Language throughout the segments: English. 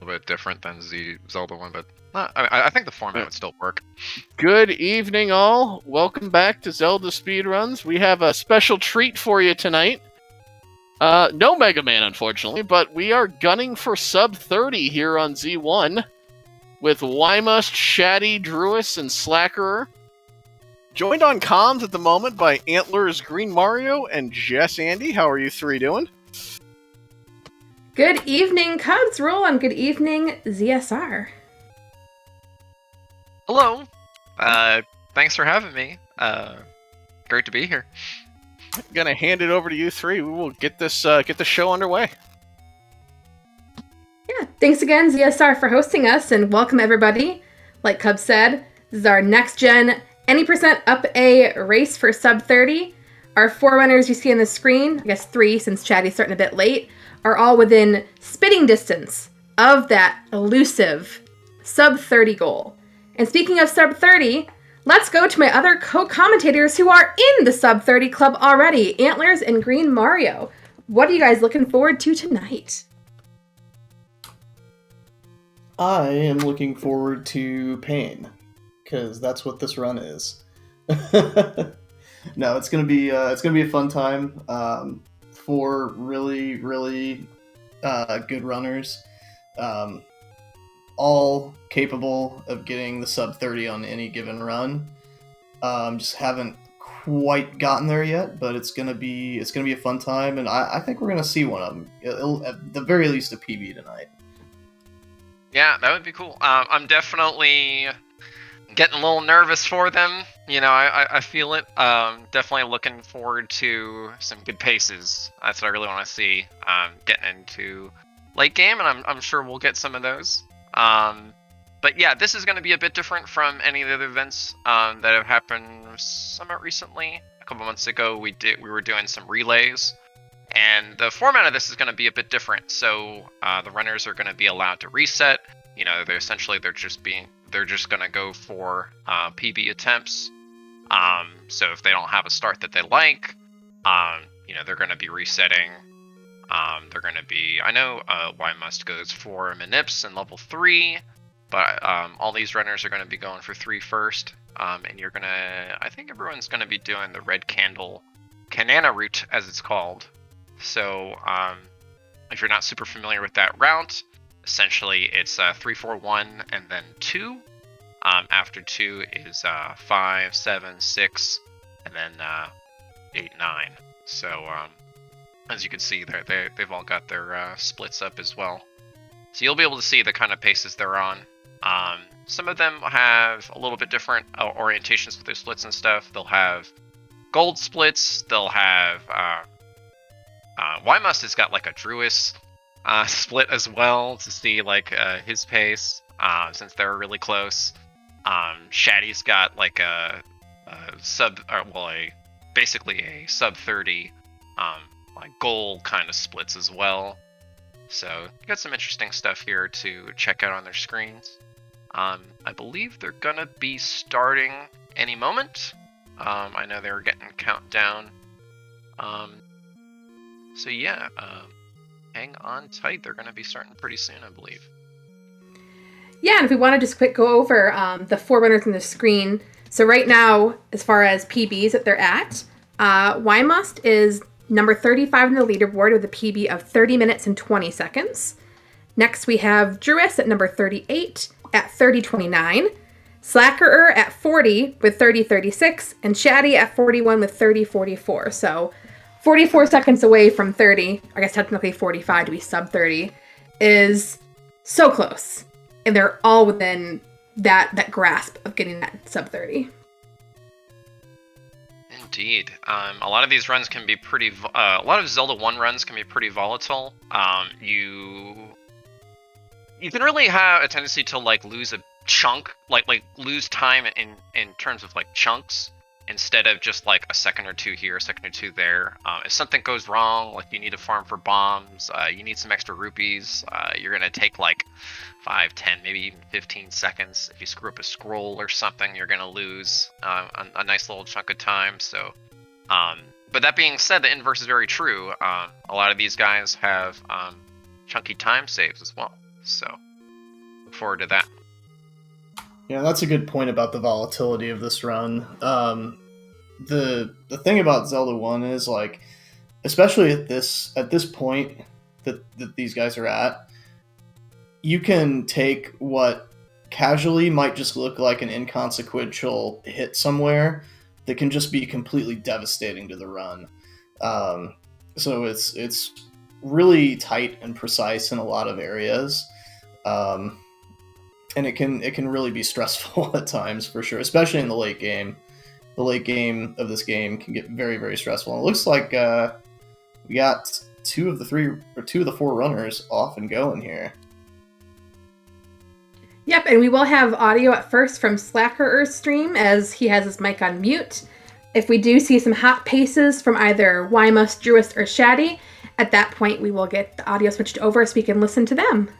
little bit different than the Zelda one, but I think the format would still work. Good evening, all. Welcome back to Zelda Speedruns. We have a special treat for you tonight. No Mega Man, unfortunately, but we are gunning for Sub30 here on Z1 with Wymust, Shaddy, Druis, and Slackerer. Joined on comms at the moment by Antlers, Green Mario, and Jess Andy. How are you three doing? Good evening, Cubs Roll, and good evening, ZSR. Hello. Thanks for having me. Great to be here. I'm gonna hand it over to you three. We will get the show underway. Yeah, thanks again, ZSR, for hosting us, and welcome everybody. Like Cubs said, this is our NextGEN any percent up a race for Sub30. Our 4 runners you see on the screen, I guess 3 since Chatty's starting a bit late, are all within spitting distance of that elusive Sub30 goal. And speaking of Sub30, let's go to my other co-commentators who are in the Sub30 club already, Antlers and Green Mario. What are you guys looking forward to tonight? I am looking forward to pain, because that's what this run is. No, it's gonna be a fun time. 4 really good runners, all capable of getting the Sub30 on any given run. Just haven't quite gotten there yet, but it's gonna be a fun time, and I think we're gonna see one of them. It'll, at the very least, a PB tonight. Yeah, that would be cool. I'm definitely getting a little nervous for them. You know, I feel it. Definitely looking forward to some good paces. That's what I really want to see. Getting into late game, and I'm sure we'll get some of those. But yeah, this is going to be a bit different from any of the other events that have happened somewhat recently. A couple months ago, we were doing some relays. And the format of this is going to be a bit different. So the runners are going to be allowed to reset. You know, they're just going to go for PB attempts. So if they don't have a start that they like, you know, they're going to be resetting. They're going to be, I know Wymust goes for Manips in level 3, but all these runners are going to be going for 3 first. And you're going to, I think everyone's going to be doing the red candle Canana route, as it's called. So, if you're not super familiar with that route, essentially it's 3, 4, 1, and then 2. After 2 is 5, 7, 6, and then 8, 9. So, as you can see, they've all got their splits up as well. So you'll be able to see the kind of paces they're on. Some of them have a little bit different orientations with their splits and stuff. They'll have gold splits. They'll have Wymust has got like a Druis split as well to see like his pace since they're really close. Shaddy's got like basically a Sub30 like goal kind of splits as well. So you got some interesting stuff here to check out on their screens. I believe they're gonna be starting any moment. I know they were getting countdown. So yeah, hang on tight. They're going to be starting pretty soon, I believe. Yeah, and if we want to just quick go over the 4 runners on the screen. So right now, as far as PBs that they're at, Wymust is number 35 in the leaderboard with a PB of 30 minutes and 20 seconds. Next, we have Druis at number 38 at 30:29. Slackerer at 40 with 30:36, and Shaddy at 41 with 30:44. So 44 seconds away from 30, I guess technically 45 to be Sub30, is so close. And they're all within that grasp of getting that Sub30. Indeed. A lot of these runs can be pretty, a lot of Zelda 1 runs can be pretty volatile. You can really have a tendency to like lose a chunk, like lose time in terms of like chunks, instead of just like a second or 2 here, a second or 2 there. If something goes wrong, like you need to farm for bombs, you need some extra rupees, you're gonna take like 5, 10, maybe even 15 seconds. If you screw up a scroll or something, you're gonna lose a nice little chunk of time. So, but that being said, the inverse is very true. A lot of these guys have chunky time saves as well. So look forward to that. Yeah, that's a good point about the volatility of this run. The thing about Zelda 1 is, like, especially at this point that these guys are at, you can take what casually might just look like an inconsequential hit somewhere that can just be completely devastating to the run. So it's really tight and precise in a lot of areas. And it can really be stressful at times, for sure, especially in the late game. The late game of this game can get very, very stressful. And it looks like we got two of the four runners off and going here. Yep, and we will have audio at first from Slacker's stream as he has his mic on mute. If we do see some hot paces from either Wymus, Druist, or Shaddy, at that point we will get the audio switched over so we can listen to them.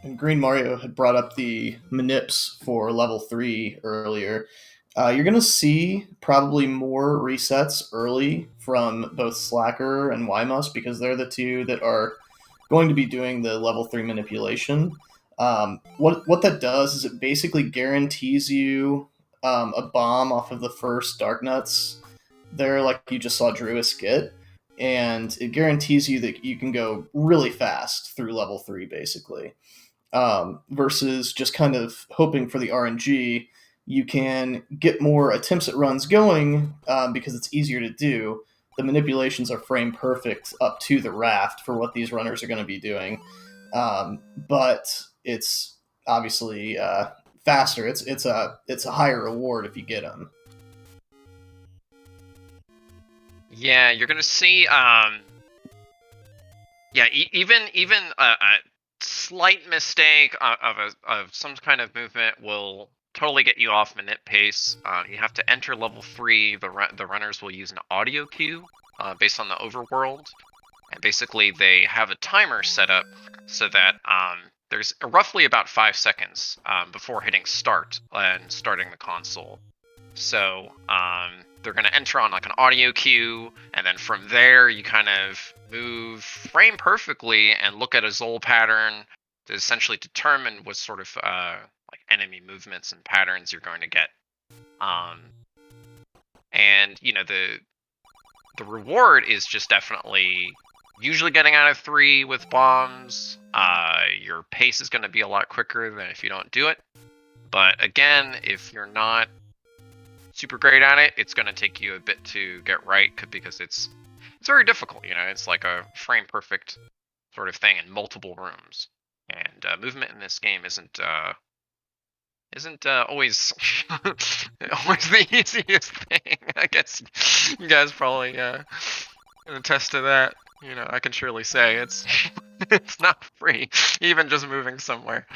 And Green Mario had brought up the manips for level 3 earlier. You're going to see probably more resets early from both Slacker and Wymus because they're the two that are going to be doing the level 3 manipulation. What that does is it basically guarantees you a bomb off of the first Dark Nuts there, like you just saw Druist get, and it guarantees you that you can go really fast through level 3, basically. Versus just kind of hoping for the RNG. You can get more attempts at runs going because it's easier to do. The manipulations are frame perfect up to the raft for what these runners are going to be doing. But it's obviously faster. It's a higher reward if you get them. Yeah, you're gonna see. Even a slight mistake of some kind of movement will totally get you off manip pace. You have to enter level 3. The runners will use an audio cue based on the overworld, and basically they have a timer set up so that there's roughly about 5 seconds before hitting start and starting the console. So they're going to enter on like an audio cue, and then from there you kind of move frame perfectly and look at a Zol pattern to essentially determine what sort of like enemy movements and patterns you're going to get. And you know, the reward is just definitely usually getting out of 3 with bombs. Your pace is going to be a lot quicker than if you don't do it. But again, if you're not super great at it, it's going to take you a bit to get right because it's very difficult. You know, it's like a frame perfect sort of thing in multiple rooms, and movement in this game isn't always always the easiest thing. I guess you guys probably can attest to that. You know, I can surely say it's it's not free, even just moving somewhere.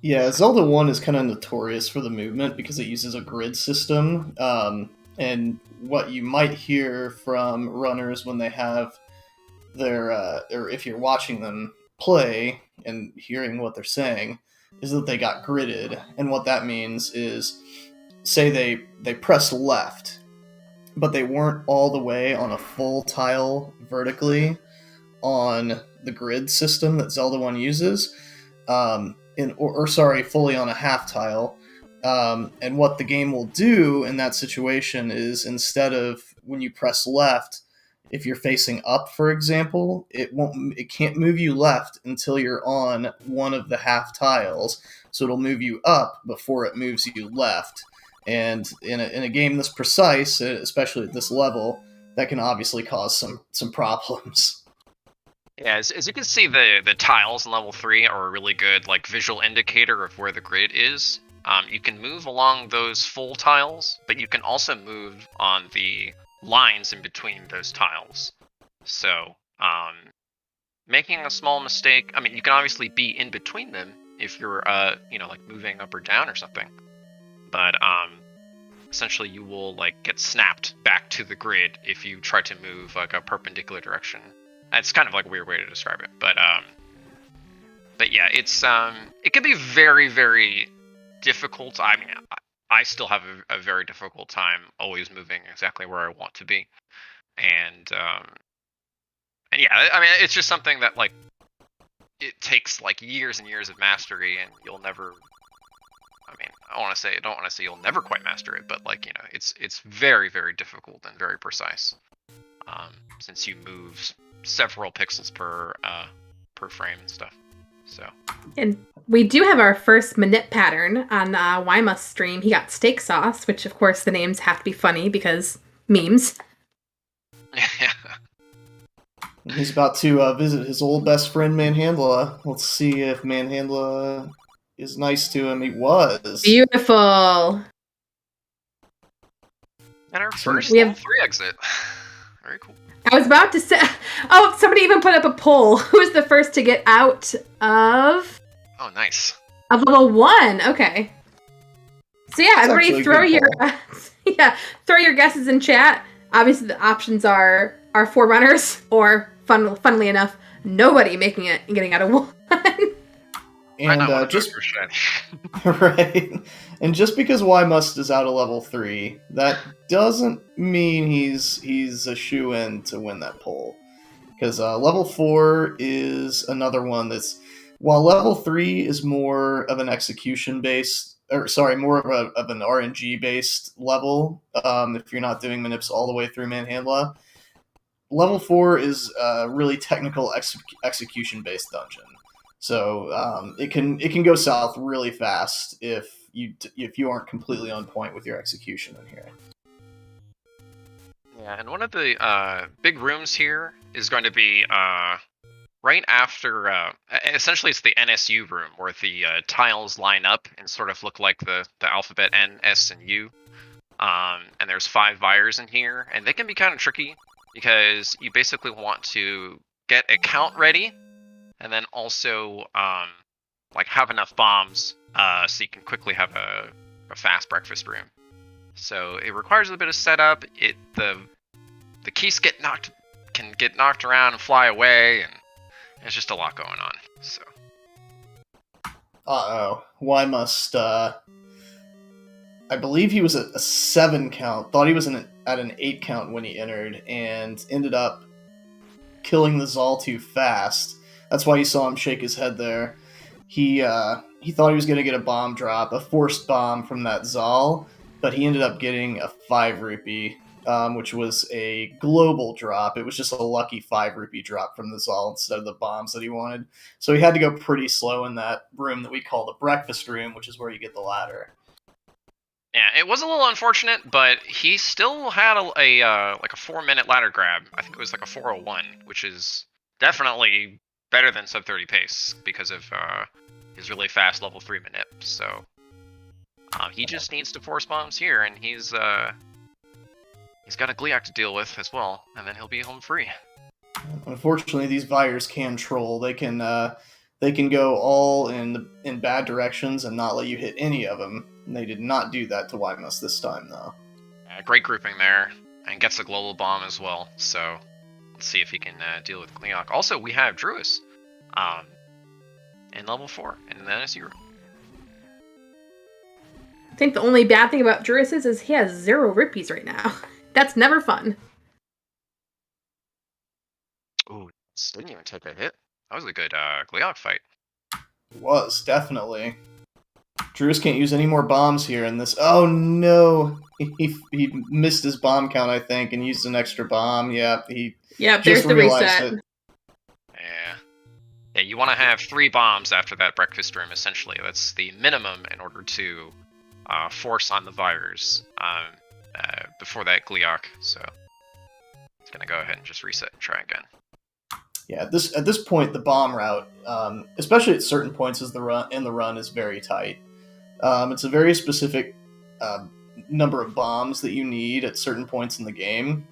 Yeah, Zelda 1 is kind of notorious for the movement because it uses a grid system. And what you might hear from runners when they have their, or if you're watching them play and hearing what they're saying, is that they got gridded. And what that means is, say they press left, but they weren't all the way on a full tile vertically on the grid system that Zelda 1 uses. Fully on a half tile. And what the game will do in that situation is, instead of when you press left, if you're facing up, for example, it can't move you left until you're on one of the half tiles. So it'll move you up before it moves you left. And in a game this precise, especially at this level, that can obviously cause some problems. Yeah, as you can see, the tiles in level 3 are a really good like visual indicator of where the grid is. You can move along those full tiles, but you can also move on the lines in between those tiles. So, making a small mistake, I mean, you can obviously be in between them if you're, you know, like moving up or down or something. But, essentially you will, like, get snapped back to the grid if you try to move, like, a perpendicular direction. It's kind of like a weird way to describe it, but yeah, it's it can be very, very difficult. I mean, I still have a very difficult time always moving exactly where I want to be, and yeah, I mean, it's just something that, like, it takes like years and years of mastery, and you'll never. I mean, I don't want to say you'll never quite master it, but like, you know, it's very, very difficult and very precise. Since you move several pixels per frame and stuff. So. And we do have our first manip pattern on Wyma's stream. He got steak sauce, which of course the names have to be funny because memes. Yeah. He's about to visit his old best friend Manhandla. Let's see if Manhandla is nice to him. He was. Beautiful. And our first we have 3 exit. Very cool. I was about to say, oh, somebody even put up a poll. Who's the first to get out of? Oh, nice. Of level 1. Okay. So yeah, That's everybody throw your throw your guesses in chat. Obviously, the options are forerunners or funnily enough, nobody making it and getting out of 1. And just right, and just because Y Must is out of level 3, that doesn't mean he's a shoo-in to win that poll. Because level 4 is another one that's, while level 3 is more of an execution-based, more of an RNG-based level, if you're not doing manips all the way through Manhandla, level 4 is a really technical execution-based dungeon. So it can go south really fast if you aren't completely on point with your execution in here. Yeah, and one of the big rooms here is going to be right after. Essentially, it's the NSU room where the tiles line up and sort of look like the alphabet N, S, and U. And there's 5 Vyres in here, and they can be kind of tricky because you basically want to get a count ready. And then also, like, have enough bombs so you can quickly have a fast breakfast room. So it requires a bit of setup. The keys can get knocked around and fly away, and there's just a lot going on. So. Y Must. I believe he was at a 7 count. Thought he was at an 8 count when he entered, and ended up killing the Zal too fast. That's why you saw him shake his head there. He thought he was going to get a bomb drop, a forced bomb from that Zal, but he ended up getting a 5 rupee, which was a global drop. It was just a lucky 5 rupee drop from the Zal instead of the bombs that he wanted. So he had to go pretty slow in that room that we call the breakfast room, which is where you get the ladder. Yeah, it was a little unfortunate, but he still had a 4-minute ladder grab. I think it was like a 401, which is definitely better than Sub30 pace because of his really fast level 3 manip. So he just needs to force bombs here, and he's got a Gliok to deal with as well, and then he'll be home free. Unfortunately, these Vyres can troll. They can go all in bad directions and not let you hit any of them. And they did not do that to Y Must this time, though. Great grouping there, and gets a global bomb as well. So. See if he can deal with Gliok. Also, we have Druis in level 4 in the NSU room. I think the only bad thing about Druis is he has 0 rupees right now. That's never fun. Ooh, didn't even take a hit. That was a good Gliok fight. It was, definitely. Druis can't use any more bombs here in this. Oh no! He missed his bomb count, I think, and used an extra bomb. Yeah, there's the reset. Yeah, you want to have 3 bombs after that breakfast room, essentially. That's the minimum in order to force on the Vyres before that Gliok. So it's going to go ahead and just reset and try again. Yeah, at this point, the bomb route, especially at certain points in the run, is very tight. It's a very specific number of bombs that you need at certain points in the game,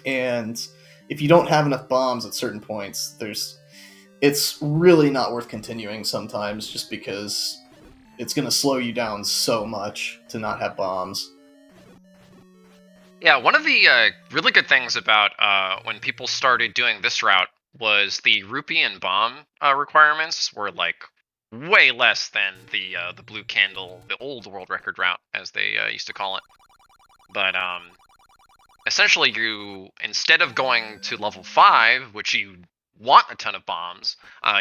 and if you don't have enough bombs at certain points, it's really not worth continuing sometimes, just because it's going to slow you down so much to not have bombs. Yeah, one of the really good things about when people started doing this route was the rupee and bomb requirements were like way less than the blue candle, the old world record route, as they used to call it. But essentially, you, instead of going to level 5, which you want a ton of bombs,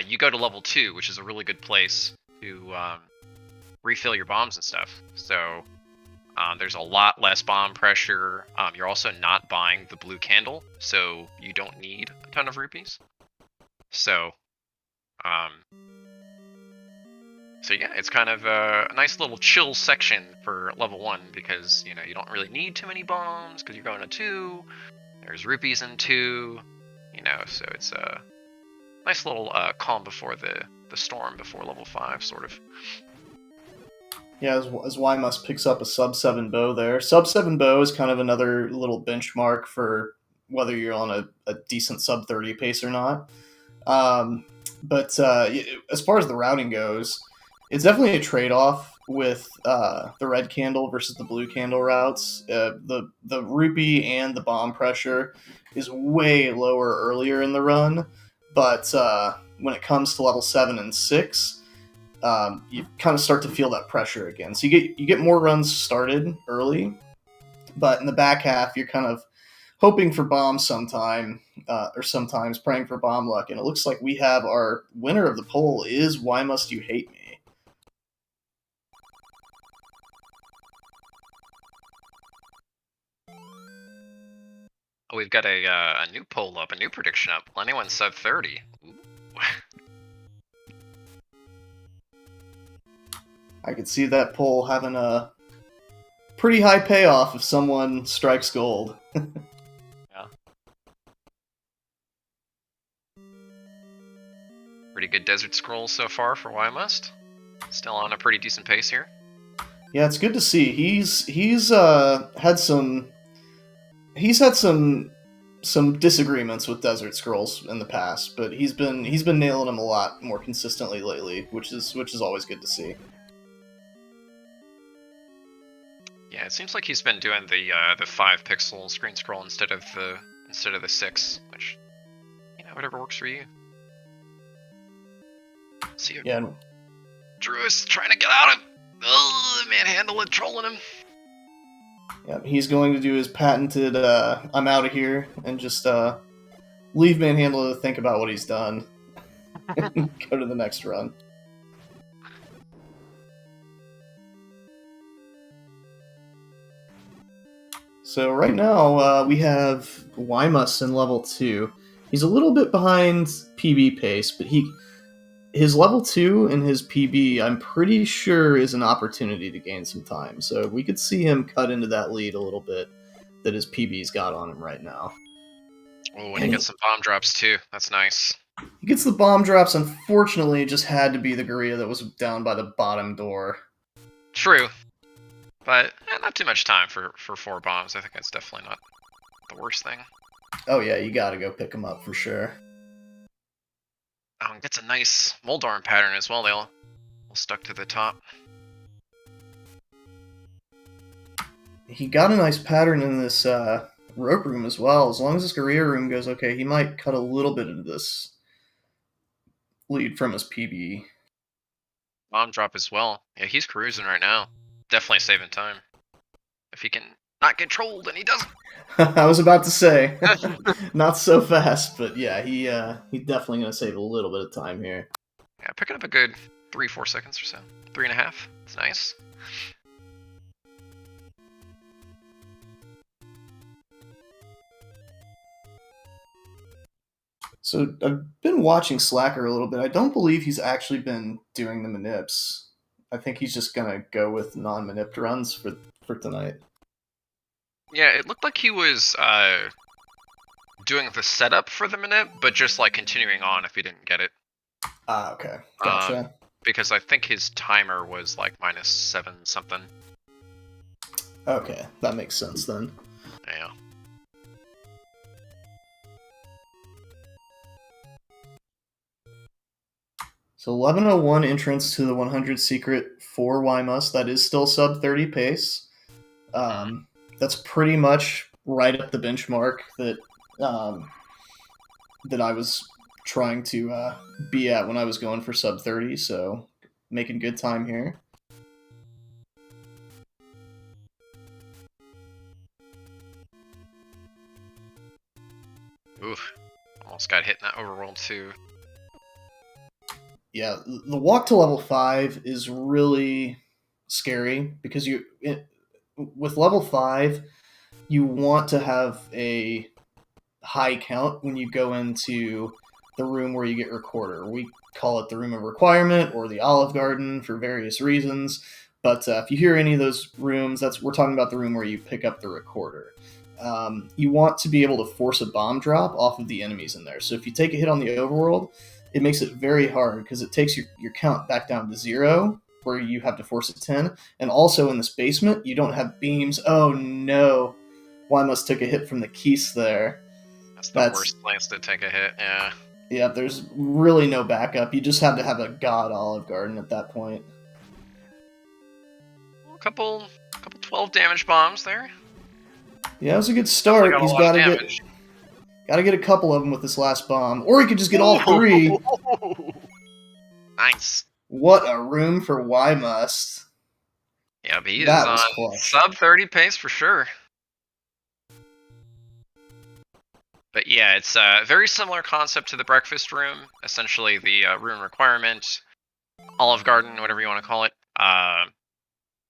you go to level 2, which is a really good place to refill your bombs and stuff. So there's a lot less bomb pressure. You're also not buying the blue candle, so you don't need a ton of rupees. So, so yeah, it's kind of a nice little chill section for level 1 because, you know, you don't really need too many bombs because you're going to 2. There's rupees in 2, you know, so it's a nice little calm before the storm before level 5, sort of. Yeah, as Ymus picks up a sub-7 bow there. Sub-7 bow is kind of another little benchmark for whether you're on a decent sub-30 pace or not. But as far as the routing goes, it's definitely a trade-off with the red candle versus the blue candle routes. The rupee and the bomb pressure is way lower earlier in the run, but when it comes to level 7 and 6, you kind of start to feel that pressure again. So you get more runs started early, but in the back half, you're kind of hoping for bombs sometime, or sometimes praying for bomb luck. And it looks like we have our winner of the poll is Why Must You Hate Me? Oh, we've got a new poll up, a new prediction up. Anyone sub 30. Ooh. I could see that poll having a pretty high payoff if someone strikes gold. Yeah. Pretty good Desert Scrolls so far for Why Must. Still on a pretty decent pace here. Yeah, it's good to see. He's had some disagreements with Desert Scrolls in the past, but he's been nailing them a lot more consistently lately, which is always good to see. Yeah, it seems like he's been doing the 5 pixel screen scroll instead of the 6, which, you know, whatever works for you. See you. Yeah. Druid's trying to get out of manhandle it, trolling him. Yeah, he's going to do his patented I'm out of here and just leave Manhandle to think about what he's done and go to the next run. So right now we have Ymus in level 2. He's a little bit behind PB pace, but his level 2 and his PB, I'm pretty sure, is an opportunity to gain some time. So we could see him cut into that lead a little bit that his PB's got on him right now. Oh, and he gets some bomb drops too. That's nice. He gets the bomb drops. Unfortunately, it just had to be the Gorilla that was down by the bottom door. True. But not too much time for 4 bombs. I think that's definitely not the worst thing. Oh yeah, you gotta go pick him up for sure. Oh, and gets a nice Moldorm pattern as well. They all stuck to the top. He got a nice pattern in this rope room as well. As long as this Gorilla room goes okay, he might cut a little bit into this lead from his PB. Bomb drop as well. Yeah, he's cruising right now. Definitely saving time. If he can not get trolled, and he doesn't. I was about to say, not so fast, but yeah, he's definitely going to save a little bit of time here. Yeah, picking up a good 3-4 seconds or so. 3.5. It's nice. So I've been watching Slacker a little bit. I don't believe he's actually been doing the manips. I think he's just going to go with non-manipped runs for tonight. Yeah, it looked like he was doing the setup for the manip, but just like continuing on if he didn't get it. Ah, okay. Gotcha. Because I think his timer was like -7 something. Okay, that makes sense then. Yeah. So 11:01 entrance to the 100 secret for Ymus. That is still sub 30 pace. That's pretty much right up the benchmark that that I was trying to be at when I was going for sub 30. So making good time here. Oof. almost got hit in that overworld too. Yeah, the walk to level 5 is really scary because with level 5, you want to have a high count when you go into the room where you get recorder. We call it the room of requirement or the Olive Garden for various reasons. But if you hear any of those rooms, we're talking about the room where you pick up the recorder. You want to be able to force a bomb drop off of the enemies in there. So if you take a hit on the overworld, it makes it very hard because it takes your count back down to 0, where you have to force a 10. And also in this basement, you don't have beams. Oh no. Wymus took a hit from the Keese there. That's the worst place to take a hit, yeah. Yeah, there's really no backup. You just have to have a god Olive Garden at that point. A couple 12 damage bombs there. Yeah, it was a good start. He's got to get a couple of them with this last bomb, or he could just get all 3. Nice. What a room for Wymust. Yeah, but he is on sub-30 pace for sure. But yeah, it's a very similar concept to the breakfast room. Essentially, the room requirement, Olive Garden, whatever you want to call it.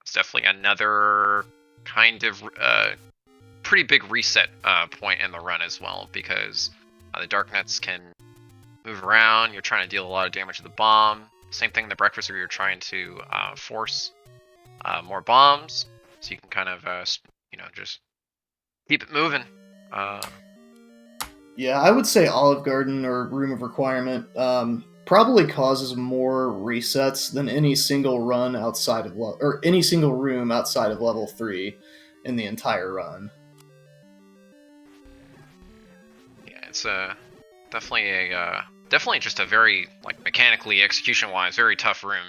It's definitely another kind of pretty big reset point in the run as well, because the Darknets can move around. You're trying to deal a lot of damage to the bomb. Same thing in the breakfast, where you're trying to force more bombs, so you can kind of just keep it moving. Yeah, I would say Olive Garden or Room of Requirement probably causes more resets than any single run outside of any single room outside of level 3 in the entire run. Yeah, it's definitely just a very, like, mechanically, execution-wise, very tough room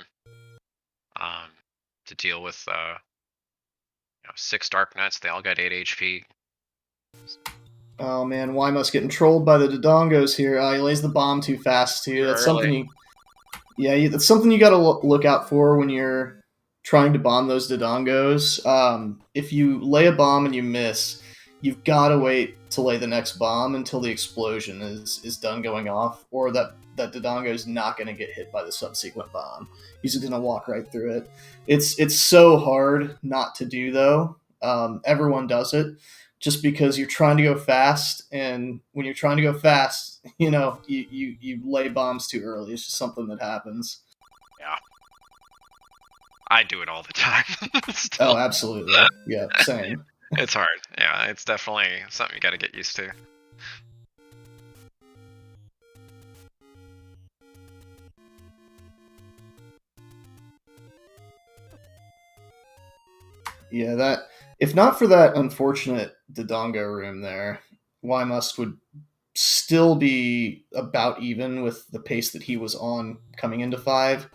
to deal with. 6 Darknets, they all got 8 HP. Oh man, Wymus getting trolled by the Dodongos here. He lays the bomb too fast too. That's something that's something you got to look out for when you're trying to bomb those Dodongos. If you lay a bomb and you miss, you've got to wait to lay the next bomb until the explosion is done going off, or that Dodongo is not going to get hit by the subsequent bomb. He's just going to walk right through it. It's so hard not to do though. Everyone does it. Just because you're trying to go fast, and when you're trying to go fast, you lay bombs too early. It's just something that happens. Yeah. I do it all the time. Oh, absolutely. Yeah, same. It's hard. Yeah, it's definitely something you gotta get used to. Yeah, if not for that unfortunate Dodongo room there, Wymust would still be about even with the pace that he was on coming into 5.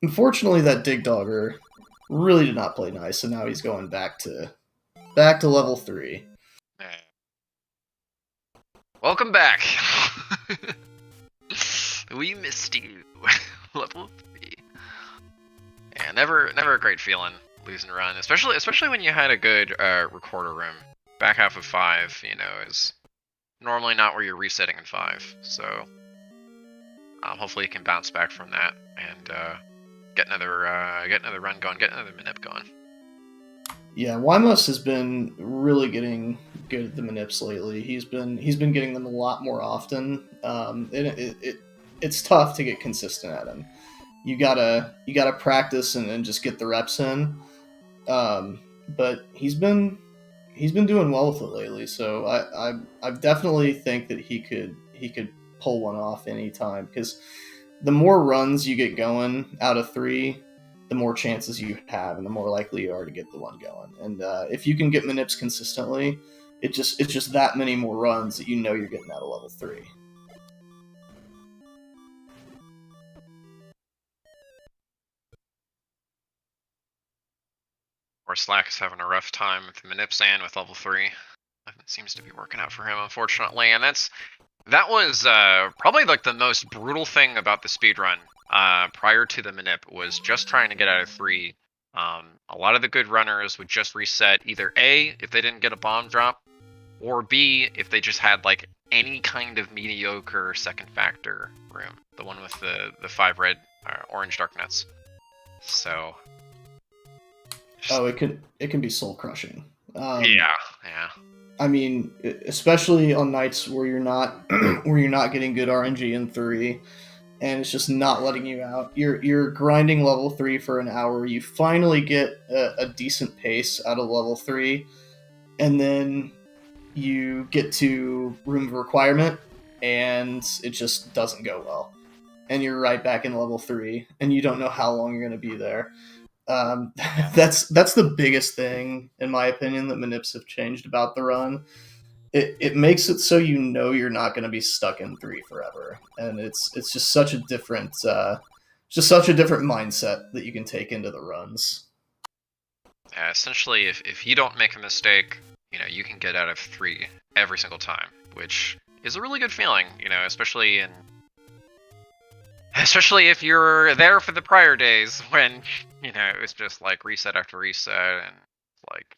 Unfortunately, that Dig Dogger really did not play nice, and now he's going back to level 3. Welcome back. We missed you. Level 3. Yeah, never a great feeling losing a run, especially when you had a good recorder room. Back half of 5, is normally not where you're resetting in 5. So hopefully you can bounce back from that and get another run going, get another minip going. Yeah, Wymust has been really getting good at the manips lately. He's been getting them a lot more often. It's tough to get consistent at them. You gotta practice and just get the reps in. But he's been doing well with it lately. So I definitely think that he could pull one off anytime, because the more runs you get going out of 3, the more chances you have, and the more likely you are to get the one going. And if you can get manips consistently, it's just that many more runs that you're getting out of level 3. Or Slack is having a rough time with the manips and with level 3. Nothing seems to be working out for him, unfortunately, and that was probably like the most brutal thing about the speedrun prior to the manip, was just trying to get out of 3. A lot of the good runners would just reset either A, if they didn't get a bomb drop, or B, if they just had like any kind of mediocre second factor room. The one with the 5 red, orange dark nuts. So. Oh, it can be soul crushing. Yeah. I mean, especially on nights where you're not getting good RNG in 3, and it's just not letting you out. You're grinding level 3 for an hour. You finally get a decent pace out of level 3, and then you get to room of requirement, and it just doesn't go well. And you're right back in level 3, and you don't know how long you're going to be there. That's the biggest thing, in my opinion, that Manips have changed about the run. It makes it so you know you're not going to be stuck in 3 forever, and it's just such a different mindset that you can take into the runs. Yeah, essentially, if you don't make a mistake, you can get out of 3 every single time, which is a really good feeling, especially if you're there for the prior days when, it was just like reset after reset, and like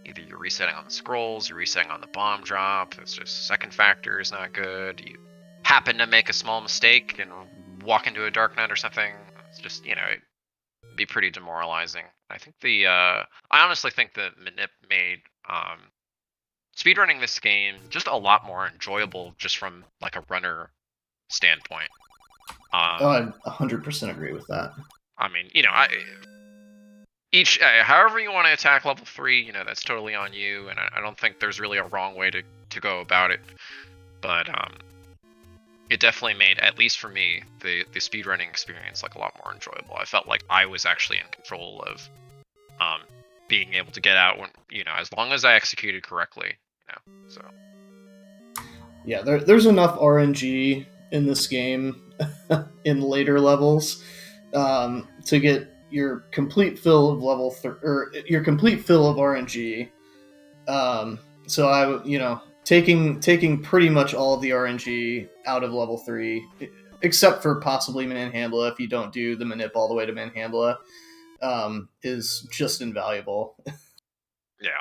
either you're resetting on the scrolls, you're resetting on the bomb drop, it's just second factor is not good, you happen to make a small mistake and walk into a dark nut or something, it's just, it'd be pretty demoralizing. I think I honestly think that Manip made speedrunning this game just a lot more enjoyable just from like a runner standpoint. I 100% agree with that. I mean, however you want to attack level 3, that's totally on you, and I don't think there's really a wrong way to go about it. But it definitely made, at least for me, the speedrunning experience like a lot more enjoyable. I felt like I was actually in control of being able to get out when, as long as I executed correctly, so. Yeah, there's enough RNG in this game in later levels to get your complete fill of your complete fill of RNG. So I, taking pretty much all of the RNG out of level 3, except for possibly Manhandla if you don't do the Manip all the way to Manhandla, is just invaluable. Yeah.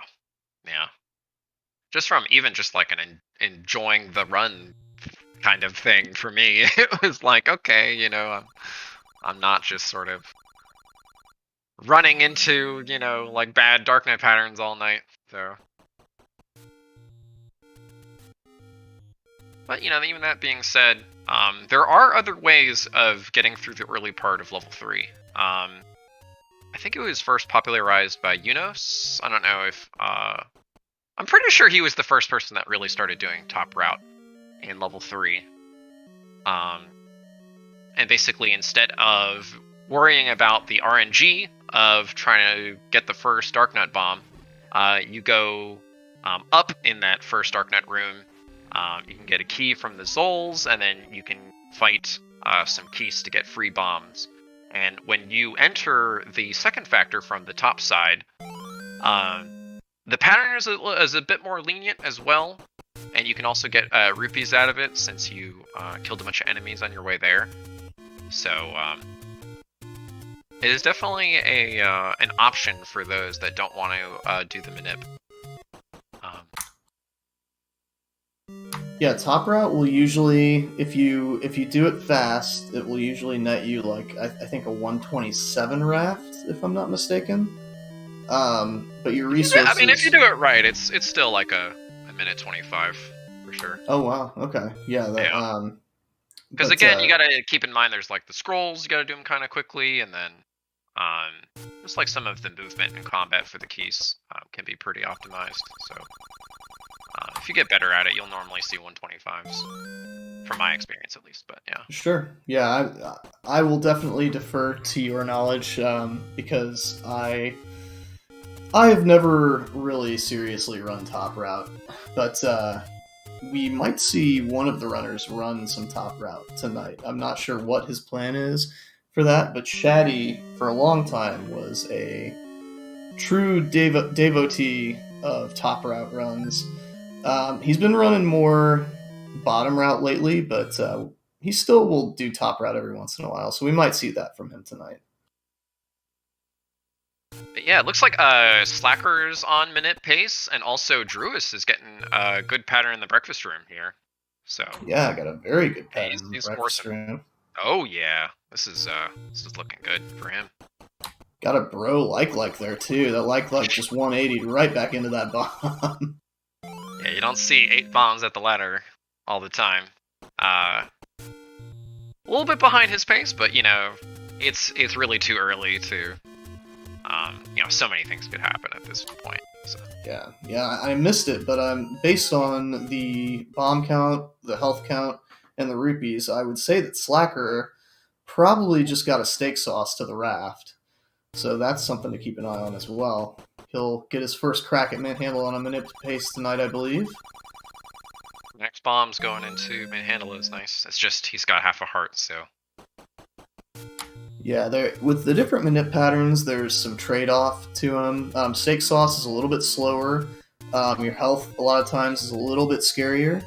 Just from even just like an enjoying the run kind of thing for me, it was like, okay, I'm not just sort of running into, like bad darknet patterns all night, so. But, even that being said, there are other ways of getting through the early part of level 3. I think it was first popularized by Unos. I don't know if, I'm pretty sure he was the first person that really started doing top route in level 3. And basically, instead of worrying about the RNG of trying to get the first Darknut bomb, you go up in that first Darknut room. You can get a key from the Zols, and then you can fight some keys to get free bombs. And when you enter the second factor from the top side, the pattern is a bit more lenient as well, and you can also get rupees out of it since you killed a bunch of enemies on your way there. So it is definitely an option for those that don't want to do the Manip. Yeah, top route will usually, if you do it fast, it will usually net you like I think a 127 raft, if I'm not mistaken. But your resources. I mean, if you do it right, it's still like a minute 25 for sure. Oh wow, okay, yeah. Because again, you gotta keep in mind there's like the scrolls, you gotta do them kind of quickly, and then just like some of the movement and combat for the keys can be pretty optimized. So if you get better at it, you'll normally see 125s, from my experience at least. But yeah. Sure. Yeah, I will definitely defer to your knowledge because I have never really seriously run top route, but we might see one of the runners run some top route tonight. I'm not sure what his plan is for that, but Shaddy, for a long time, was a true devotee of top route runs. He's been running more bottom route lately, but he still will do top route every once in a while, so we might see that from him tonight. But yeah, it looks like Slacker's on minute pace, and also Druis is getting a good pattern in the breakfast room here. So Yeah, I got a very good Hey, pattern he's breakfast forcing. stream. Oh yeah, this is looking good for him. Got a bro like there too. That like just 180'd right back into that bomb. Yeah, you don't see 8 bombs at the ladder all the time. A little bit behind his pace, but you know, it's really too early to. You know, so many things could happen at this point. So. Yeah, I missed it, but based on the bomb count, the health count, and the rupees, I would say that Slacker probably just got a steak sauce to the raft. So that's something to keep an eye on as well. He'll get his first crack at Manhandle on a manip pace tonight, I believe. Next bomb's going into Manhandle is nice. It's just he's got half a heart, so. Yeah, with the different manip patterns, there's some trade-off to them. Steak sauce is a little bit slower. Your health, a lot of times, is a little bit scarier.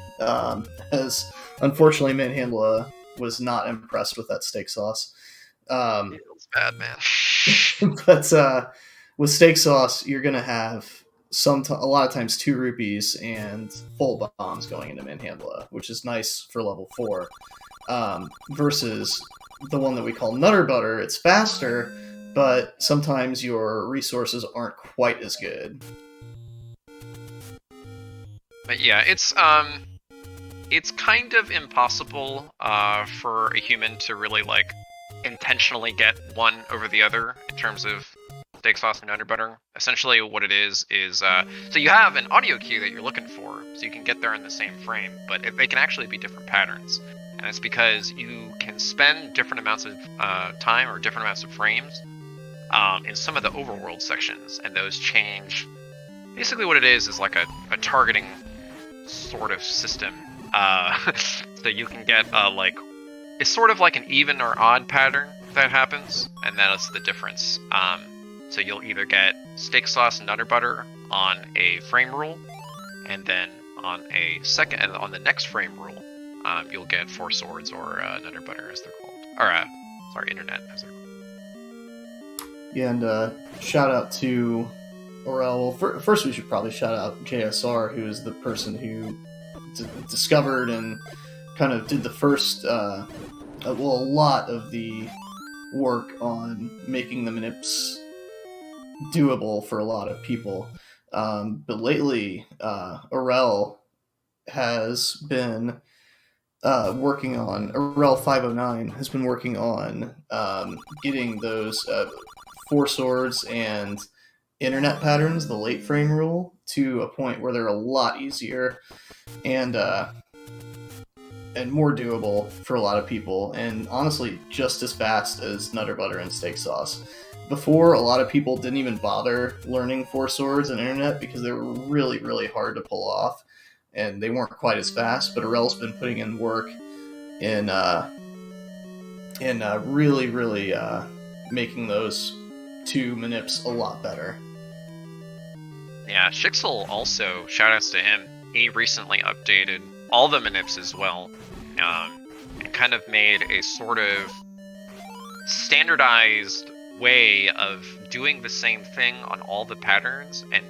As unfortunately, Manhandle was not impressed with that steak sauce. It's bad, man. But with steak sauce, you're gonna have a lot of times 2 rupees and full bombs going into Manhandla, which is nice for level 4. Versus the one that we call Nutter Butter, it's faster, but sometimes your resources aren't quite as good. But yeah, it's kind of impossible for a human to really like intentionally get one over the other in terms of steak sauce and Nutter Butter. Essentially, what it is so you have an audio cue that you're looking for, so you can get there in the same frame, but they can actually be different patterns. And it's because you can spend different amounts of time or different amounts of frames in some of the overworld sections, and those change. Basically what it is like a targeting sort of system. So you can get like, it's sort of like an even or odd pattern that happens, and that's the difference. So you'll either get steak sauce and Nutter Butter on a frame rule, and then on the next frame rule, you'll get 4 swords or Nutter Butter as they're called, or internet as they're called. Yeah, and shout out to Orel. Well, first we should probably shout out JSR, who is the person who discovered and kind of did the first, a lot of the work on making the manips doable for a lot of people. But lately, Orel has been working on, Orel 509 has been working on getting those 4 swords and internet patterns, the late frame rule, to a point where they're a lot easier and more doable for a lot of people, and honestly just as fast as Nutter Butter and steak sauce. Before, a lot of people didn't even bother learning 4 swords and internet because they were really, really hard to pull off, and they weren't quite as fast. But Orel's been putting in work in really, really making those 2 manips a lot better. Yeah, Shixel also, shoutouts to him, he recently updated all the manips as well, and kind of made a sort of standardized way of doing the same thing on all the patterns and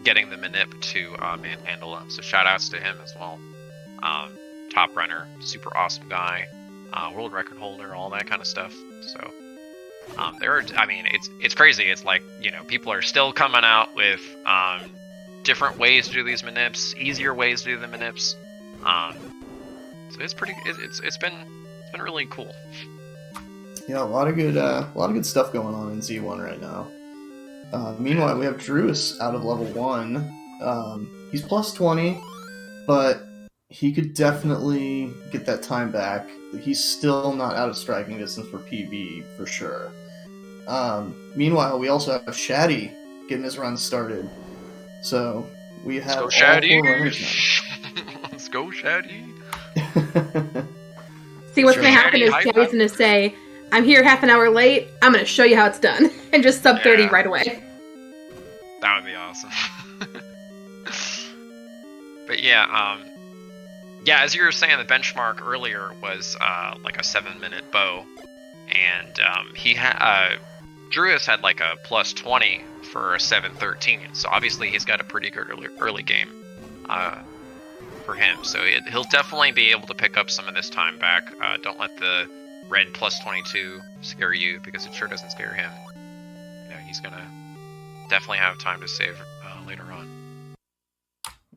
getting the manip to manhandle them. So shoutouts to him as well. Top runner, super awesome guy, world record holder, all that kind of stuff. So it's crazy. It's like, you know, people are still coming out with different ways to do these manips, easier ways to do the manips. So it's pretty. It's been really cool. Yeah, a lot of good stuff going on in Z1 right now. Meanwhile, we have Druis out of level 1. He's plus 20, but he could definitely get that time back. He's still not out of striking distance for PB, for sure. Meanwhile, we also have Shaddy getting his run started. So, we have all 4 runners now. Let's go, Shaddy! See, what's going to happen is Shaddy's going to say, I'm here half an hour late, I'm going to show you how it's done. And just sub 30 right away. That would be awesome. But yeah, as you were saying, the benchmark earlier was like a 7-minute bow, and Druis had like a plus 20 for a 7:13, so obviously he's got a pretty good early game. for him. So he'll definitely be able to pick up some of this time back. Don't let the red plus 22 scare you, because it sure doesn't scare him. You know, he's gonna definitely have time to save later on.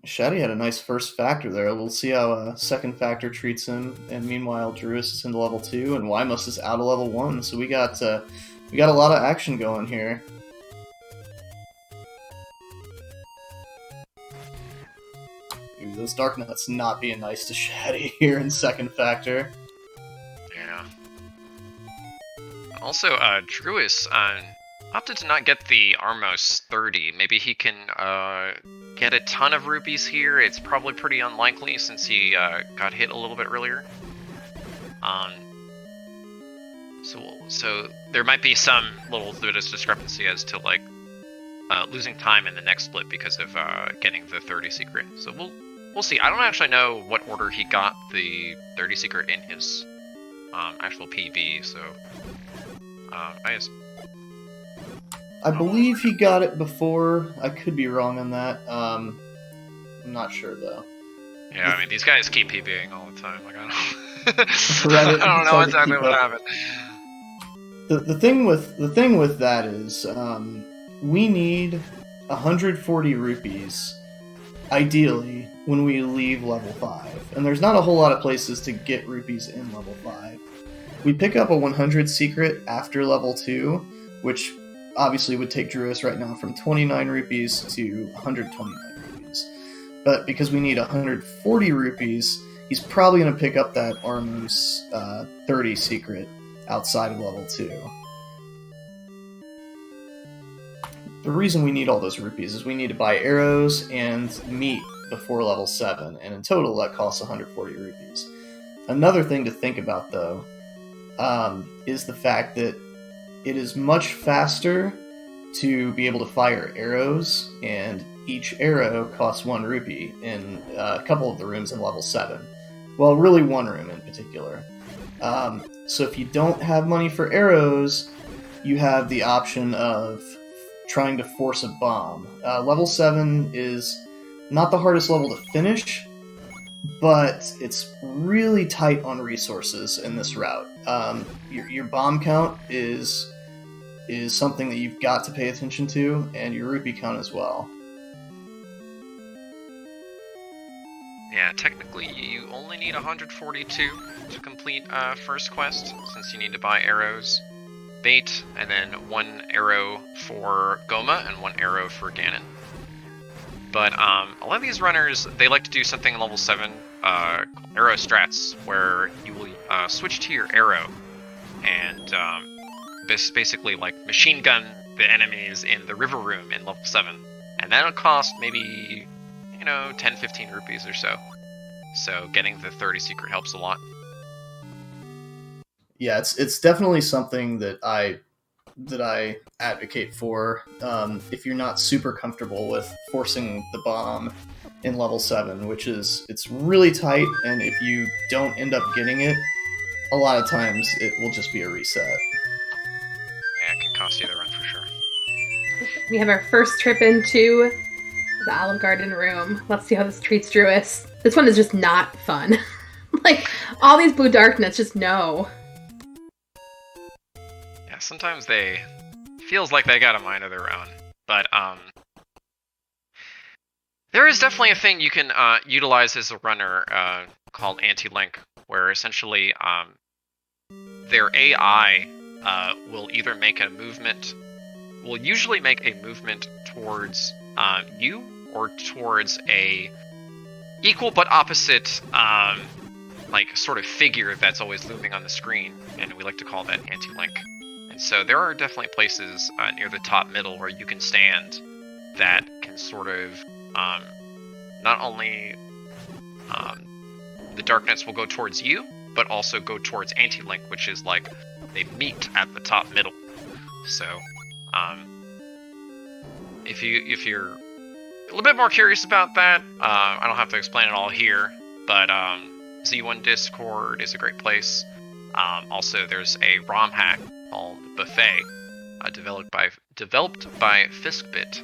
Shaddy had a nice first factor there. We'll see how second factor treats him. And meanwhile, Druis is into level 2, and Wymus is out of level 1. So we got a lot of action going here. Ooh, those Dark Nuts not being nice to Shaddy here in second factor. Yeah. Also, Druis opted to not get the Armos 30. Maybe he can get a ton of rupees here. It's probably pretty unlikely since he got hit a little bit earlier. So there might be some little bit of discrepancy as to like losing time in the next split because of getting the 30 secret. So we'll see. I don't actually know what order he got the 30 secret in his actual PB. So I believe he got it before. I could be wrong on that. I'm not sure though. Yeah, I mean these guys keep PBing all the time. Like I don't know exactly what happened. The thing with that is we need 140 rupees, ideally, when we leave level 5. And there's not a whole lot of places to get rupees in level 5. We pick up a 100 secret after level 2, which obviously would take Druis right now from 29 rupees to 129 rupees. But because we need 140 rupees, he's probably going to pick up that Armos 30 secret outside of level 2. The reason we need all those rupees is we need to buy arrows and meat before level 7, and in total that costs 140 rupees. Another thing to think about, though, is the fact that it is much faster to be able to fire arrows, and each arrow costs 1 rupee in a couple of the rooms in level 7. Well, really one room in particular. So if you don't have money for arrows, you have the option of trying to force a bomb. Level 7 is not the hardest level to finish, but it's really tight on resources in this route. Your bomb count is something that you've got to pay attention to, and your rupee count as well. Yeah, technically you only need 142 to complete first quest, since you need to buy arrows, bait, and then 1 arrow for Goma and 1 arrow for Ganon. But a lot of these runners, they like to do something in level 7, arrow strats, where you will switch to your arrow and basically like machine gun the enemies in the river room in level 7. And that'll cost maybe, 10-15 rupees or so. So getting the 30 secret helps a lot. Yeah, it's definitely something that I advocate for. If you're not super comfortable with forcing the bomb in level 7, it's really tight, and if you don't end up getting it, a lot of times it will just be a reset. Yeah, it can cost you the run for sure. We have our first trip into the Olive Garden room. Let's see how this treats Druis. This one is just not fun. Like, all these blue dark nuts, just no. Yeah, sometimes feels like they got a mind of their own. But, there is definitely a thing you can utilize as a runner called anti-link, where essentially their AI will either will usually make a movement towards you, or towards a equal but opposite sort of figure that's always looming on the screen, and we like to call that anti-link. And so there are definitely places near the top middle where you can stand that can sort of not only the darkness will go towards you, but also go towards anti-link, which is like they meet at the top middle. So if you're a little bit more curious about that, I don't have to explain it all here, but Z1 Discord is a great place. Also, there's a ROM hack called Buffet, developed by Fiskbit,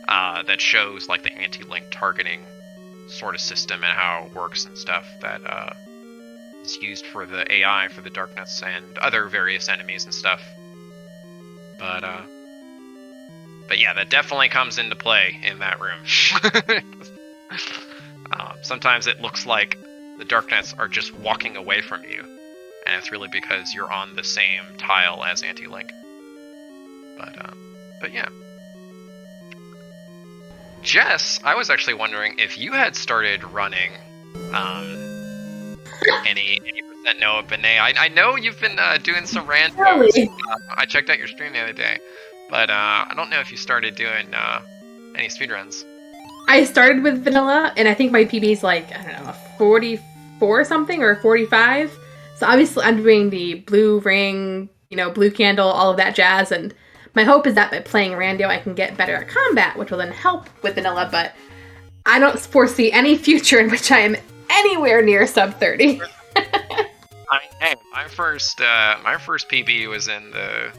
that shows like the anti-link targeting sort of system and how it works and stuff that is used for the AI for the darkness and other various enemies and stuff. But yeah, that definitely comes into play in that room. Sometimes it looks like the darkness are just walking away from you, and it's really because you're on the same tile as Anti-Link. But yeah. Jess, I was actually wondering if you had started running any percent Noah Benet. I know you've been doing some randos. Really? I checked out your stream the other day, but I don't know if you started doing any speedruns. I started with vanilla, and I think my PB is like, I don't know, 44 something or 45. So obviously I'm doing the blue ring, blue candle, all of that jazz, and my hope is that by playing rando I can get better at combat, which will then help with vanilla, but I don't foresee any future in which I am anywhere near sub 30. Hey, my first PB was in the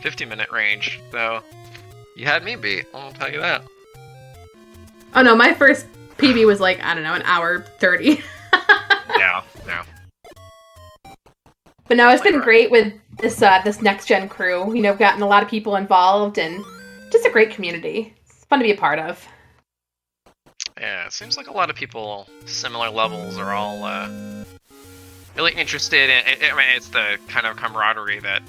50-minute range, so you had me beat, I'll tell you that. Oh no, my first PB was like, I don't know, an hour 30. Yeah. But no, it's been great with this NextGEN crew. I've gotten a lot of people involved and just a great community. It's fun to be a part of. Yeah, it seems like a lot of people, similar levels, are all really interested in. I mean, it's the kind of camaraderie that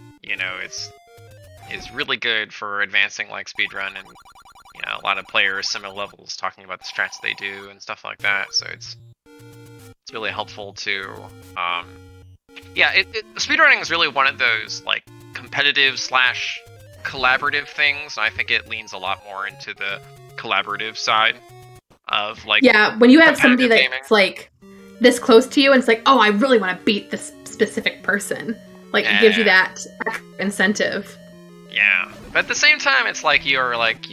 is really good for advancing like speedrun, and a lot of players similar levels talking about the strats they do and stuff like that. So it's really helpful to. Speedrunning is really one of those like competitive / collaborative things. I think it leans a lot more into the collaborative side of like. Yeah, when you have somebody that's gaming, like this close to you, and it's like, oh, I really want to beat this specific person. Like it gives you that incentive. Yeah, but at the same time, it's like you're like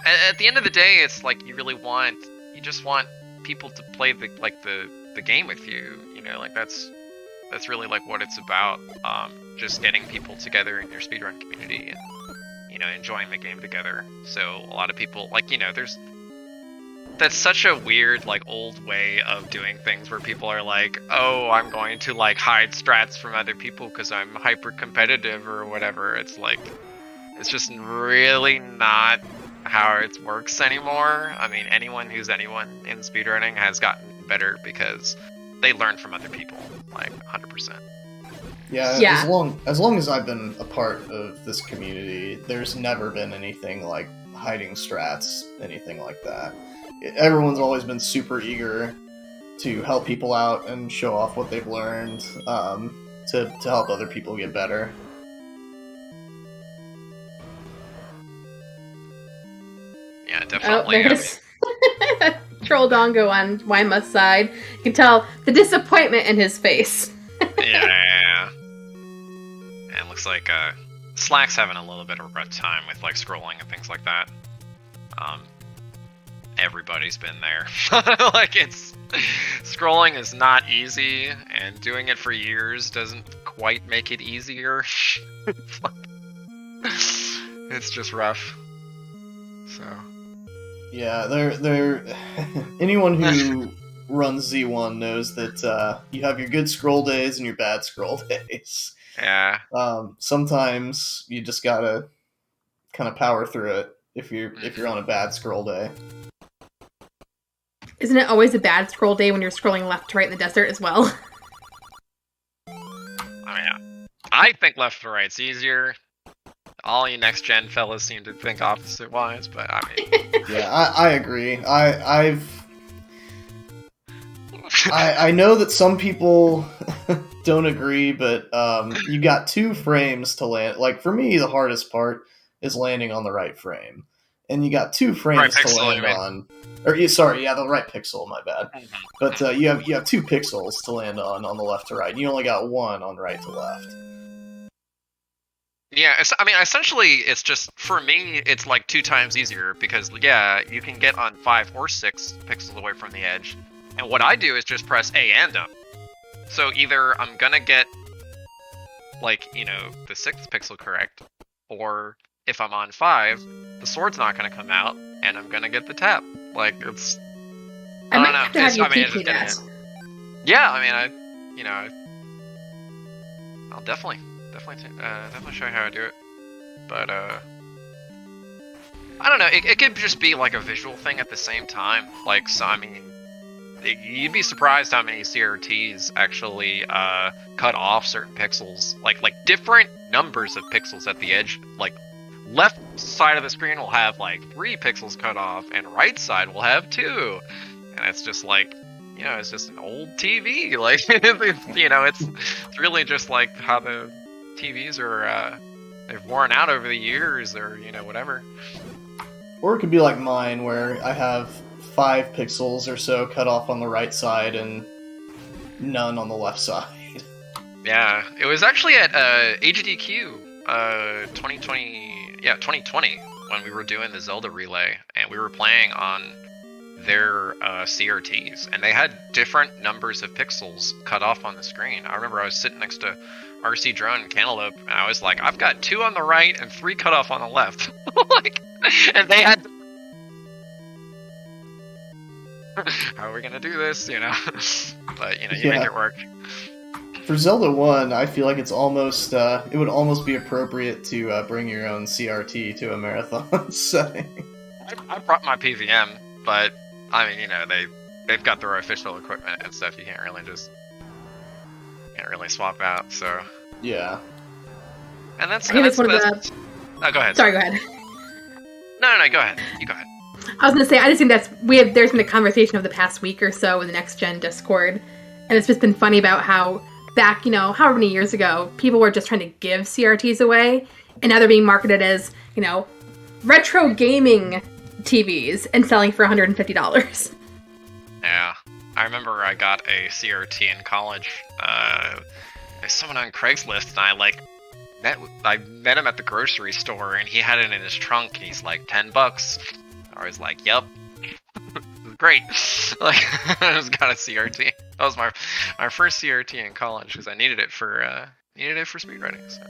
at the end of the day, it's like you just want people to play the game with you. Like that's really like what it's about. Just getting people together in your speedrun community and enjoying the game together. So a lot of people that's such a weird like old way of doing things where people are like, oh, I'm going to like hide strats from other people because I'm hyper competitive or whatever. It's like it's just really not how it works anymore. I mean, anyone in speedrunning has gotten better because they learn from other people, like 100%. Yeah. As long as I've been a part of this community, there's never been anything like hiding strats, anything like that. Everyone's always been super eager to help people out and show off what they've learned, to help other people get better. Yeah, definitely. There's Troll Dongo on Wyma's side. You can tell the disappointment in his face. Yeah. And it looks like Slack's having a little bit of a rough time with like scrolling and things like that. Everybody's been there. Like scrolling is not easy, and doing it for years doesn't quite make it easier. It's just rough. So. Yeah, they're anyone who runs Z1 knows that you have your good scroll days and your bad scroll days. Yeah. Sometimes you just gotta kind of power through it if you're on a bad scroll day. Isn't it always a bad scroll day when you're scrolling left to right in the desert as well? I think left to right's easier. All you next-gen fellas seem to think opposite-wise, but I mean... Yeah, I agree. I know that some people don't agree, but you got 2 frames to land. Like, for me, the hardest part is landing on the right frame. And you got 2 frames to land on. Or, the right pixel, my bad. But you have 2 pixels to land on the left to right. You only got 1 on right to left. Yeah, essentially, it's just, for me, it's like 2 times easier, because, yeah, you can get on 5 or 6 pixels away from the edge, and what I do is just press A and up. So either I'm gonna get, like, the 6th pixel correct, or if I'm on 5, the sword's not gonna come out, and I'm gonna get the tap. Like, I might don't know. have to have you I mean, teach me that. Yeah, I mean, I'll definitely show you how to do it. But I don't know. It could just be like a visual thing at the same time. Like, so I mean, you'd be surprised how many CRTs actually cut off certain pixels. Like different numbers of pixels at the edge. Like, left side of the screen will have like 3 pixels cut off, and right side will have 2. And it's just like, it's just an old TV. Like, it's really just like how the TVs are. They've worn out over the years, or whatever. Or it could be like mine, where I have 5 pixels or so cut off on the right side and none on the left side. Yeah, it was actually at HDQ 2020, when we were doing the Zelda relay, and we were playing on their CRTs, and they had different numbers of pixels cut off on the screen. I remember I was sitting next to RC Drone and Cantaloupe, and I was like, I've got 2 on the right and 3 cut off on the left. And they had... How are we gonna do this, But, you make it work. For Zelda 1, I feel like it's almost, it would almost be appropriate to bring your own CRT to a marathon setting. I brought my PVM, but, I mean, they've got their official equipment and stuff. You can't really swap out, so... Yeah. And that's... I think it's one of the... Oh, go ahead. Sorry, go ahead. No, go ahead. You go ahead. I was gonna say, I just think there's been a conversation of the past week or so in the NextGEN Discord, and it's just been funny about how back, however many years ago, people were just trying to give CRTs away, and now they're being marketed as, retro gaming TVs and selling for $150. Yeah. I remember I got a CRT in college. There's someone on Craigslist, and I met him at the grocery store, and he had it in his trunk, and he's like, $10. I was like, yep. Great. Like, I just got a CRT. That was my first CRT in college, because I needed it for speedrunning. So.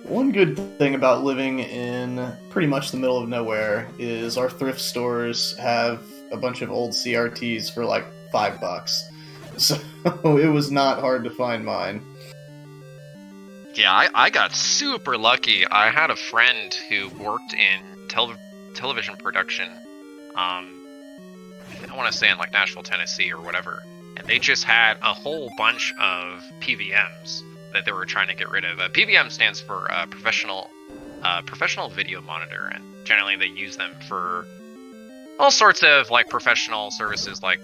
One good thing about living in pretty much the middle of nowhere is our thrift stores have a bunch of old CRTs for like $5. So it was not hard to find mine. Yeah, I got super lucky. I had a friend who worked in television production. I want to say in like Nashville, Tennessee or whatever. And they just had a whole bunch of PVMs that they were trying to get rid of. PVM stands for professional video monitor, and generally they use them for all sorts of like professional services, like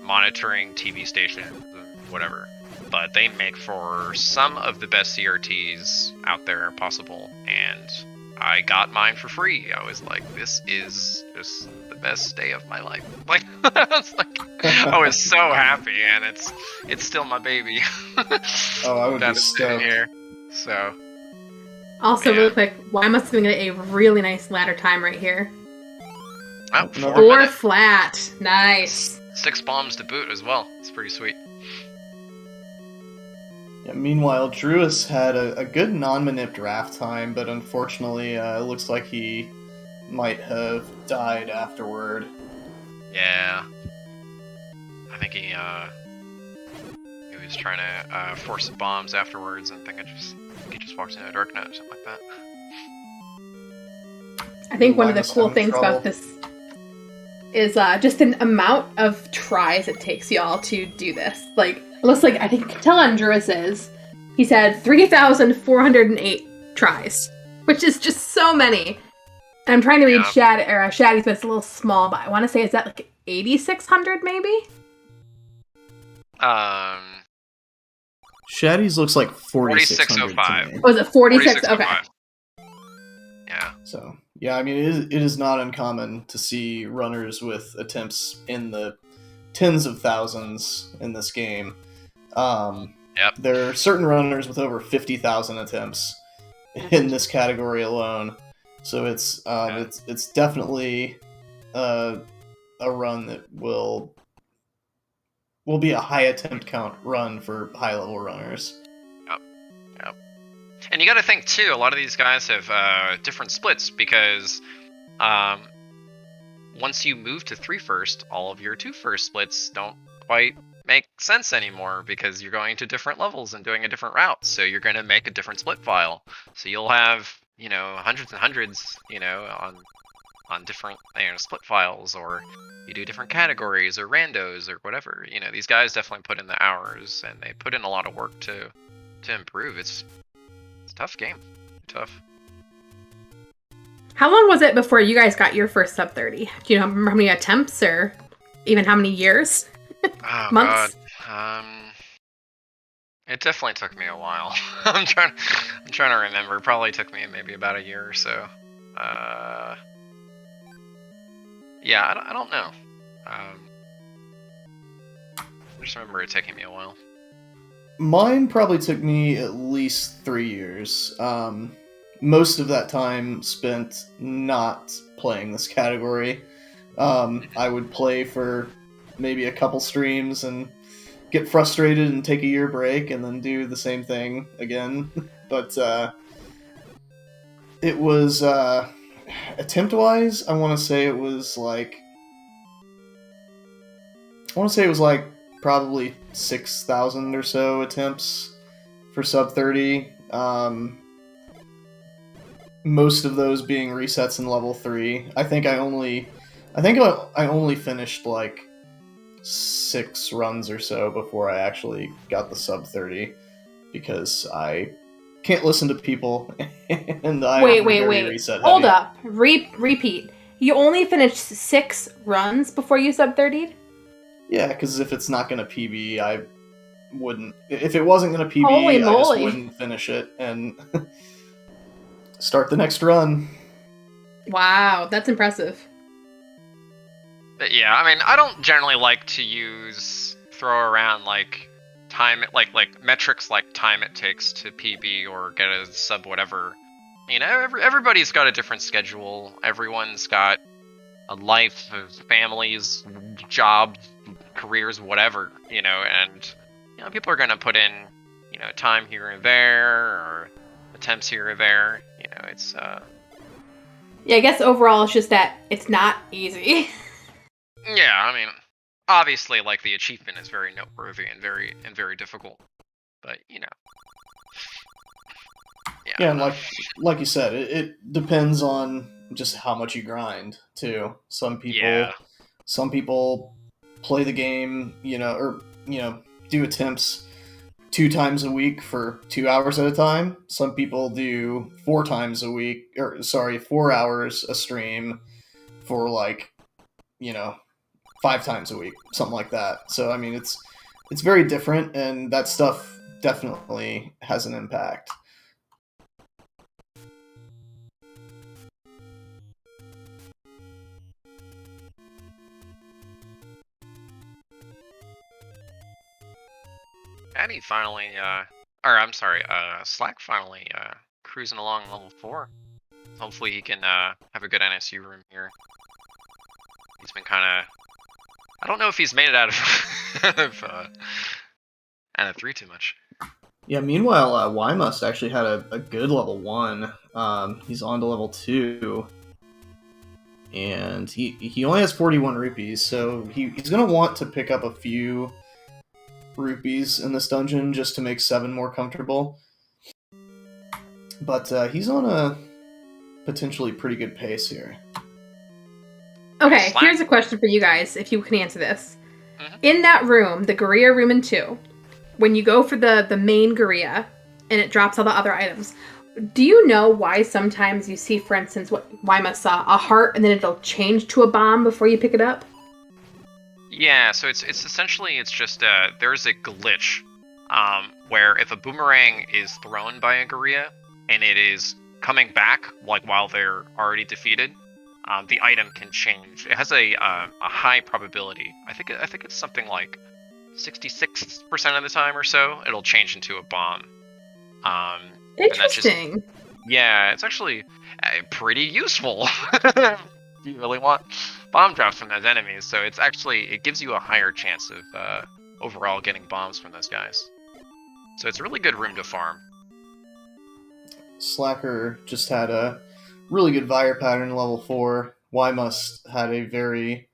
monitoring TV stations and whatever. But they make for some of the best CRTs out there possible, and I got mine for free. I was like, this is just the best day of my life. Like, I was so happy, and it's still my baby. Oh, I would be stoked. Here. So. Also, yeah. really quick, why must we get a really nice ladder time right here? Oh, 4 minutes. flat. Nice. 6 bombs to boot as well. It's pretty sweet. Yeah, meanwhile, Druis had a good non-manip draft time, but unfortunately, it looks like he might have died afterward. Yeah. I think he was trying to force the bombs afterwards, and I think he just walked into a dark net or something like that. I think one of the cool things about this is just an amount of tries it takes y'all to do this. Like, it looks like, I think, tell on Druis's, he said 3,408 tries, which is just so many. And I'm trying to read Shaddy's, but it's a little small, but I want to say, is that like 8,600 maybe? Shaddy's looks like 4,605. Was it 46? Okay. Yeah. So, yeah, I mean, it is not uncommon to see runners with attempts in the tens of thousands in this game. Yep. There are certain runners with over 50,000 attempts in this category alone. So it's definitely a run that will be a high attempt count run for high level runners. Yep. And you got to think too. A lot of these guys have different splits because once you move to 3 first, all of your 2 first splits don't quite make sense anymore because you're going to different levels and doing a different route. So you're going to make a different split file. So you'll have, you know, hundreds and hundreds, you know, on different, you know, split files, or you do different categories or randos or whatever. You know, these guys definitely put in the hours and they put in a lot of work to improve. It's a tough game. Tough. How long was it before you guys got your first Sub30? Do you know how many attempts or even how many years? Oh, Months? God. It definitely took me a while. I'm trying to remember. Probably took me maybe about a year or so. Yeah, I don't know. I just remember it taking me a while. Mine probably took me at least 3 years. Most of that time spent not playing this category. I would play for maybe a couple streams and get frustrated and take a year break and then do the same thing again. But it was attempt-wise, I want to say it was like probably 6,000 or so attempts for Sub30. Most of those being resets in level 3. I think I only finished like 6 runs or so before I actually got the Sub30, because I can't listen to people and I'm very reset heavy. Hold up. Repeat. You only finished 6 runs before you Sub30'd? Yeah, because if it's not going to PB, I wouldn't. If it wasn't going to PB, Holy I just moly. wouldn't finish it and start the next run. Wow, that's impressive. But yeah, I mean, I don't generally like to throw around like time, like metrics like time it takes to PB or get a sub whatever. You know, everybody's got a different schedule. Everyone's got a life, families, jobs, careers, whatever. You know, and you know, people are gonna put in, you know, time here and there or attempts here or there. You know, it's Yeah, I guess overall it's just that it's not easy. Yeah, I mean, obviously, like, the achievement is very noteworthy and very difficult, but you know, yeah, and like you said, it depends on just how much you grind too. Some people play the game, you know, or you know, do attempts 2 times a week for 2 hours at a time. Some people do 4 times a week, 4 hours a stream for like, you know, 5 times a week, something like that. So I mean, it's very different, and that stuff definitely has an impact. Addy finally, or I'm sorry, Slack finally cruising along level 4. Hopefully he can have a good NSU room here. He's been kind of, I don't know if he's made it out of 3 too much. Yeah, meanwhile, Must actually had a good level 1. He's on to level 2. And he only has 41 rupees, so he's going to want to pick up a few rupees in this dungeon just to make 7 more comfortable. But he's on a potentially pretty good pace here. Okay, here's a question for you guys, if you can answer this. Mm-hmm. In that room, the Guerrilla room in 2, when you go for the main Guerrilla, and it drops all the other items, do you know why sometimes you see, for instance, what Wyma saw, a heart, and then it'll change to a bomb before you pick it up? Yeah, so it's essentially, it's just, there's a glitch, where if a boomerang is thrown by a Guerrilla, and it is coming back, like, while they're already defeated, the item can change. It has a high probability. I think it's something like 66% of the time or so, it'll change into a bomb. Interesting. Yeah, it's actually pretty useful. You really want bomb drops from those enemies, so it gives you a higher chance of overall getting bombs from those guys. So it's a really good room to farm. Slacker just had a really good Vire pattern in level 4, Must had a very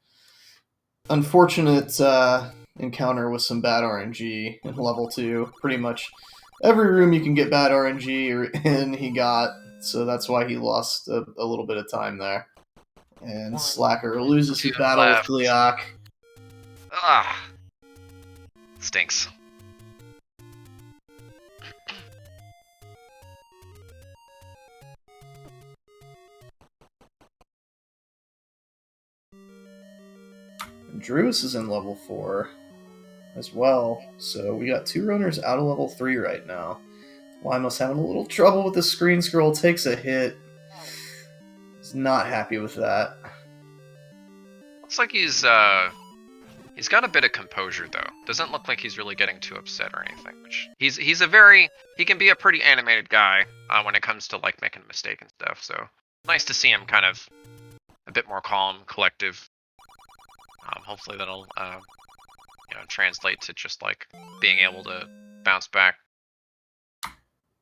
unfortunate encounter with some bad RNG in level 2. Pretty much every room you can get bad RNG in, he got, so that's why he lost a little bit of time there. And Slacker loses his battle with Gliok. Ah, stinks. Druis is in level 4 as well, so we got 2 runners out of level 3 right now. Wymo's having a little trouble with the screen scroll, takes a hit. He's not happy with that. Looks like he's got a bit of composure though. Doesn't look like he's really getting too upset or anything. Which he can be a pretty animated guy when it comes to like making a mistake and stuff. So nice to see him kind of a bit more calm, collective. Hopefully that'll translate to just like being able to bounce back.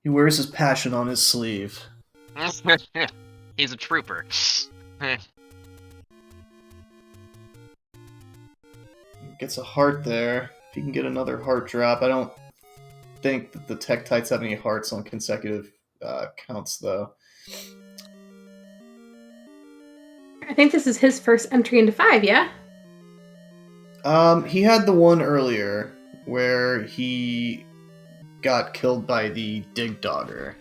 He wears his passion on his sleeve. He's a trooper. Gets a heart there. If he can get another heart drop, I don't think that the Tektites have any hearts on consecutive counts, though. I think this is his first entry into 5, yeah? He had the one earlier where he got killed by the Dig Dogger.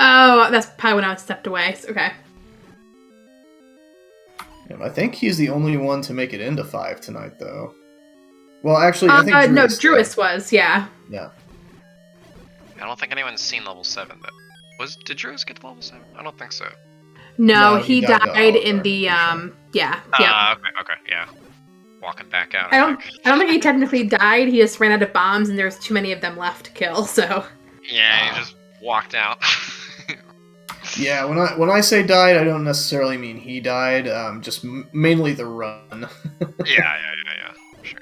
Oh, that's probably when I stepped away. Okay. I think he's the only one to make it into 5 tonight, though. Well, actually, I think Druis was, yeah. Yeah. I don't think anyone's seen level 7 though. Did Druis get to level 7? I don't think so. No, he died in the sure. Yeah. Okay, yeah. Walking back out. I don't think he technically died. He just ran out of bombs, and there was too many of them left to kill. So. Yeah, he just walked out. Yeah, when I say died, I don't necessarily mean he died. Just mainly the run. Yeah. Sure.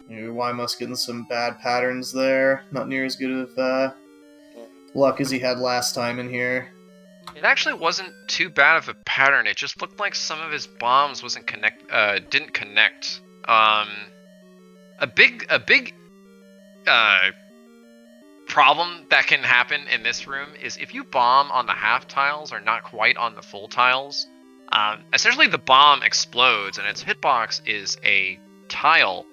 Wymus getting some bad patterns there. Not near as good of luck as he had last time in here. It actually wasn't too bad of a pattern. It just looked like some of his bombs didn't connect. A big problem that can happen in this room is if you bomb on the half tiles or not quite on the full tiles, essentially the bomb explodes and its hitbox is a tile,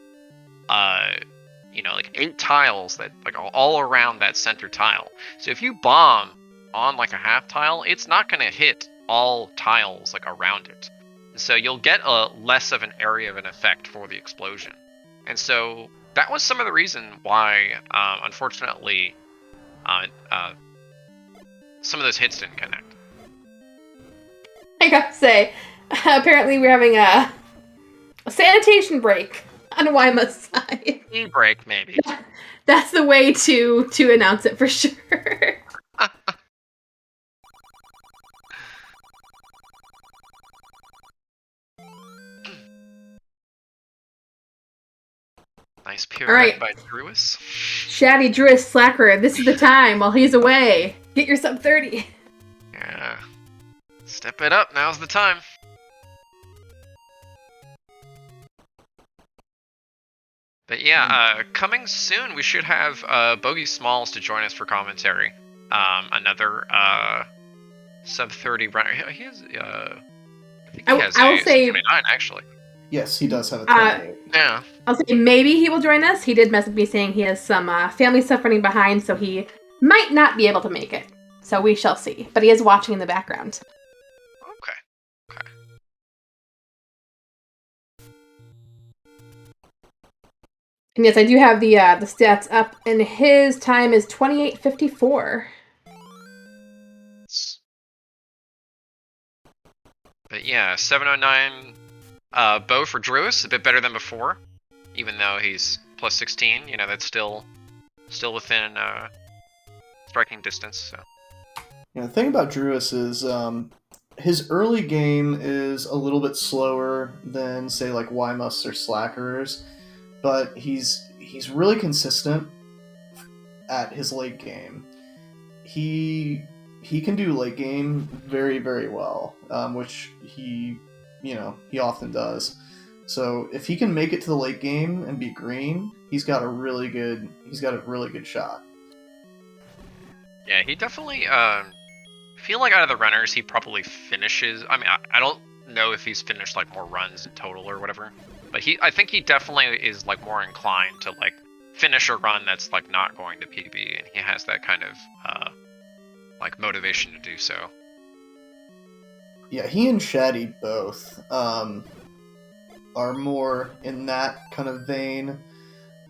like 8 tiles that like all around that center tile. So if you bomb on like a half tile, it's not going to hit all tiles like around it. So you'll get a less of an area of an effect for the explosion. And so that was some of the reason why, unfortunately, some of those hits didn't connect. I gotta say, apparently we're having a sanitation break on Wyma's side. Break, maybe. That's the way to announce it for sure. Nice pirouette by Druis. Shaddy Druis Slacker, this is the time while he's away. Get your sub 30. Yeah. Step it up, now's the time. But yeah, coming soon, we should have Bogey Smalls to join us for commentary. Another sub 30 runner. He has, I think he has a 29, actually. Yes, he does have a 28. Yeah. I'll say maybe he will join us. He did message me saying he has some family stuff running behind, so he might not be able to make it. So we shall see. But he is watching in the background. Okay. And yes, I do have the stats up, and his time is 28:54. But yeah, 709 bow for Druis, a bit better than before. Even though he's plus 16, that's still within striking distance. So. Yeah, the thing about Druis is his early game is a little bit slower than, say, like Wymus or Slackers, but he's really consistent at his late game. He he can do late game very, very well, which he often does. So if he can make it to the late game and be green, he's got a really good shot. Yeah, he definitely. Feel like out of the runners, he probably finishes. I mean, I don't know if he's finished like more runs in total or whatever, but I think he definitely is like more inclined to like finish a run that's like not going to PB, and he has that kind of like motivation to do so. Yeah, he and Shaddy both are more in that kind of vein,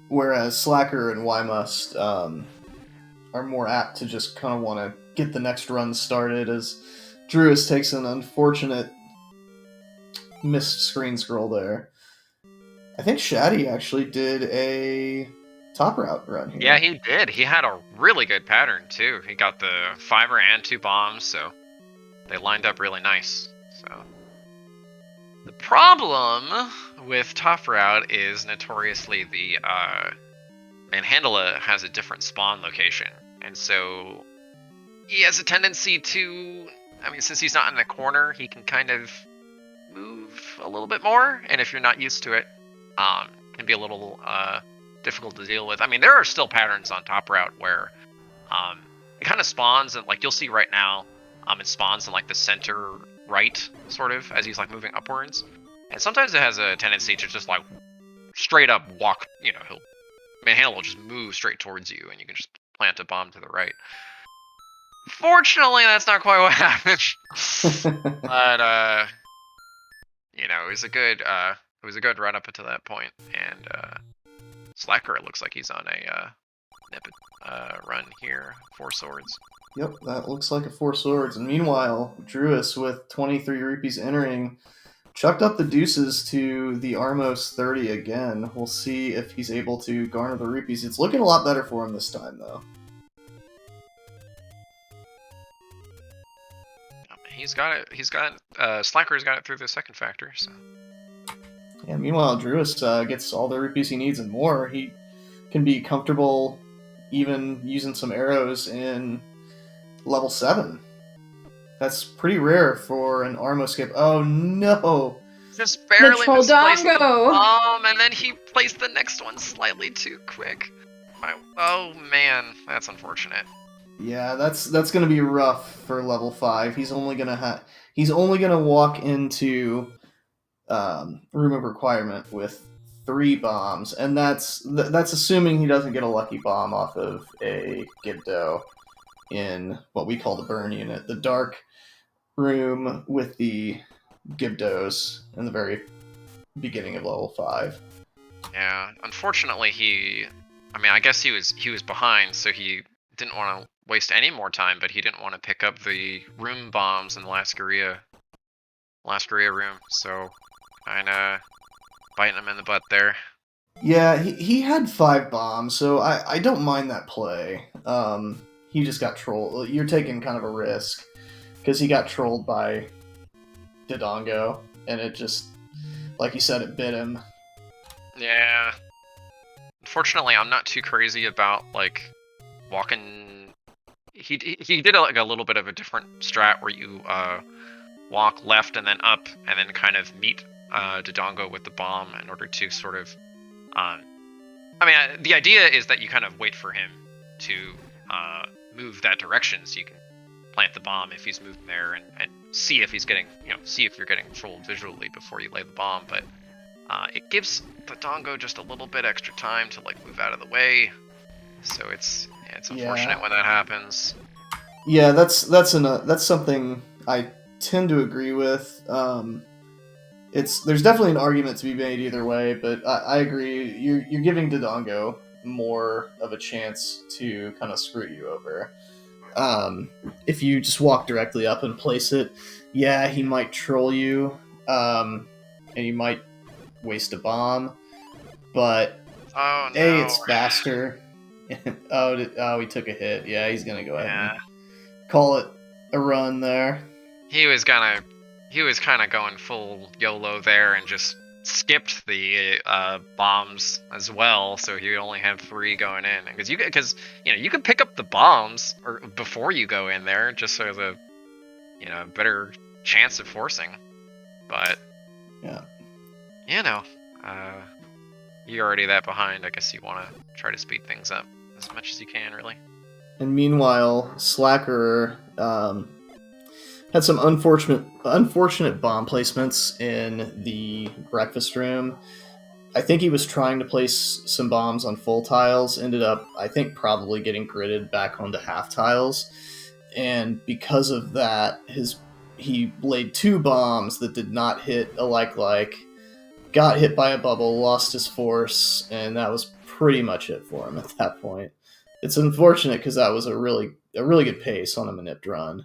whereas Slacker and Ymust are more apt to just kind of want to get the next run started, as Druis takes an unfortunate missed screen scroll there. I think Shaddy actually did a top route run here. Yeah, he did. He had a really good pattern too. He got the 5er and 2 bombs, so they lined up really nice. So the problem with top route is notoriously the Manhandla has a different spawn location, and so he has a tendency to, I mean, since he's not in the corner, he can kind of move a little bit more, and if you're not used to it, it can be a little difficult to deal with. I mean, there are still patterns on top route where it kind of spawns, and like you'll see right now, it spawns in like the center right, sort of, as he's like moving upwards, and sometimes it has a tendency to just like straight up walk, Manhandle will just move straight towards you, and you can just plant a bomb to the right. Fortunately, that's not quite what happened. But it was a good run up until that point. And Slacker, it looks like he's on a run here, 4 swords. Yep, that looks like a 4 swords. And meanwhile, Druis with 23 rupees entering, chucked up the deuces to the Armos 30 again. We'll see if he's able to garner the rupees. It's looking a lot better for him this time, though. He's got it. Slacker's got it through the second factor. So. Yeah. Meanwhile, Druis gets all the rupees he needs and more. He can be comfortable even using some arrows in level 7. That's pretty rare for an Armo skip. Oh no! Just barely misplaced the Troldongo! bomb, and then he placed the next one slightly too quick. Oh man, that's unfortunate. Yeah, that's gonna be rough for level 5. He's only gonna walk into room of requirement with 3 bombs, and that's assuming he doesn't get a lucky bomb off of a Gibdo in what we call the burn unit, the dark room with the Gibdos in the very beginning of level 5. Yeah, unfortunately I guess he was behind, so he didn't want to waste any more time, but he didn't want to pick up the room bombs in the Lascaria room, so kinda biting him in the butt there. Yeah, he had 5 bombs, so I don't mind that play. He just got trolled. You're taking kind of a risk, because he got trolled by Dodongo, and it just, like you said, it bit him. Yeah. Unfortunately, I'm not too crazy about, like, walking. He did like a little bit of a different strat where you walk left and then up, and then kind of meet Dodongo with the bomb in order to sort of. The idea is that you kind of wait for him to move that direction, so you can plant the bomb if he's moving there, and see if he's getting, see if you're getting trolled visually before you lay the bomb. But it gives Dodongo just a little bit extra time to like move out of the way, so it's unfortunate when that happens. Yeah, that's something I tend to agree with. There's definitely an argument to be made either way, but I agree. You're giving Dodongo more of a chance to kind of screw you over. If you just walk directly up and place it, yeah, he might troll you, and you might waste a bomb, but oh, no. it's faster. He took a hit. Yeah, he's gonna go ahead and call it a run there. He was kind of going full YOLO there and just skipped the bombs as well, so he only had 3 going in. Because you can pick up the bombs or before you go in there, just so the better chance of forcing. But Yeah. You're already that behind. I guess you want to try to speed things up as much as you can, really. And meanwhile, Slacker had some unfortunate bomb placements in the breakfast room. I think he was trying to place some bombs on full tiles, ended up, I think, probably getting gridded back onto half tiles. And because of that, he laid 2 bombs that did not hit a like, got hit by a bubble, lost his force, and that was pretty much it for him at that point. It's unfortunate because that was a really good pace on a manipped run.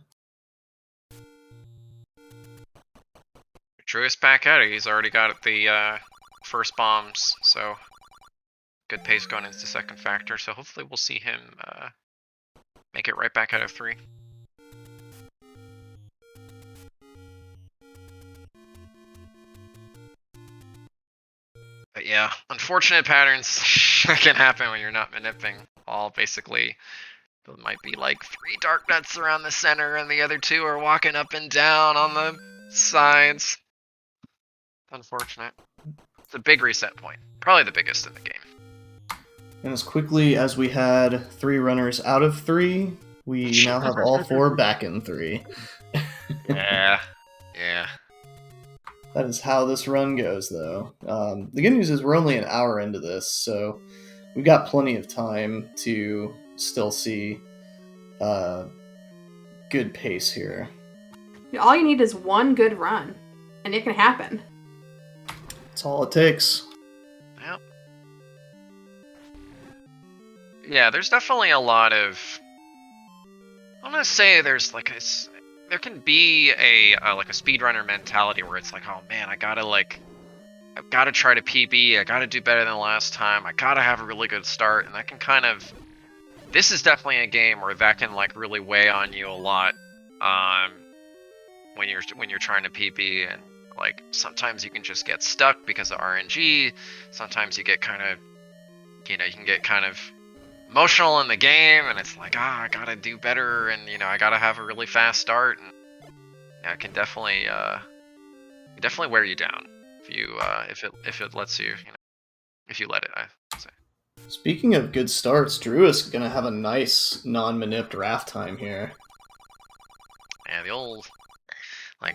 Truist back at it. He's already got the first bombs, so good pace going into the second factor. So hopefully we'll see him make it right back out of 3. But yeah, unfortunate patterns that can happen when you're not manipping. All basically, there might be like 3 dark nuts around the center, and the other 2 are walking up and down on the sides. Unfortunate. It's a big reset point. Probably the biggest in the game. And as quickly as we had 3 runners out of 3, we now have all 4 back in 3. Yeah. That is how this run goes, though. The good news is we're only an hour into this, so we've got plenty of time to still see good pace here. All you need is one good run, and it can happen. That's all it takes. Yep. Yeah, there's definitely a lot of... I'm gonna say there's like there can be a speedrunner mentality where it's like, oh man, I've gotta try to PB, I gotta do better than last time, I gotta have a really good start, and that can kind of... This is definitely a game where that can like really weigh on you a lot, when you're trying to PB, and like sometimes you can just get stuck because of RNG. Sometimes you get kind of, you can get kind of emotional in the game, and it's like, I gotta do better, and I gotta have a really fast start, and it can definitely wear you down if it lets you, if you let it, I say. Speaking of good starts, Drew is gonna have a nice non-manipped raft time here. Yeah, the old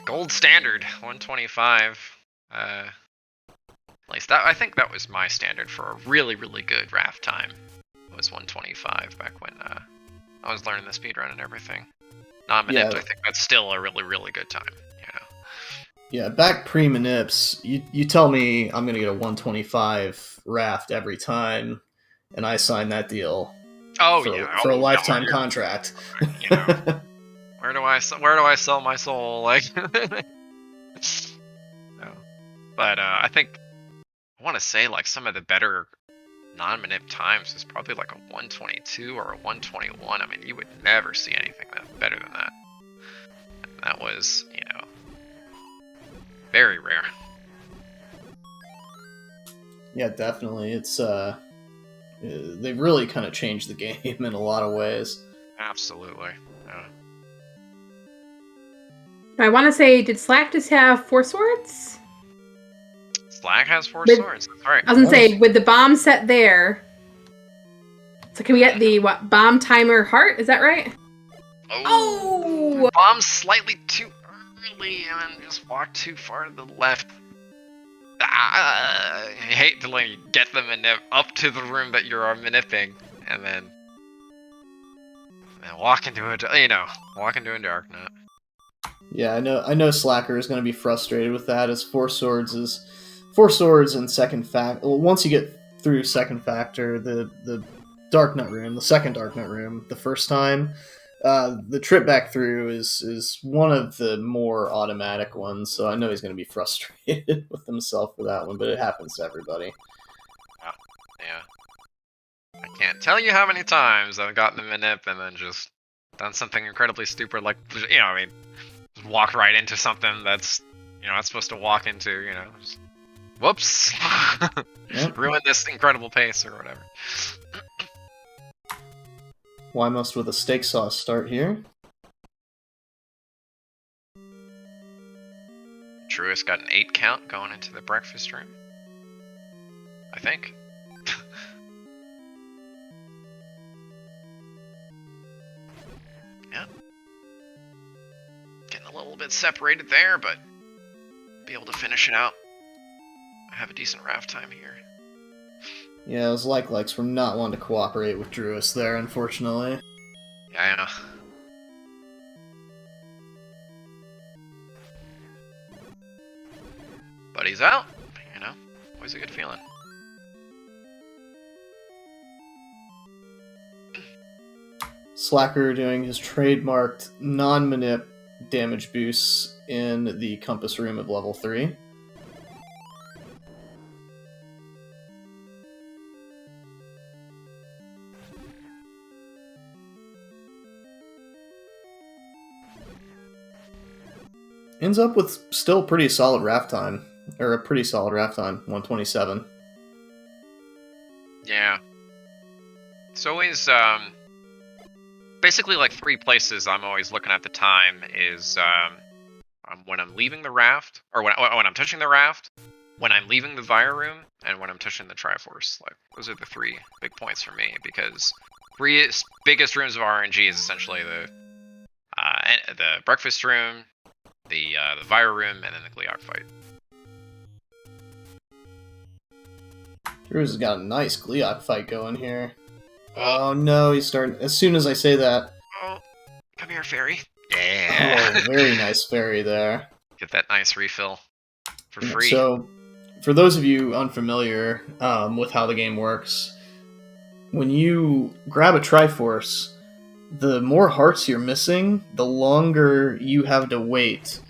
gold standard 125. At least I think that was my standard for a really good raft time. Was 125 back when I was learning the speedrun and everything. Non-manipped, I think that's still a really good time. Yeah, back pre-manips, you tell me I'm gonna get a 125 raft every time, and I sign that deal. For a lifetime contract. Where do I sell my soul? Like, no. But I think I want to say like some of the better non-manip times is probably like a 122 or a 121. I mean, you would never see anything better than that. And that was, very rare. Yeah, definitely. It's they've really kind of changed the game in a lot of ways. Absolutely. Yeah. I want to say, did Slack just have 4 swords? Slack has 4 swords. That's right. I was gonna say, with the bomb set there. So can we get the bomb timer heart? Is that right? Oh! Bomb slightly too early and then just walk too far to the left. I hate to let you get them up to the room that you're manipping, and then walk into a dark nut. Yeah, I know Slacker is going to be frustrated with that, as 4 swords in second factor. Well, once you get through second factor, the dark nut room, the second dark nut room, the first time, the trip back through is one of the more automatic ones. So I know he's going to be frustrated with himself for that one, but it happens to everybody. Yeah. I can't tell you how many times I've gotten the manip and then just done something incredibly stupid, like, just walk right into something that's, not supposed to walk into, just Whoops. Yep. Ruined this incredible pace or whatever. Why must with a steak sauce start here? Truist got an 8 count going into the breakfast room. I think. Yeah. Getting a little bit separated there, but be able to finish it out. I have a decent raft time here. Yeah, those likes from not wanting to cooperate with Druis there, unfortunately. Yeah. But he's out. You know, always a good feeling. Slacker doing his trademarked non-manip damage boosts in the compass room of level 3. Ends up with still pretty solid raft time. Or a pretty solid raft time, 127. Yeah. It's always, basically like 3 places I'm always looking at the time is, when I'm leaving the raft, or when I'm touching the raft, when I'm leaving the Vire room, and when I'm touching the Triforce. Like, those are the 3 big points for me, because 3 biggest rooms of RNG is essentially the breakfast room, the Vire room, and then the Gleeok fight. Drew's got a nice Gleeok fight going here. Oh no, he's starting. As soon as I say that. Oh, come here, fairy. Yeah. Oh, very nice fairy there. Get that nice refill for free. So, for those of you unfamiliar with how the game works, when you grab a Triforce, the more hearts you're missing, the longer you have to wait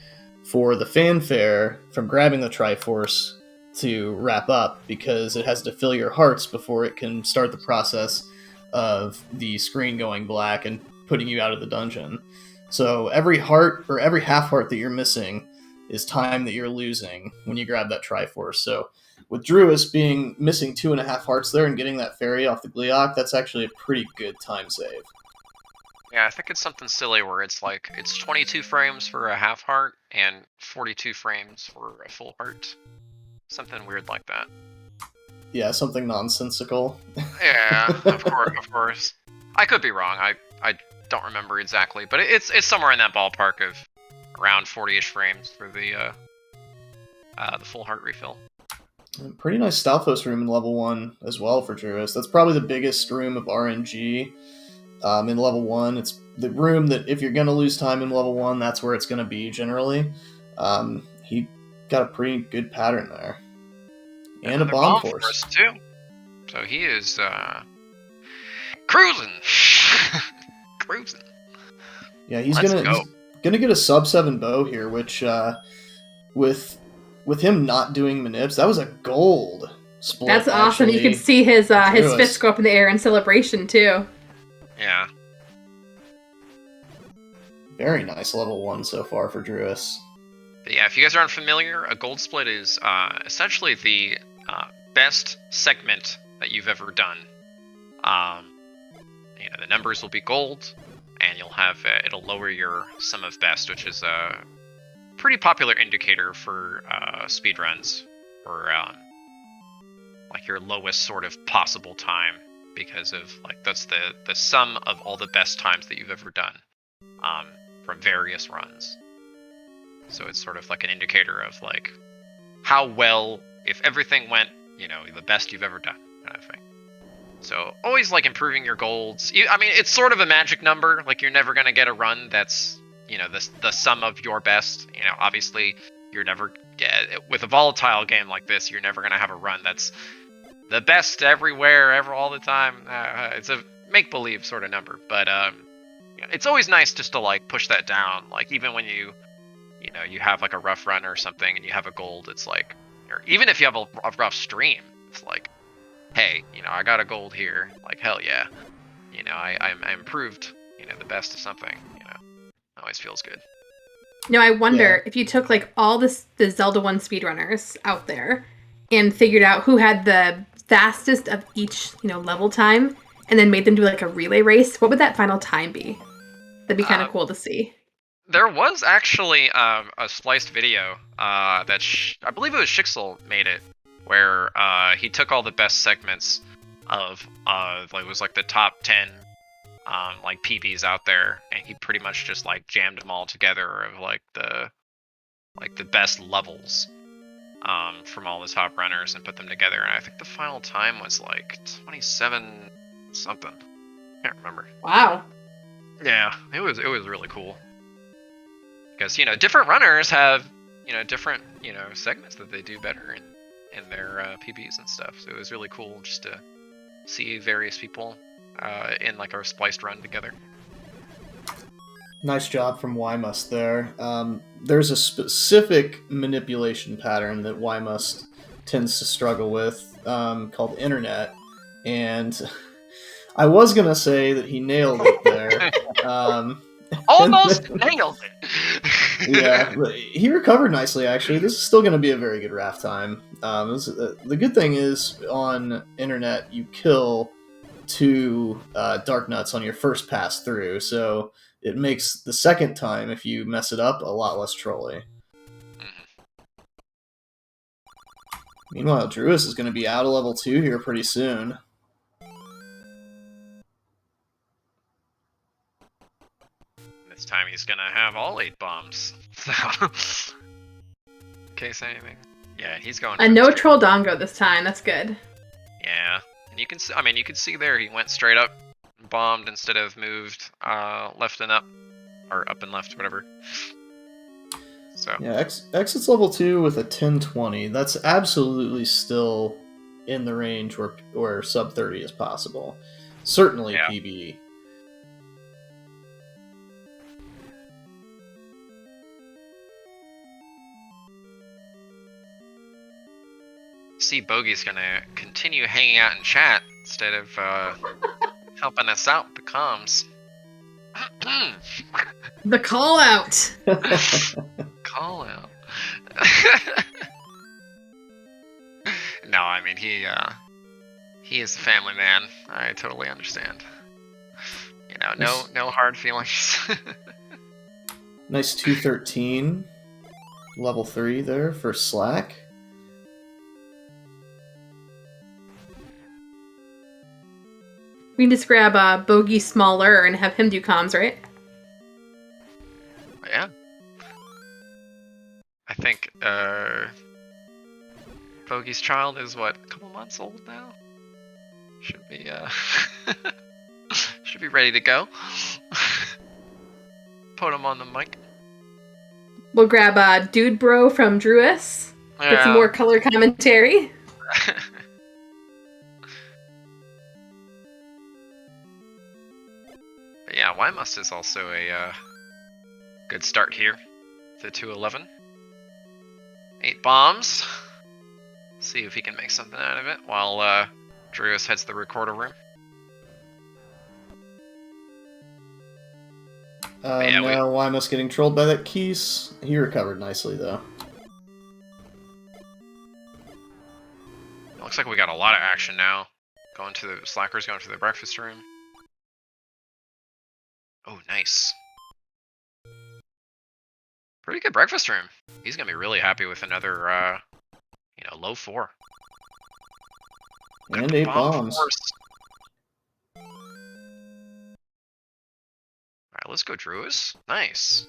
for the fanfare from grabbing the Triforce to wrap up, because it has to fill your hearts before it can start the process of the screen going black and putting you out of the dungeon. So every heart, or every half heart that you're missing, is time that you're losing when you grab that Triforce. So with Druis being missing 2.5 hearts there and getting that fairy off the Gleeok, that's actually a pretty good time save. Yeah, I think it's something silly where it's like, it's 22 frames for a half heart and 42 frames for a full heart. Something weird like that. Yeah, something nonsensical. Yeah, of course. I could be wrong. I don't remember exactly, but it's somewhere in that ballpark of around 40-ish frames for the full heart refill. Pretty nice Stalfos room in level 1 as well for Druis. That's probably the biggest room of RNG in level 1. It's the room that if you're going to lose time in level 1, that's where it's going to be generally. He got a pretty good pattern there. And a bomb force too. So he is cruising. Cruising. Yeah, he's gonna get a sub 7 bow here, which with him not doing manips, that was a gold split. That's awesome. You can see his fist go up in the air in celebration too. Yeah. Very nice level 1 so far for Druis. But yeah, if you guys aren't familiar, a gold split is essentially the best segment that you've ever done. The numbers will be gold, and you'll have it'll lower your sum of best, which is a pretty popular indicator for speedruns, or like your lowest sort of possible time, because of like that's the sum of all the best times that you've ever done from various runs. So it's sort of like an indicator of like how well, if everything went, the best you've ever done, kind of thing. So always like improving your golds. I mean, it's sort of a magic number. Like you're never gonna get a run that's the sum of your best. Obviously you're never with a volatile game like this. You're never gonna have a run that's the best everywhere, all the time. It's a make believe sort of number, but it's always nice just to like push that down. Like even when you have like a rough run or something and you have a gold, it's like, or even if you have a rough stream, it's like, hey, I got a gold here. Like, hell yeah. I improved, the best of something, always feels good. I wonder if you took like all the Zelda 1 speedrunners out there and figured out who had the fastest of each, level time, and then made them do like a relay race, what would that final time be? That'd be kind of cool to see. There was actually a spliced video that I believe it was Shixel made it, where he took all the best segments of like it was like the top 10 like PBs out there, and he pretty much just like jammed them all together of like the best levels from all the top runners and put them together. And I think the final time was like 27 something. Can't remember. Wow. Yeah, it was really cool. Because, different runners have, different, segments that they do better in their PBs and stuff. So it was really cool just to see various people in like a spliced run together. Nice job from Wymust there. There's a specific manipulation pattern that Wymust tends to struggle with called Internet, and I was going to say that he nailed it there. Almost nailed it! Yeah, he recovered nicely, actually. This is still going to be a very good raft time. The good thing is, on Internet, you kill 2 Dark Nuts on your first pass through, so it makes the second time, if you mess it up, a lot less trolly. Meanwhile, Druis is going to be out of level 2 here pretty soon. This time he's going to have all 8 bombs. So, in case anything. Yeah, he's going. And no troll dongo this time. That's good. Yeah, and you can see. I mean, you can see there he went straight up, bombed instead of moved left and up, or up and left, whatever. So yeah, exits level 2 with a 1020. That's absolutely still in the range where sub 30 is possible. Certainly yeah. PBE. See, Bogey's gonna continue hanging out in chat instead of helping us out with the comms. The call out. Call out. No, I mean he is a family man. I totally understand. No hard feelings. Nice 213. Level 3 there for Slack. We can just grab Bogey smaller and have him do comms, right? Yeah. I think Bogey's child is what, a couple months old now? Should be should be ready to go. Put him on the mic. We'll grab Dude Bro from Druis. Get some more color commentary. But yeah, Wymust is also a good start here. The 211. 8 bombs. See if he can make something out of it while Druis heads to the recorder room. Yeah, no, Wymust getting trolled by that Keese. He recovered nicely, though. It looks like we got a lot of action now. Slackers going to the breakfast room. Oh, nice. Pretty good breakfast room. He's gonna be really happy with another, low 4. And 8 bombs. Alright, let's go Druis. Nice.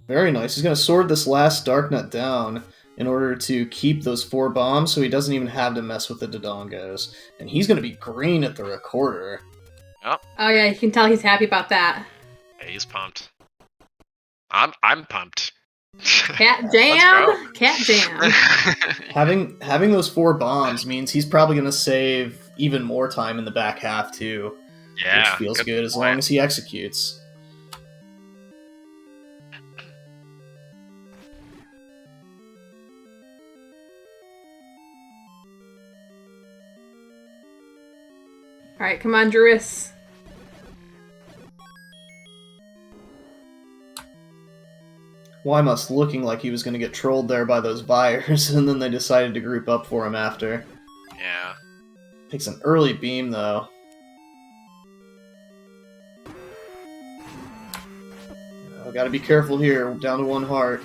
Very nice. He's going to sword this last Dark Nut down in order to keep those 4 bombs, so he doesn't even have to mess with the Dodongos. And he's going to be green at the recorder. Yep. Oh yeah, you can tell he's happy about that. Yeah, he's pumped. I'm pumped. Cat jam! Cat jam. Having those 4 bombs means he's probably going to save even more time in the back half, too. Yeah. Which feels good as long as he executes. Alright, come on, Druis. Wymust looking like he was going to get trolled there by those buyers, and then they decided to group up for him after. Yeah. Takes an early beam, though. Oh, gotta be careful here. Down to 1 heart.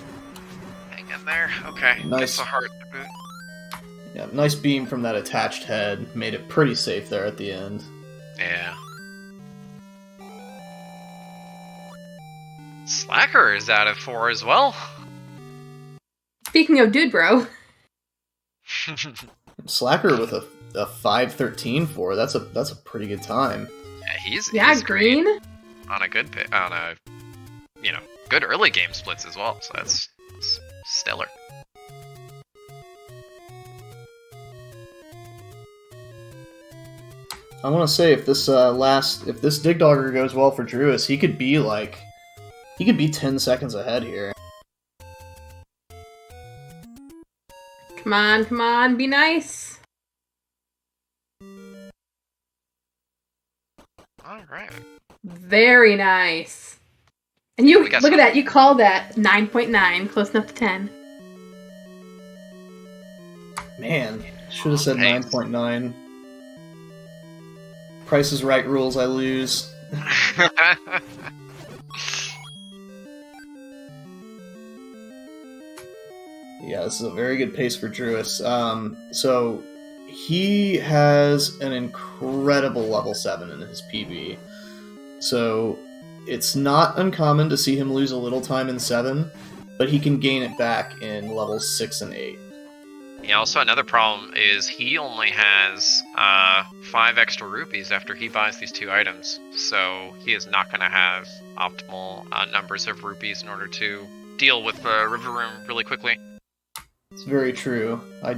Hang in there. Okay. Nice. Gets a heart. Yeah, nice beam from that attached head. Made it pretty safe there at the end. Yeah. Slacker is out of 4 as well. Speaking of dude bro. Slacker with a 5.13 for that's a pretty good time. Yeah, he's green. on a good good early game splits as well. So that's stellar. I want to say if this Dig Dogger goes well for Druis, he could be 10 seconds ahead here. Come on, be nice. All right. Very nice. And you We got look at some- that. You called that 9.9, close enough to 10. Man, should have said Thanks. 9.9. Price is Right rules, I lose. Yeah, this is a very good pace for Druis. So he has an incredible level 7 in his PB. So it's not uncommon to see him lose a little time in 7, but he can gain it back in levels 6 and 8. Yeah, also another problem is he only has 5 extra rupees after he buys these 2 items. So he is not going to have optimal numbers of rupees in order to deal with the River Room really quickly. It's very true. I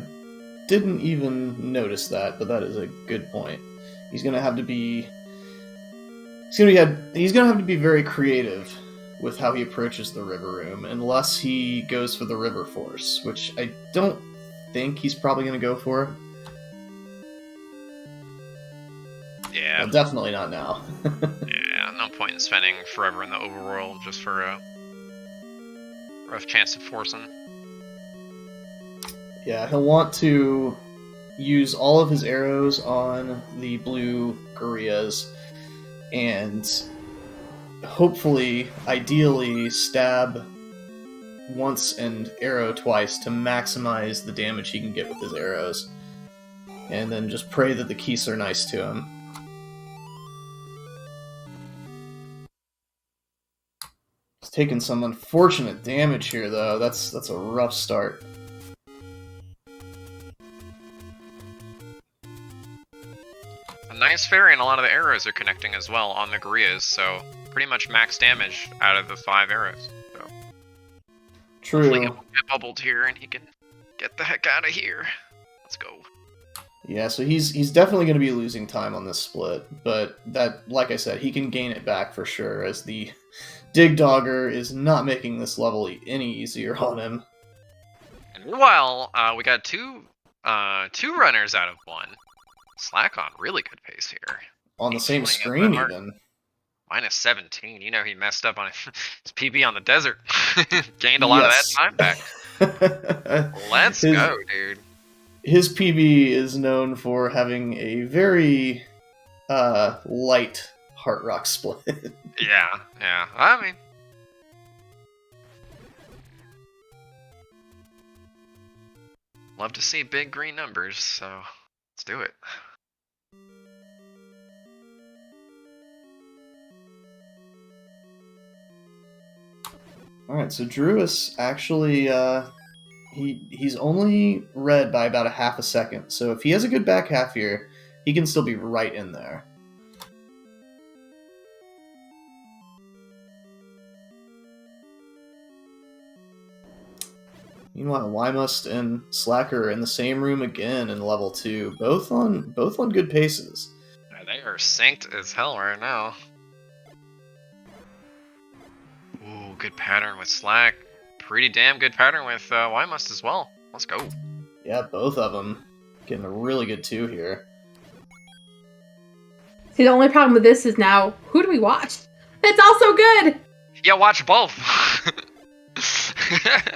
didn't even notice that, but that is a good point. He's gonna have to be. He's gonna have to be very creative with how he approaches the River Room, unless he goes for the River Force, which I don't think he's probably gonna go for. Yeah. Well, definitely not now. Yeah, no point in spending forever in the overworld just for a rough chance of forcing. Yeah, he'll want to use all of his arrows on the blue Gorias, and hopefully, ideally, stab once and arrow twice to maximize the damage he can get with his arrows. And then just pray that the keys are nice to him. He's taking some unfortunate damage here, though. That's a rough start. Nice fairy, and a lot of the arrows are connecting as well on the Gorias, so pretty much max damage out of the 5 arrows. So hopefully he True. won't get bubbled here, and he can get the heck out of here. Let's go. Yeah, so he's definitely going to be losing time on this split, but that, like I said, he can gain it back for sure, as the Dig Dogger is not making this level any easier on him. And meanwhile, we got two runners out of 1. Slack on really good pace here. On the He's same pulling up screen, the heart. even. Minus 17. You know he messed up on his PB on the desert. Gained a lot of that time back. Let's go, dude. His PB is known for having a very light Heart Rock split. Yeah. I mean, love to see big green numbers, so let's do it. Alright, so Druis actually, he's only red by about a half a second, so if he has a good back half here, he can still be right in there. Meanwhile, Wymust and Slacker are in the same room again in level 2, both on good paces. Yeah, they are synced as hell right now. Ooh, good pattern with Slack. Pretty damn good pattern with Wymust as well. Let's go. Yeah, both of them getting a really good 2 here. See, the only problem with this is now, who do we watch? It's also good! Yeah, watch both.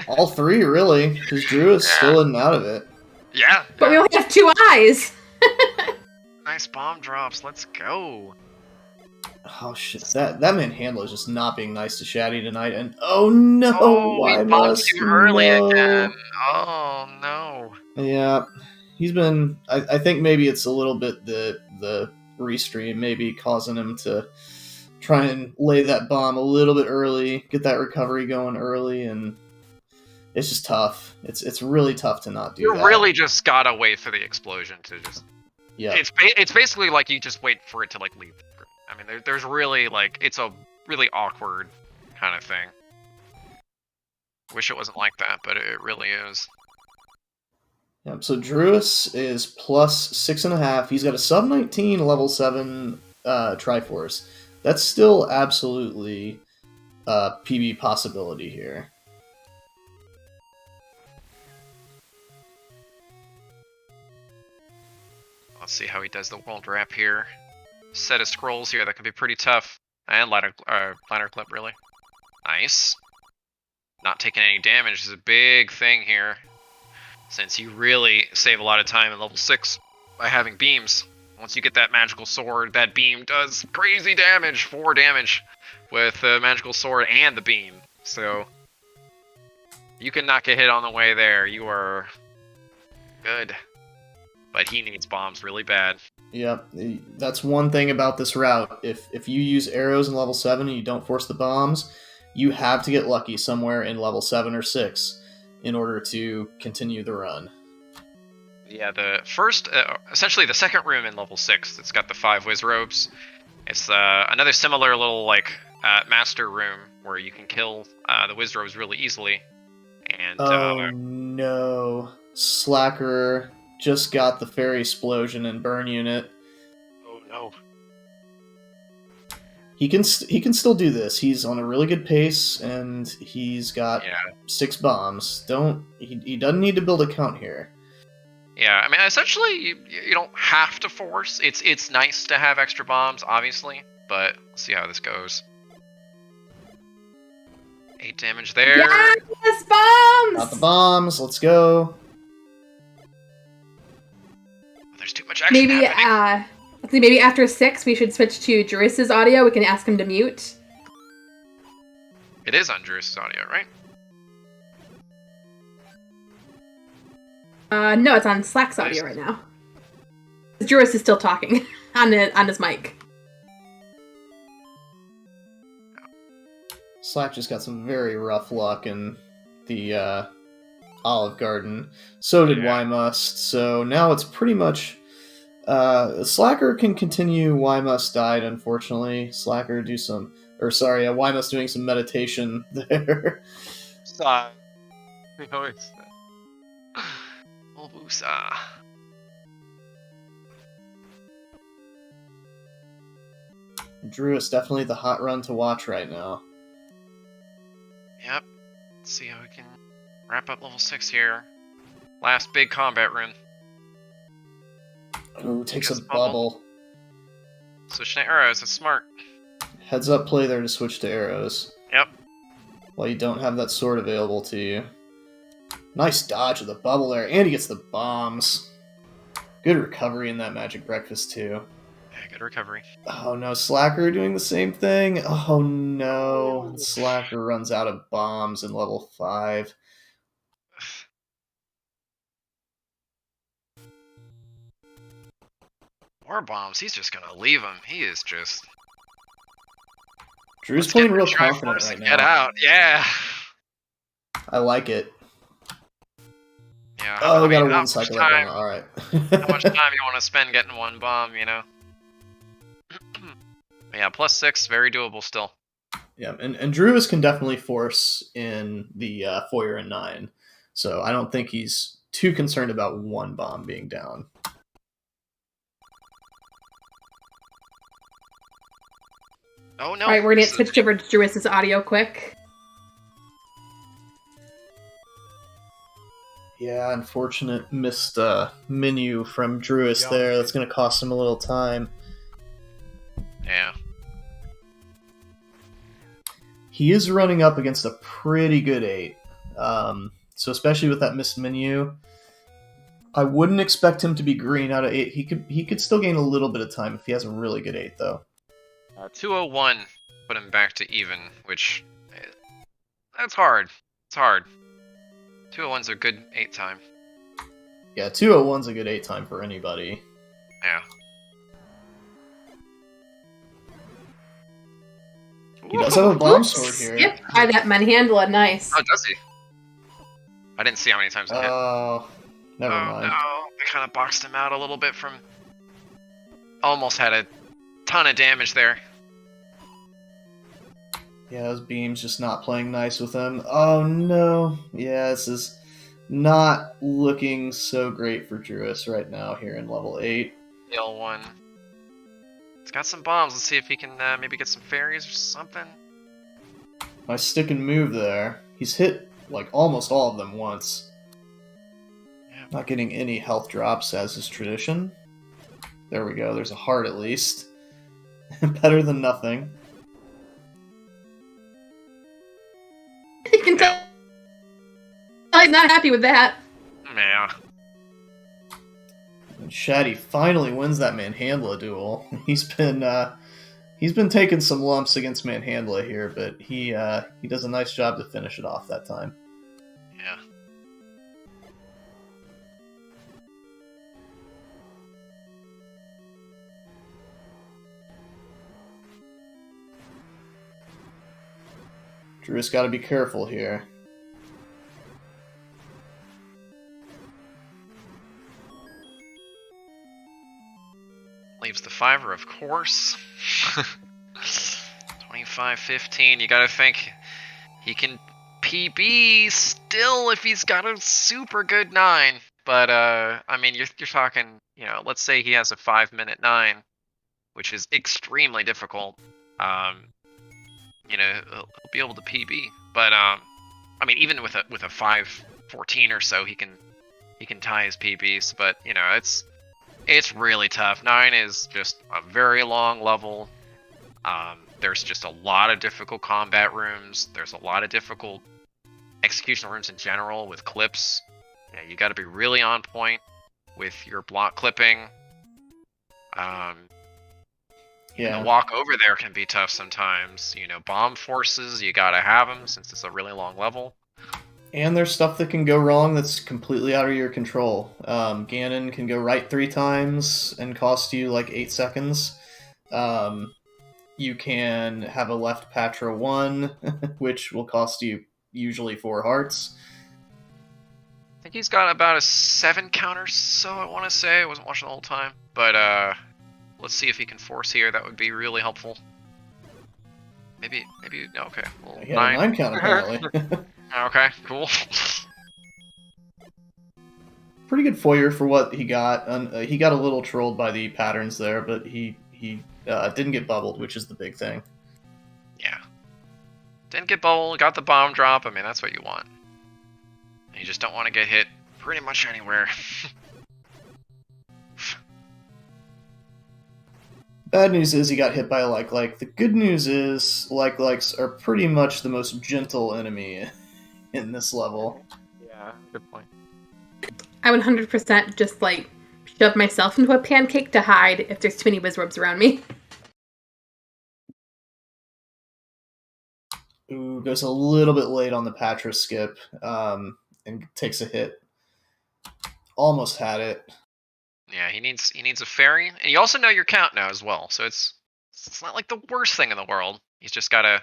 All three, really, because Drew is still in and out of it. Yeah. But we only have 2 eyes. Nice bomb drops. Let's go. Oh shit, that manhandler is just not being nice to Shaddy tonight, and oh no, we why bombed must too early no. again. Oh no. Yeah, he's been. I think maybe it's a little bit the restream maybe causing him to try and lay that bomb a little bit early, get that recovery going early, and it's just tough. It's really tough to not do You that. really just gotta wait for the explosion to just. Yeah. It's basically like you just wait for it to like leave. I mean, there's really like it's a really awkward kind of thing. Wish it wasn't like that, but it really is. Yep, so Druis is plus 6.5. He's got a sub 19 level 7 Triforce. That's still absolutely a PB possibility here. Let's see how he does the world wrap here. Set of scrolls here that can be pretty tough. And ladder clip, really. Nice. Not taking any damage is a big thing here, since you really save a lot of time in level 6 by having beams. Once you get that magical sword, that beam does crazy damage, 4 damage with the magical sword and the beam. So you can not get hit on the way there. You are good. But he needs bombs really bad. Yep, that's one thing about this route. If you use arrows in level 7 and you don't force the bombs, you have to get lucky somewhere in level 7 or 6 in order to continue the run. Yeah, the first, essentially the second room in level 6, it's got the 5 whiz robes. It's another similar little, like, master room where you can kill the whiz robes really easily. And, oh no. Slacker just got the fairy explosion and burn unit. Oh no. He can still do this. He's on a really good pace, and he's got 6 bombs. He doesn't need to build a count here. Yeah, I mean, essentially, you don't have to force. It's nice to have extra bombs, obviously, but let's see how this goes. 8 damage there. Yes, bombs! Got the bombs. Let's go. There's too much action happening. Let's see, maybe after 6 we should switch to Juris's audio. We can ask him to mute. It is on Juris's audio, right? No, it's on Slack's audio right now. Juris is still talking on his mic. Slack just got some very rough luck in the Olive Garden. So did Wymust. So now it's pretty much Slacker can continue. Wymust died, unfortunately. Slacker do some, or sorry, Wymust doing some meditation there. Drew is definitely the hot run to watch right now. Yep. Let's see how we can wrap up level 6 here. Last big combat room. Ooh, takes a bubble. Switch to arrows, that's smart. Heads up play there to switch to arrows. Yep. While you don't have that sword available to you. Nice dodge of the bubble there, and he gets the bombs. Good recovery in that magic breakfast too. Yeah, good recovery. Oh no, Slacker doing the same thing? Oh no. Slacker runs out of bombs in level 5. More bombs, he's just gonna leave him. He is just... Drew's playing real confident right now. Get out, yeah! I like it. Yeah, oh, we got a 1 cycle that one, alright. How much time you want to spend getting 1 bomb, you know? Yeah, plus 6, very doable still. Yeah, and Druis can definitely force in the foyer and 9, so I don't think he's too concerned about 1 bomb being down. Oh no! Alright, we're gonna get switched over to Druis's audio quick. Yeah, unfortunate missed menu from Druis there. That's going to cost him a little time. Yeah. He is running up against a pretty good 8. So especially with that missed menu, I wouldn't expect him to be green out of 8. He could still gain a little bit of time if he has a really good 8, though. 201 put him back to even, which that's hard. It's hard. 201's a good 8 time. Yeah, 201's a good 8 time for anybody. Yeah. He does have a bomb sword here. Skip by that manhandler, nice. Oh, does he? I didn't see how many times it hit. Oh, never mind. No, I kind of boxed him out a little bit from... Almost had a ton of damage there. Yeah, those beams just not playing nice with him. Oh no. Yeah, this is not looking so great for Druis right now here in level 8. L1. He's got some bombs. Let's see if he can maybe get some fairies or something. Nice stick and move there. He's hit like almost all of them once. Yeah. Not getting any health drops as is tradition. There we go. There's a heart at least. Better than nothing. You can tell he's not happy with that. Yeah. And Shaddy finally wins that Manhandla duel. He's been taking some lumps against Manhandla here, but he does a nice job to finish it off that time. Yeah. Drew's got to be careful here. Leaves the 5er, of course. 25-15. You gotta think he can PB still if he's got a super good 9. But I mean, you're talking, you know, let's say he has a 5-minute 9, which is extremely difficult. You know, he'll be able to PB. But I mean, even with a 5-14 or so, he can tie his PBs. But you know, it's really tough. 9 is just a very long level. There's just a lot of difficult combat rooms. There's a lot of difficult execution rooms in general with clips. Yeah, you got to be really on point with your block clipping. Yeah. The walk over there can be tough sometimes. You know, bomb forces, you got to have them since it's a really long level. And there's stuff that can go wrong that's completely out of your control. Ganon can go right 3 times and cost you like 8 seconds. You can have a left Patra 1, which will cost you usually 4 hearts. I think he's got about a 7 counter, so I want to say. I wasn't watching the whole time. But let's see if he can force here. That would be really helpful. Maybe, no, okay. Well, He had a 9 count apparently. Okay, cool. Pretty good foyer for what he got. He got a little trolled by the patterns there, but he didn't get bubbled, which is the big thing. Yeah. Didn't get bubbled, got the bomb drop. I mean, that's what you want. You just don't want to get hit pretty much anywhere. Bad news is he got hit by a like. The good news is likes are pretty much the most gentle enemy in this level. Yeah, good point. I would 100% just like shove myself into a pancake to hide if there's too many wizards around me. Ooh, goes a little bit late on the Patra skip, and takes a hit. Almost had it. Yeah, he needs a fairy, and you also know your count now as well, so it's not like the worst thing in the world. He's just gotta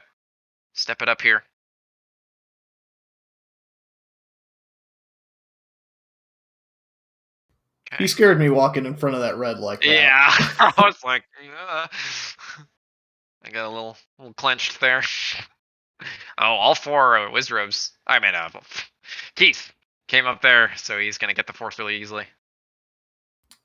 step it up here. Okay. He scared me walking in front of that red like that. Yeah, I was like, I got a little clenched there. Oh, all 4 Wizrobes. I mean, Keith came up there, so he's gonna get the 4th really easily.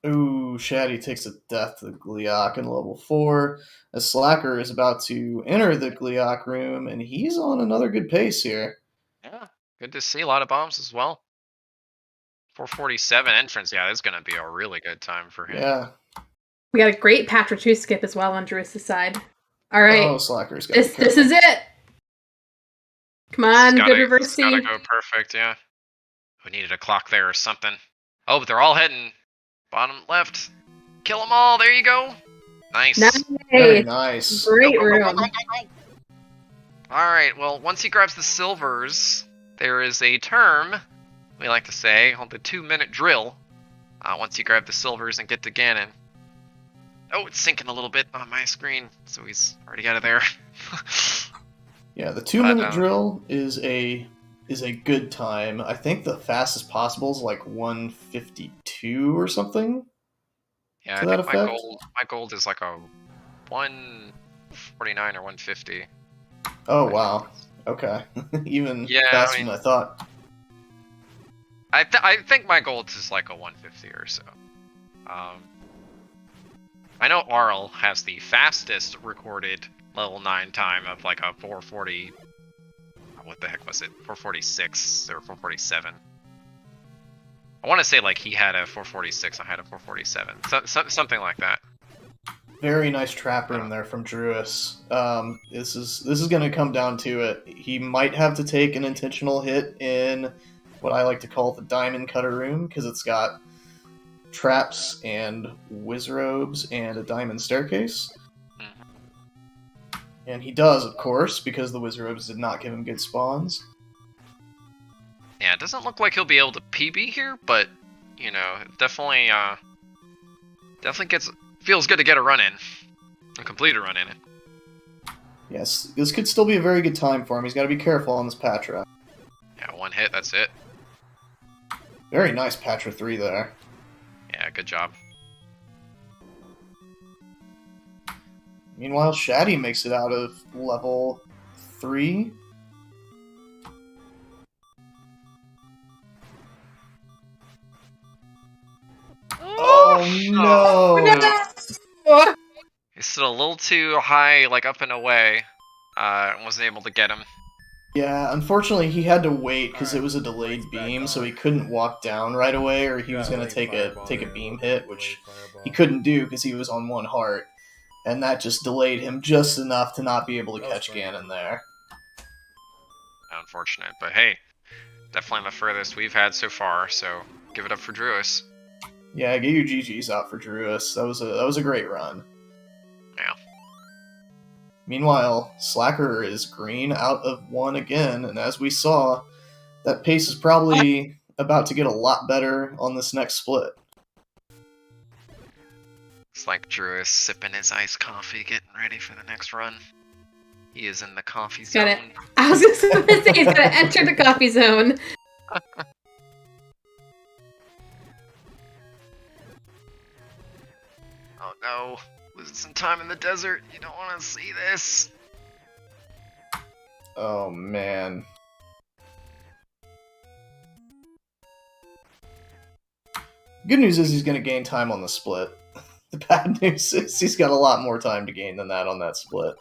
Ooh, Shaddy takes a death to the Gliok in level 4. As Slacker is about to enter the Gliok room, and he's on another good pace here. Yeah, good to see. A lot of bombs as well. 447 entrance. Yeah, this is going to be a really good time for him. Yeah. We got a great Patra 2 skip as well on Druis' side. All right. Oh, Slacker's got This is it. Come on, good It's reverse gotta C. go perfect, yeah. We needed a clock there or something. Oh, but they're all heading bottom left. Kill them all. There you go. Nice. Very Nice. nice. Great Go, go, go, go, room. go, go, go. All right. Well, once he grabs the silvers, there is a term we like to say called the 2-minute drill. Once you grab the silvers and get to Ganon. Oh, it's sinking a little bit on my screen, so he's already out of there. Yeah, the 2-minute drill is a good time. I think the fastest possible is like 152 or something. Yeah, To I that think effect? my gold is like a 149 or 150. Oh wow. Okay. Even Yeah, faster I mean, than I thought. I think my gold is like a 150 or so. I know Arl has the fastest recorded level 9 time of like a 440. What the heck was it? 446 or 447. I want to say like he had a 446, I had a 447. Something like that. Very nice trap room there from Druis. This is going to come down to it. He might have to take an intentional hit in what I like to call the diamond cutter room because it's got traps and wizrobes and a diamond staircase. And he does, of course, because the wizrobes did not give him good spawns. Yeah, it doesn't look like he'll be able to PB here, but you know, definitely feels good to get a run in, and complete a run in it. Yes, this could still be a very good time for him. He's got to be careful on this Patra. Yeah, one hit, that's it. Very nice Patra 3 there. Yeah, good job. Meanwhile, Shaddy makes it out of level 3. Oh no! He's still a little too high, like up and away. Wasn't able to get him. Yeah, unfortunately he had to wait because it was a delayed beam, so he couldn't walk down right away, or he was going to take a beam hit, which he couldn't do because he was on 1 heart, and that just delayed him just enough to not be able to catch Ganon there. Unfortunate, but hey, definitely the furthest we've had so far. So give it up for Druis. Yeah, get your GGs out for Druis. That was a great run. Yeah. Meanwhile, Slacker is green out of 1 again, and as we saw, that pace is probably about to get a lot better on this next split. It's like Druis sipping his iced coffee, getting ready for the next run. He is in the coffee zone. Got it. I was just going to say he's got to enter the coffee zone. Oh no, losing some time in the desert. You don't want to see this. Oh man. Good news is he's going to gain time on the split. The bad news is he's got a lot more time to gain than that on that split.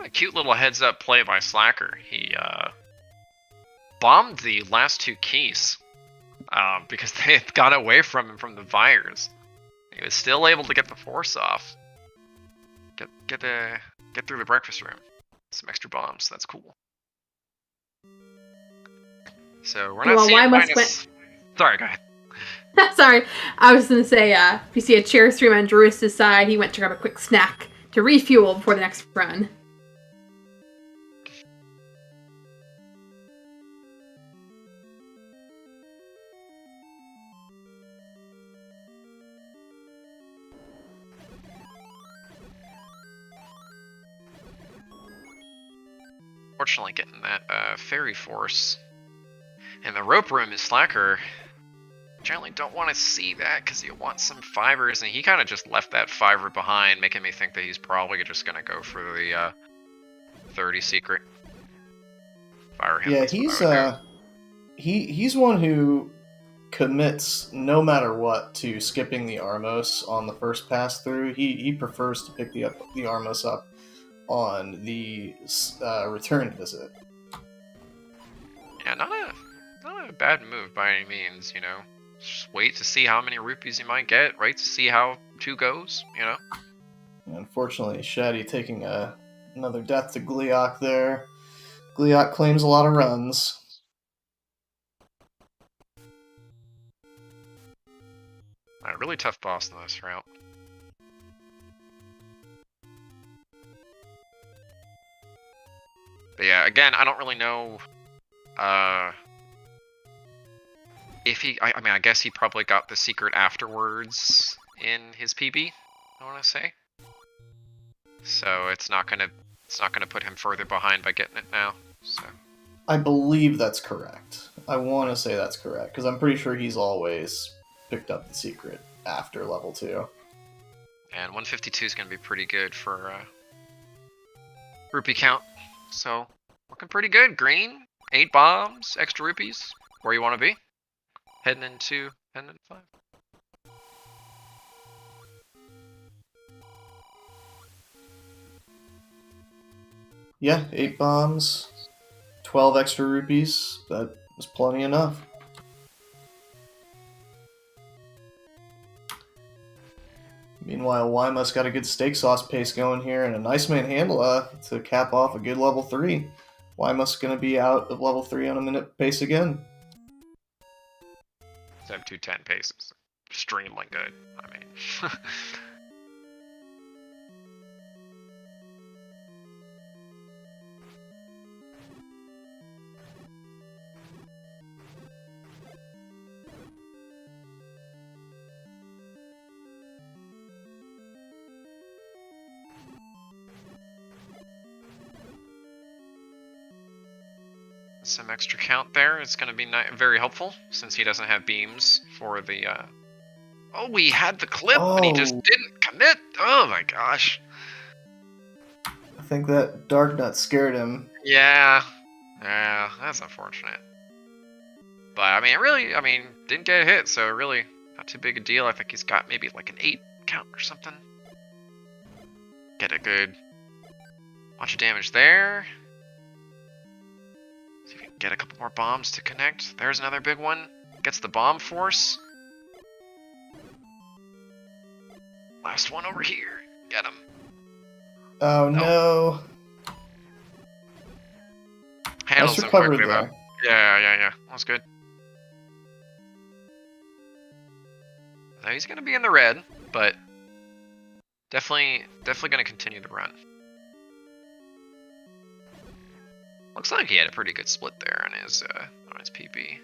A cute little heads up play by Slacker. He bombed the last 2 keys because they had got away from him from the Vires. He was still able to get the force off. Get through the breakfast room. Some extra bombs. That's cool. So we're not seeing minus. Sorry, go ahead. Sorry, I was going to say, if you see a chair stream on Druis' side, he went to grab a quick snack to refuel before the next run. Fortunately, getting that fairy force. And the rope room is Slacker. Generally don't want to see that because you want some fibers, and he kind of just left that fiber behind, making me think that he's probably just going to go for the 30 secret. Fire him. Yeah, he's one who commits no matter what to skipping the Armos on the first pass through. He prefers to pick the Armos up on the return visit. Yeah, not a a bad move by any means, you know. Just wait to see how many rupees you might get, right? To see how 2 goes, you know. Unfortunately, Shaddy taking another death to Gleeok there. Gleeok claims a lot of runs. A really tough boss in this route. But yeah, again, I don't really know if he... I mean, I guess he probably got the secret afterwards in his PB, I want to say. So it's not gonna put him further behind by getting it now. So I believe that's correct. I want to say that's correct, because I'm pretty sure he's always picked up the secret after level 2. And 152 is going to be pretty good for rupee count. So, looking pretty good. Green, 8 bombs, extra rupees. Where you want to be. Heading into 5. Yeah, 8 bombs, 12 extra rupees. That was plenty enough. Meanwhile, Wyma's got a good steak sauce pace going here, and a nice manhandle to cap off a good level 3. Wyma's going to be out of level 3 on a minute pace again. 210 paces. Extremely good. I mean... Some extra count there. It's going to be very helpful since he doesn't have beams for the... Oh, we had the clip, but he just didn't commit. Oh my gosh. I think that Dark Nut scared him. Yeah, that's unfortunate. But I mean, really, didn't get hit, so really not too big a deal. I think he's got maybe like an 8 count or something. Get a good bunch of damage there. See if we can get a couple more bombs to connect. There's another big one. Gets the bomb force. Last one over here. Get him. Oh no. Handles Nice him quickly recovery though. there. Yeah. That's good. So he's gonna be in the red, but definitely gonna continue to run. Looks like he had a pretty good split there on his PB.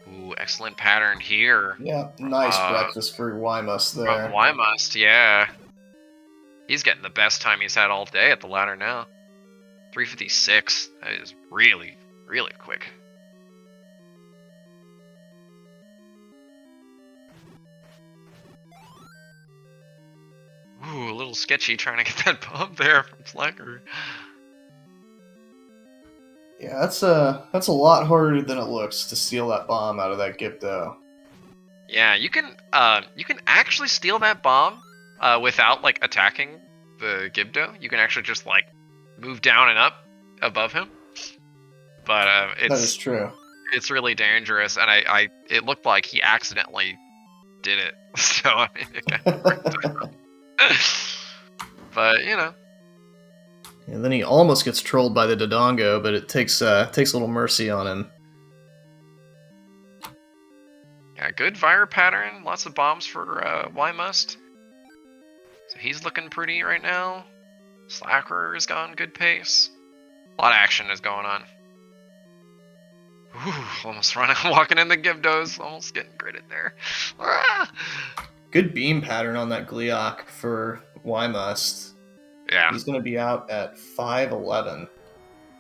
Ooh, excellent pattern here. Yeah, nice breakfast for Wymus there. Wymust, yeah. He's getting the best time he's had all day at the ladder now. 356. That is really, really quick. Ooh, a little sketchy trying to get that bomb there from Slacker. Yeah, that's a lot harder than it looks to steal that bomb out of that Gipto. Yeah, you can actually steal that bomb without like attacking the Gibdo. You can actually just like move down and up above him. But That is true. It's really dangerous, and it looked like he accidentally did it. So I mean, it kind of worked out. But you know. And then he almost gets trolled by the Dodongo, but it takes a little mercy on him. Yeah, good fire pattern. Lots of bombs for Wymust. So he's looking pretty right now. Slacker has gone good pace. A lot of action is going on. Ooh, almost walking in the Gibdos. Almost getting gridded there. Ah! Good beam pattern on that Gleeok for Wymust. Yeah. He's going to be out at 5:11.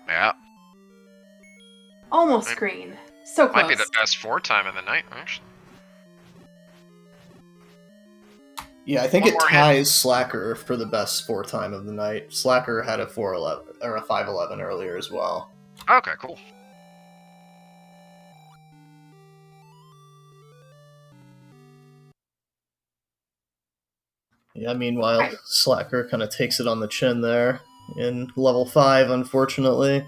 Yeah. Almost green. So close. Might be the best 4 time of the night, actually. Yeah, I think One it more ties Slacker for the best 4 time of the night. Slacker had a 4:11 or a 5:11 earlier as well. Okay, cool. Yeah, meanwhile, Slacker kind of takes it on the chin there. in level 5, unfortunately.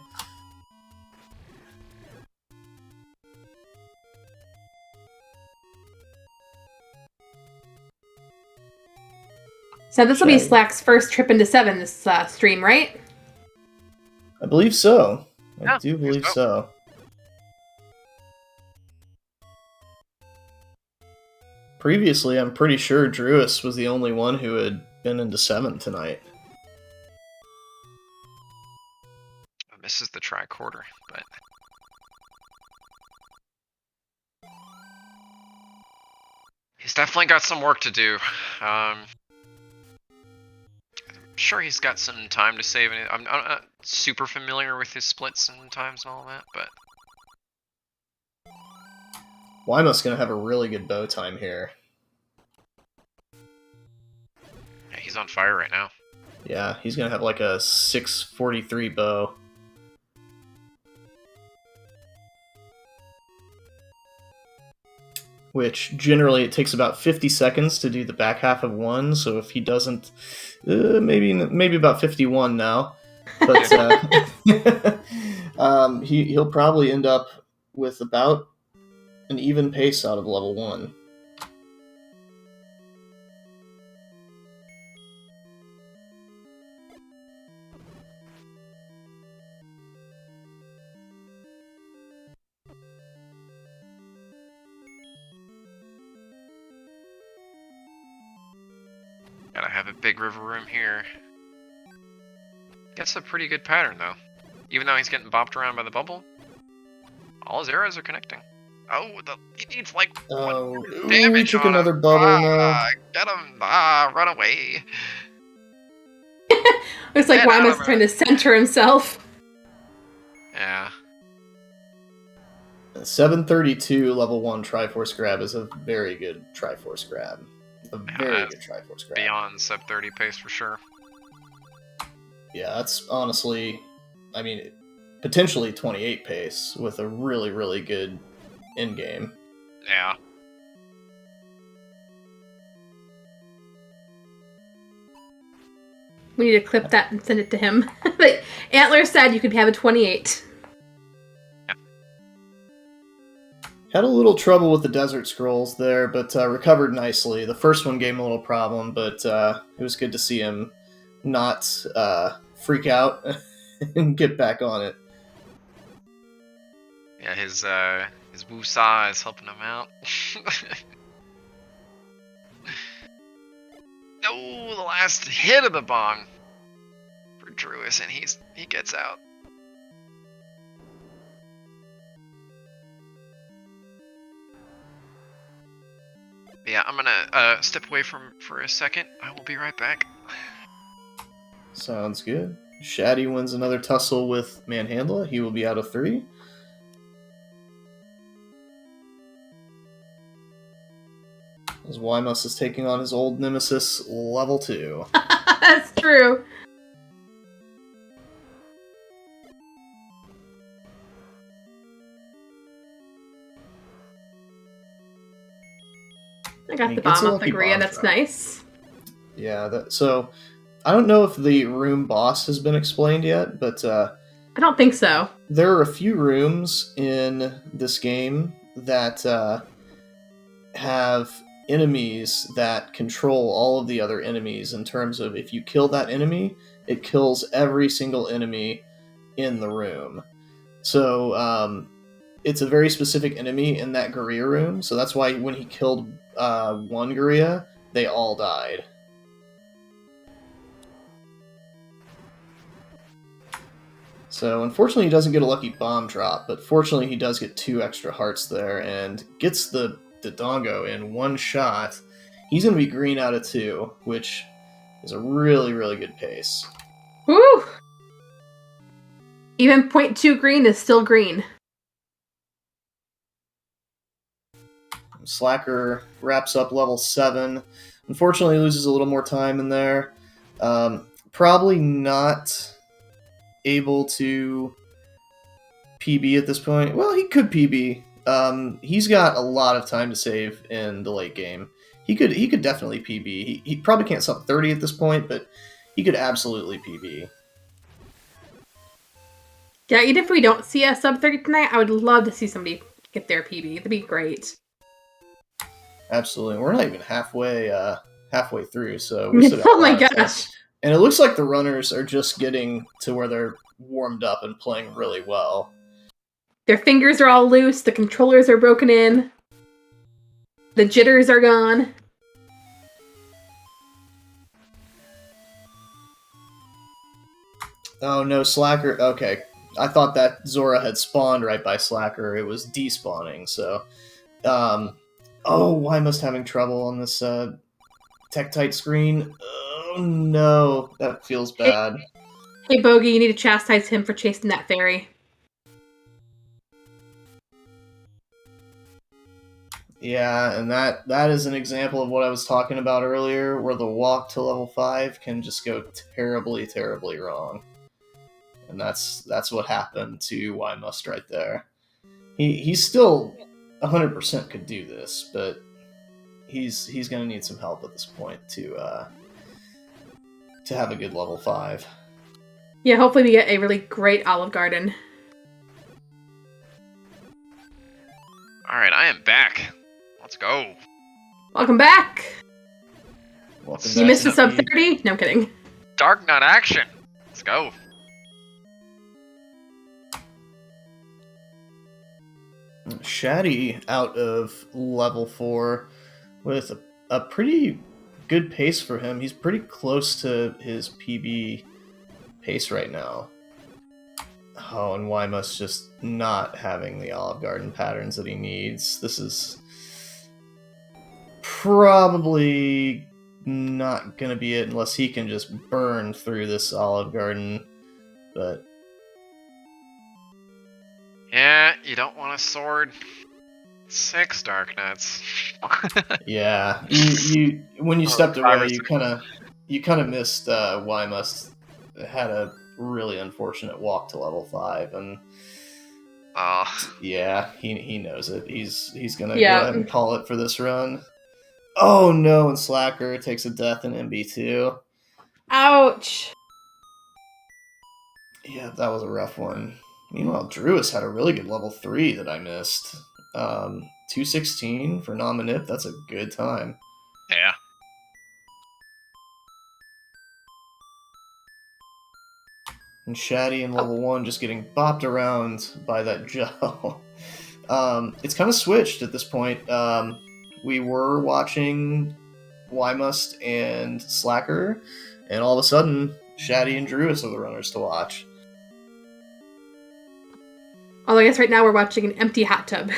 So this will be Shaggy. Slack's first trip into 7 this stream, right? I believe so. I Yeah, do believe so. Previously, I'm pretty sure Druis was the only one who had been into 7 tonight. Misses the tricorder, but he's definitely got some work to do. I'm sure he's got some time to save. I'm not super familiar with his splits and times and all that, but Wyma's gonna have a really good bow time here. yeah, he's on fire right now. Yeah, he's gonna have like a 643 bow. Which generally it takes about 50 seconds to do the back half of one, so if he doesn't, maybe about 51 now. But he'll probably end up with about an even pace out of level 1. Gotta have a big river room here. Gets a pretty good pattern though. Even though he's getting bopped around by the bubble, all his arrows are connecting. Oh, he needs like Oh, one damage. he took on another him. bubble now. Get him! Run away! Looks like Get out Wyma's of trying it. to center himself. Yeah. 732 level 1 Triforce grab is a very good Triforce grab. A very that's good Triforce grab. Beyond sub-30 pace for sure. Yeah, that's honestly, I mean, potentially 28 pace with a really, really good end game. Yeah. We need to clip that and send it to him. But Antler said you could have a 28. Had a little trouble with the Desert Scrolls there, but recovered nicely. The first one gave him a little problem, but it was good to see him not freak out and get back on it. Yeah, his Wusa is helping him out. No, the last hit of the bomb for Druis, and he gets out. Yeah, I'm gonna step away for a second. I will be right back. Sounds good. Shaddy wins another tussle with Manhandla. He will be out of 3. As Wymus is taking on his old nemesis, level 2. That's true. I got He the gets bomb a off the lucky Gria, bomb that's drop. nice. Yeah, so I don't know if the room boss has been explained yet, but I don't think so. there are a few rooms in this game that have enemies that control all of the other enemies in terms of if you kill that enemy, it kills every single enemy in the room. So it's a very specific enemy in that Guerrilla room, so that's why when he killed one Guerrilla, they all died. So unfortunately he doesn't get a lucky bomb drop, but fortunately he does get 2 extra hearts there and gets the Dodongo in one shot. He's going to be green out of 2, which is a really, really good pace. Woo! Even 0.2 green is still green. Slacker wraps up level 7. Unfortunately loses a little more time in there. Probably not able to PB at this point. Well, he could PB. He's got a lot of time to save in the late game. He could definitely PB. He probably can't sub 30 at this point, but he could absolutely PB. Yeah, even if we don't see a sub 30 tonight, I would love to see somebody get their PB. That'd be great. Absolutely. We're not even halfway through, so we still got Oh a my lot of time. gosh. And it looks like the runners are just getting to where they're warmed up and playing really well. Their fingers are all loose, the controllers are broken in, the jitters are gone. Oh no, Slacker. Okay. I thought that Zora had spawned right by Slacker. It was despawning, so. Oh, why must having trouble on this Tektite screen? Oh no, that feels bad. Hey, Bogey, you need to chastise him for chasing that fairy. Yeah, and that is an example of what I was talking about earlier, where the walk to level 5 can just go terribly, terribly wrong. And that's what happened to Why Must right there. He still 100% could do this, but he's going to need some help at this point to have a good level 5. Yeah, hopefully we get a really great Olive Garden. Alright, I am back. Let's go. Welcome back! Welcome You back missed to a sub the- 30? No, I'm kidding. Dark Nut action. Let's go. Shaddy out of level 4 with a pretty good pace for him. He's pretty close to his PB pace right now. Oh, and Wymus just not having the Olive Garden patterns that he needs. This is probably not going to be it unless he can just burn through this Olive Garden. But Yeah, you don't want a sword. 6 Dark Nuts. yeah, you when you Oh, stepped five or away, six. you kind of missed Wymus had a really unfortunate walk to level 5, and yeah, he knows it. He's gonna go ahead and call it for this run. Oh no, and Slacker takes a death in MB2. Ouch! Yeah, that was a rough one. Meanwhile, Druis had a really good level 3 that I missed. 216 for Nominip, that's a good time. Yeah. And Shaddy in level 1 just getting bopped around by that Joe. It's kind of switched at this point. We were watching Wymust and Slacker, and all of a sudden, Shaddy and Druis are the runners to watch. Although I guess right now we're watching an empty hot tub.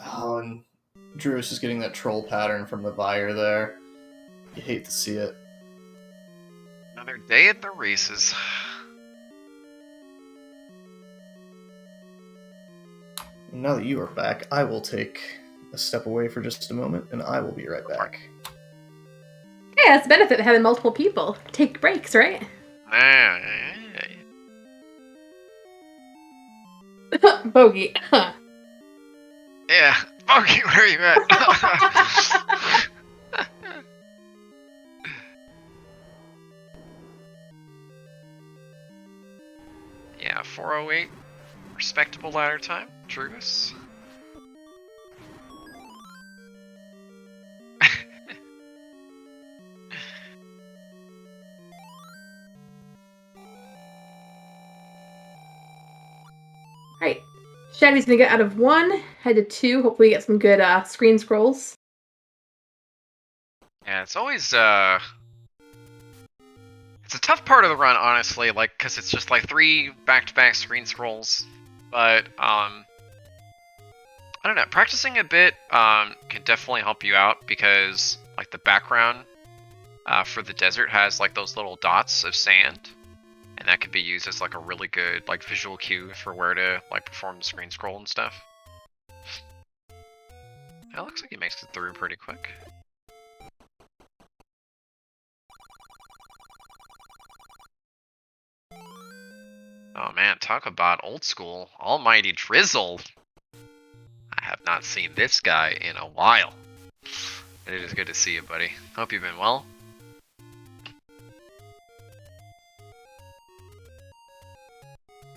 Oh, and Druis is getting that troll pattern from the buyer there. You hate to see it. Another day at the races. Now that you are back, I will take a step away for just a moment, and I will be right back. Hey, that's the benefit of having multiple people. Take breaks, right? Bogey. Yeah. Okay, where are you at? Yeah, 408. Respectable ladder time. Druis. Alright. Shaddy's gonna get out of 1, head to 2. Hopefully get some good screen scrolls. Yeah, it's always it's a tough part of the run, honestly, like, because it's just like 3 back-to-back screen scrolls. But I don't know, practicing a bit can definitely help you out, because like the background for the desert has like those little dots of sand, and that could be used as like a really good like visual cue for where to like perform the screen scroll and stuff. That looks like he makes it through pretty quick. Oh man, talk about old school. Almighty Drizzle. I have not seen this guy in a while. It is good to see you, buddy. Hope you've been well.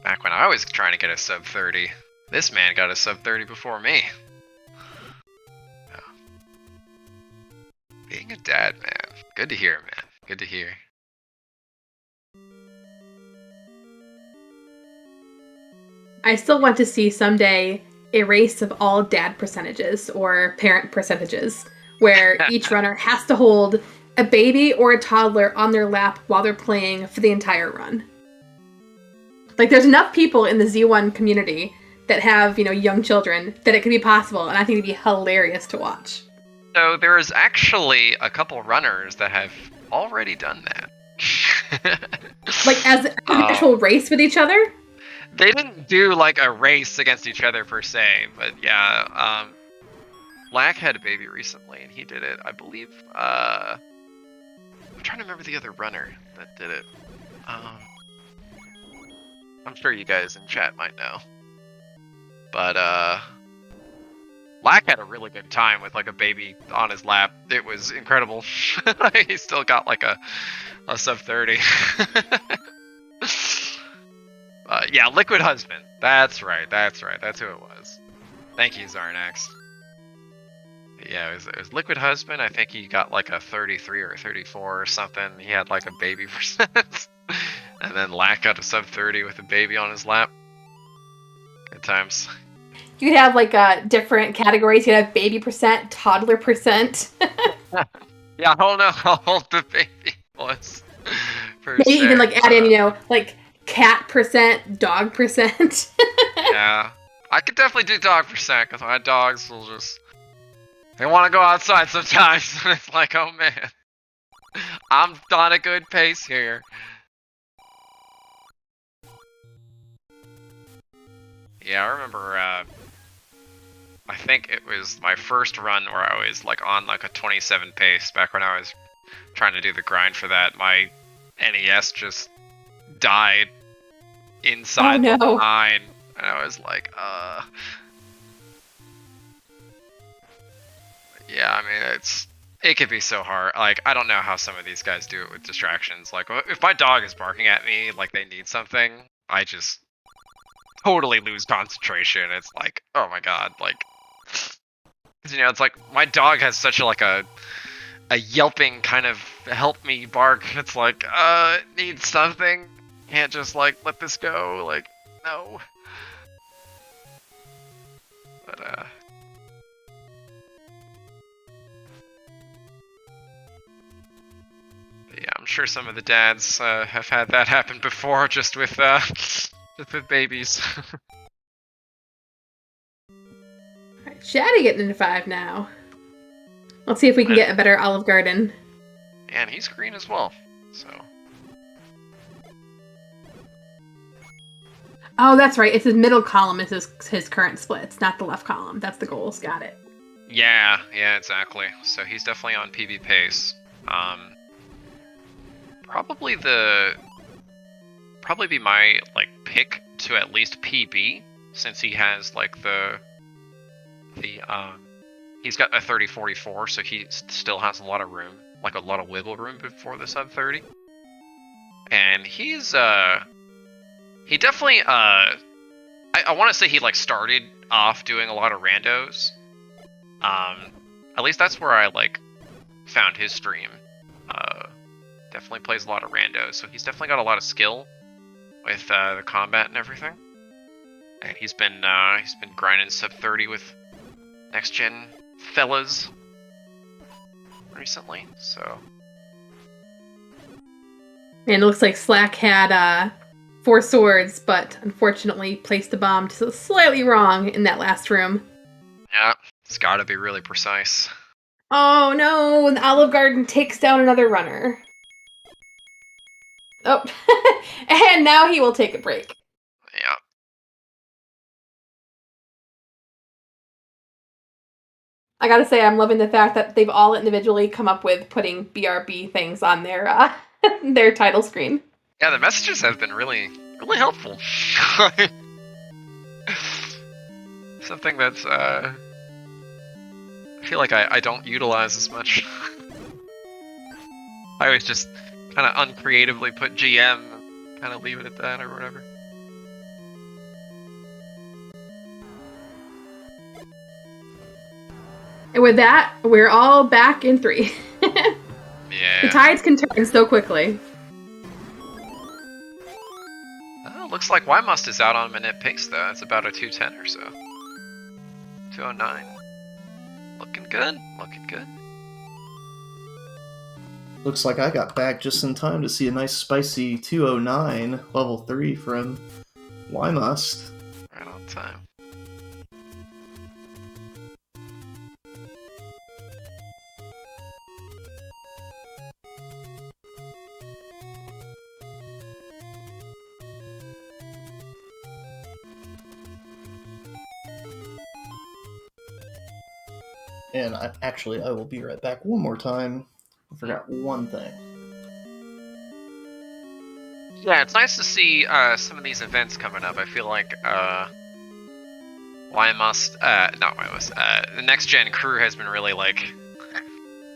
Back when I was trying to get a sub 30. This man got a sub 30 before me. Oh. Being a dad, man. Good to hear, man. Good to hear. I still want to see someday a race of all dad percentages or parent percentages, where each runner has to hold a baby or a toddler on their lap while they're playing for the entire run. Like, there's enough people in the Z1 community that have, young children that it could be possible, and I think it'd be hilarious to watch. So there is actually a couple runners that have already done that. Like, as an actual race with each other? They didn't do, like, a race against each other per se, but yeah, Black had a baby recently, and he did it, I believe, I'm trying to remember the other runner that did it. I'm sure you guys in chat might know. But, Black had a really good time with, like, a baby on his lap. It was incredible. He still got, like, a sub 30. Yeah, Liquid Husband. That's right. That's who it was. Thank you, Zarnax. Yeah, it was Liquid Husband. I think he got, like, a 33 or a 34 or something. He had, like, a baby percent. And then Lack got a sub 30 with a baby on his lap. Good times. You could have like different categories. You could have baby percent, toddler percent. Yeah, I don't know how old the baby was. Maybe even like add in, like cat percent, dog percent. Yeah, I could definitely do dog percent because my dogs will they want to go outside sometimes. And it's like, oh man, I'm on a good pace here. Yeah, I remember, I think it was my first run where I was like on like a 27 pace back when I was trying to do the grind for that. My NES just died inside the line, and I was like, yeah, I mean, it could be so hard. Like, I don't know how some of these guys do it with distractions. Like, if my dog is barking at me like they need something, I just totally lose concentration. It's like, oh my god, like, it's like my dog has such a yelping kind of help me bark. It's like, it needs something. Can't just like let this go. Like, no. But yeah, I'm sure some of the dads have had that happen before, just with babies. Alright, Shaddy getting into 5 now. Let's see if we can get a better Olive Garden. And he's green as well, so. Oh, that's right. It's his middle column is his current splits, not the left column. That's the goals. Got it. Yeah, exactly. So he's definitely on PB pace. Probably be my like pick to at least PB, since he has like he's got a 30-44, so he still has a lot of room, like a lot of wiggle room before the sub 30. And he's he definitely I want to say he like started off doing a lot of randos. At least that's where I like found his stream. Definitely plays a lot of randos, so he's definitely got a lot of skill with the combat and everything. And he's been grinding sub 30 with NextGEN fellas recently, so. And it looks like Slack had 4 swords, but unfortunately placed the bomb slightly wrong in that last room. Yeah, it's gotta be really precise. Oh no, the Olive Garden takes down another runner. Oh, and now he will take a break. Yeah. I gotta say, I'm loving the fact that they've all individually come up with putting BRB things on their their title screen. Yeah, the messages have been really helpful. Something that's I feel like I don't utilize as much. I always just kind of uncreatively put GM and kind of leave it at that or whatever. And with that, we're all back in 3. Yeah. The tides can turn so quickly. Oh, looks like Must is out on minute pace though. It's about a 210 or so. 209. Looking good. Looking good. Looks like I got back just in time to see a nice spicy 209 level 3 from Must. Right on time. And I will be right back one more time. I forgot one thing. Yeah, it's nice to see some of these events coming up. I feel like the NextGEN crew has been really like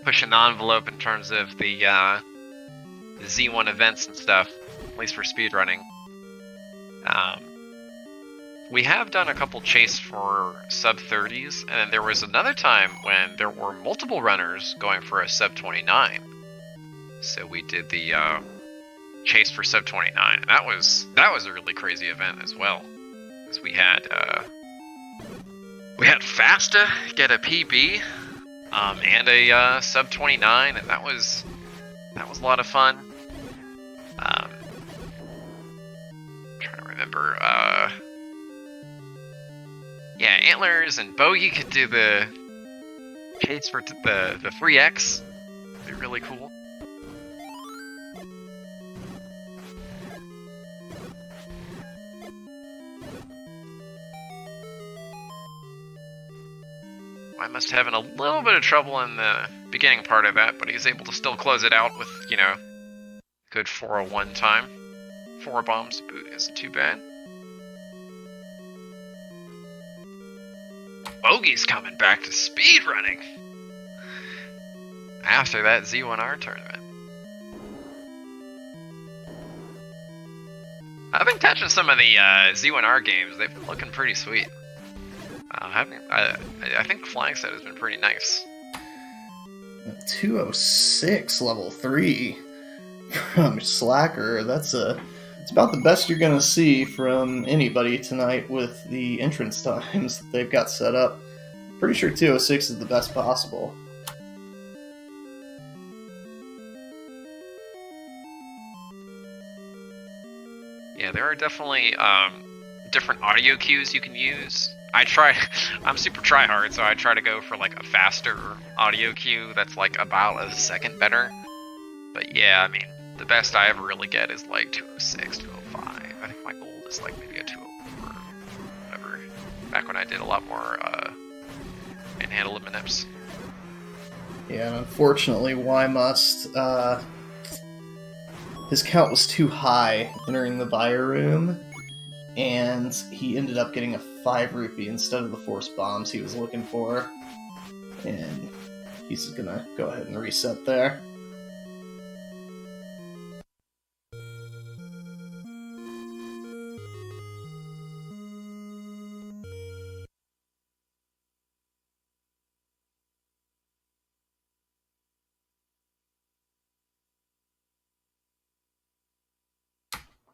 pushing the envelope in terms of the Z1 events and stuff, at least for speedrunning. We have done a couple chase for sub-30s, and there was another time when there were multiple runners going for a sub-29. So we did the chase for sub-29, and that was a really crazy event as well. Because we had Fasta get a PB and a sub-29, and that was a lot of fun. Trying to remember. Yeah, Antlers and Bogey could do the chase for the 3X. It'd be really cool. I must having a little bit of trouble in the beginning part of that, but he's able to still close it out with, you know, good 401 time. 4 bombs to boot isn't too bad. Bogey's coming back to speedrunning after that Z1R tournament. I've been catching some of the Z1R games. They've been looking pretty sweet. I think Flying Set has been pretty nice. 206 level 3 from Slacker. It's about the best you're going to see from anybody tonight with the entrance times that they've got set up. Pretty sure 206 is the best possible. Yeah, there are definitely different audio cues you can use. I'm super tryhard, so I try to go for like a faster audio cue that's like about a second better. But yeah, I mean, the best I ever really get is like 206, 205. I think my goal is like maybe a 204 or whatever. Back when I did a lot more in-handle minips. Yeah, and unfortunately, Must, his count was too high entering the buyer room, and he ended up getting a 5 rupee instead of the force bombs he was looking for. And he's gonna go ahead and reset there.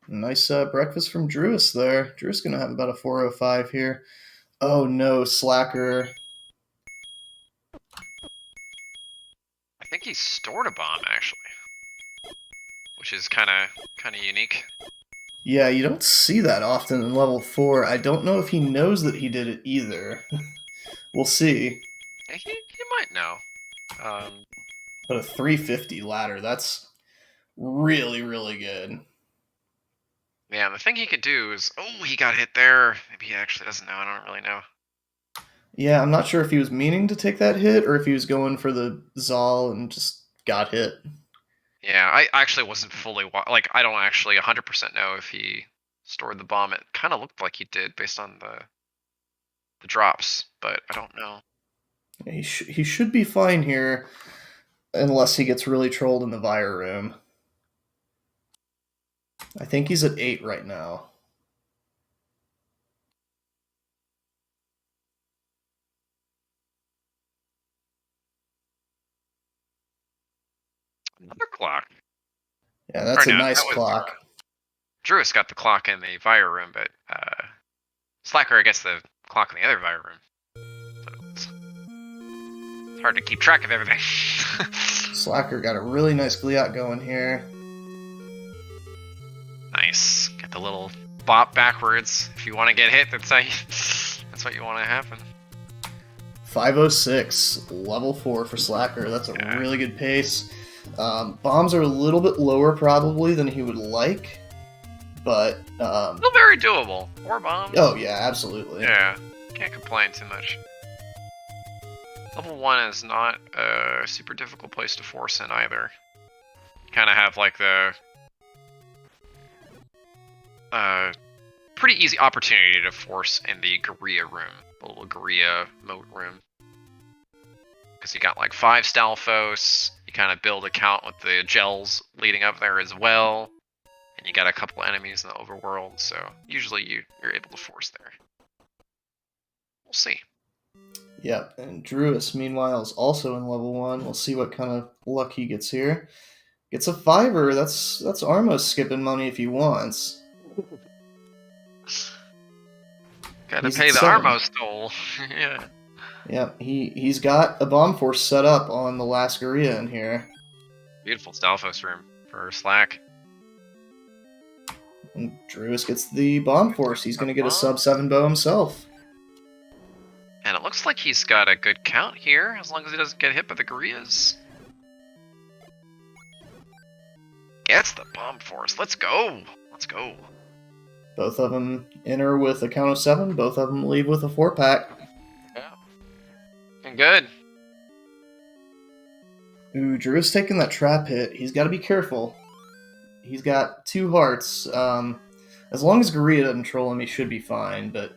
Nice breakfast from Drewis there. Drewis gonna have about a 405 here. Oh no, Slacker. I think he stored a bomb actually, which is kind of unique. Yeah, you don't see that often in level 4. I don't know if he knows that he did it either. We'll see. Yeah, he might know. But a 350 ladder, that's really, really good. Yeah, the thing he could do is... Oh, he got hit there. Maybe he actually doesn't know. I don't really know. Yeah, I'm not sure if he was meaning to take that hit or if he was going for the Zal and just got hit. Yeah, I actually wasn't fully... Like, I don't actually 100% know if he stored the bomb. It kind of looked like he did based on the drops, but I don't know. Yeah, he should be fine here unless he gets really trolled in the Vire room. I think he's at 8 right now. Another clock. Yeah, that's Or a no, nice that was clock. Druis got the clock in the fire room, but Slacker gets the clock in the other fire room. So it's hard to keep track of everything. Slacker got a really nice Gliot going here. Nice. Get the little bop backwards. If you want to get hit, that's what you want to happen. 506, level 4 for Slacker. That's a really good pace. Bombs are a little bit lower probably than he would like, but Still very doable. 4 bombs. Oh yeah, absolutely. Yeah, can't complain too much. Level 1 is not a super difficult place to force in either. Kind of have like the pretty easy opportunity to force in the Guerrilla room, the little Guerrilla moat room. Because you got like 5 Stalfos, you kind of build a count with the gels leading up there as well, and you got a couple enemies in the overworld, so usually you're able to force there. We'll see. Yep, and Druis, meanwhile, is also in level 1. We'll see what kind of luck he gets here. Gets a 5er, that's Armos skipping money if he wants. Gotta pay the Armos toll. Yeah. Yep, he's got a bomb force set up on the last Guerrilla in here. Beautiful Stalfos room for Slack. And Druis gets the bomb force. He's going to get a sub 7 bow himself. And it looks like he's got a good count here, as long as he doesn't get hit by the Guerrillas. Gets the bomb force. Let's go. Let's go. Both of them enter with a count of 7. Both of them leave with a 4-pack. Yeah. And good. Ooh, Druis taking that trap hit. He's got to be careful. He's got 2 hearts. As long as Guerrilla doesn't troll him, he should be fine. But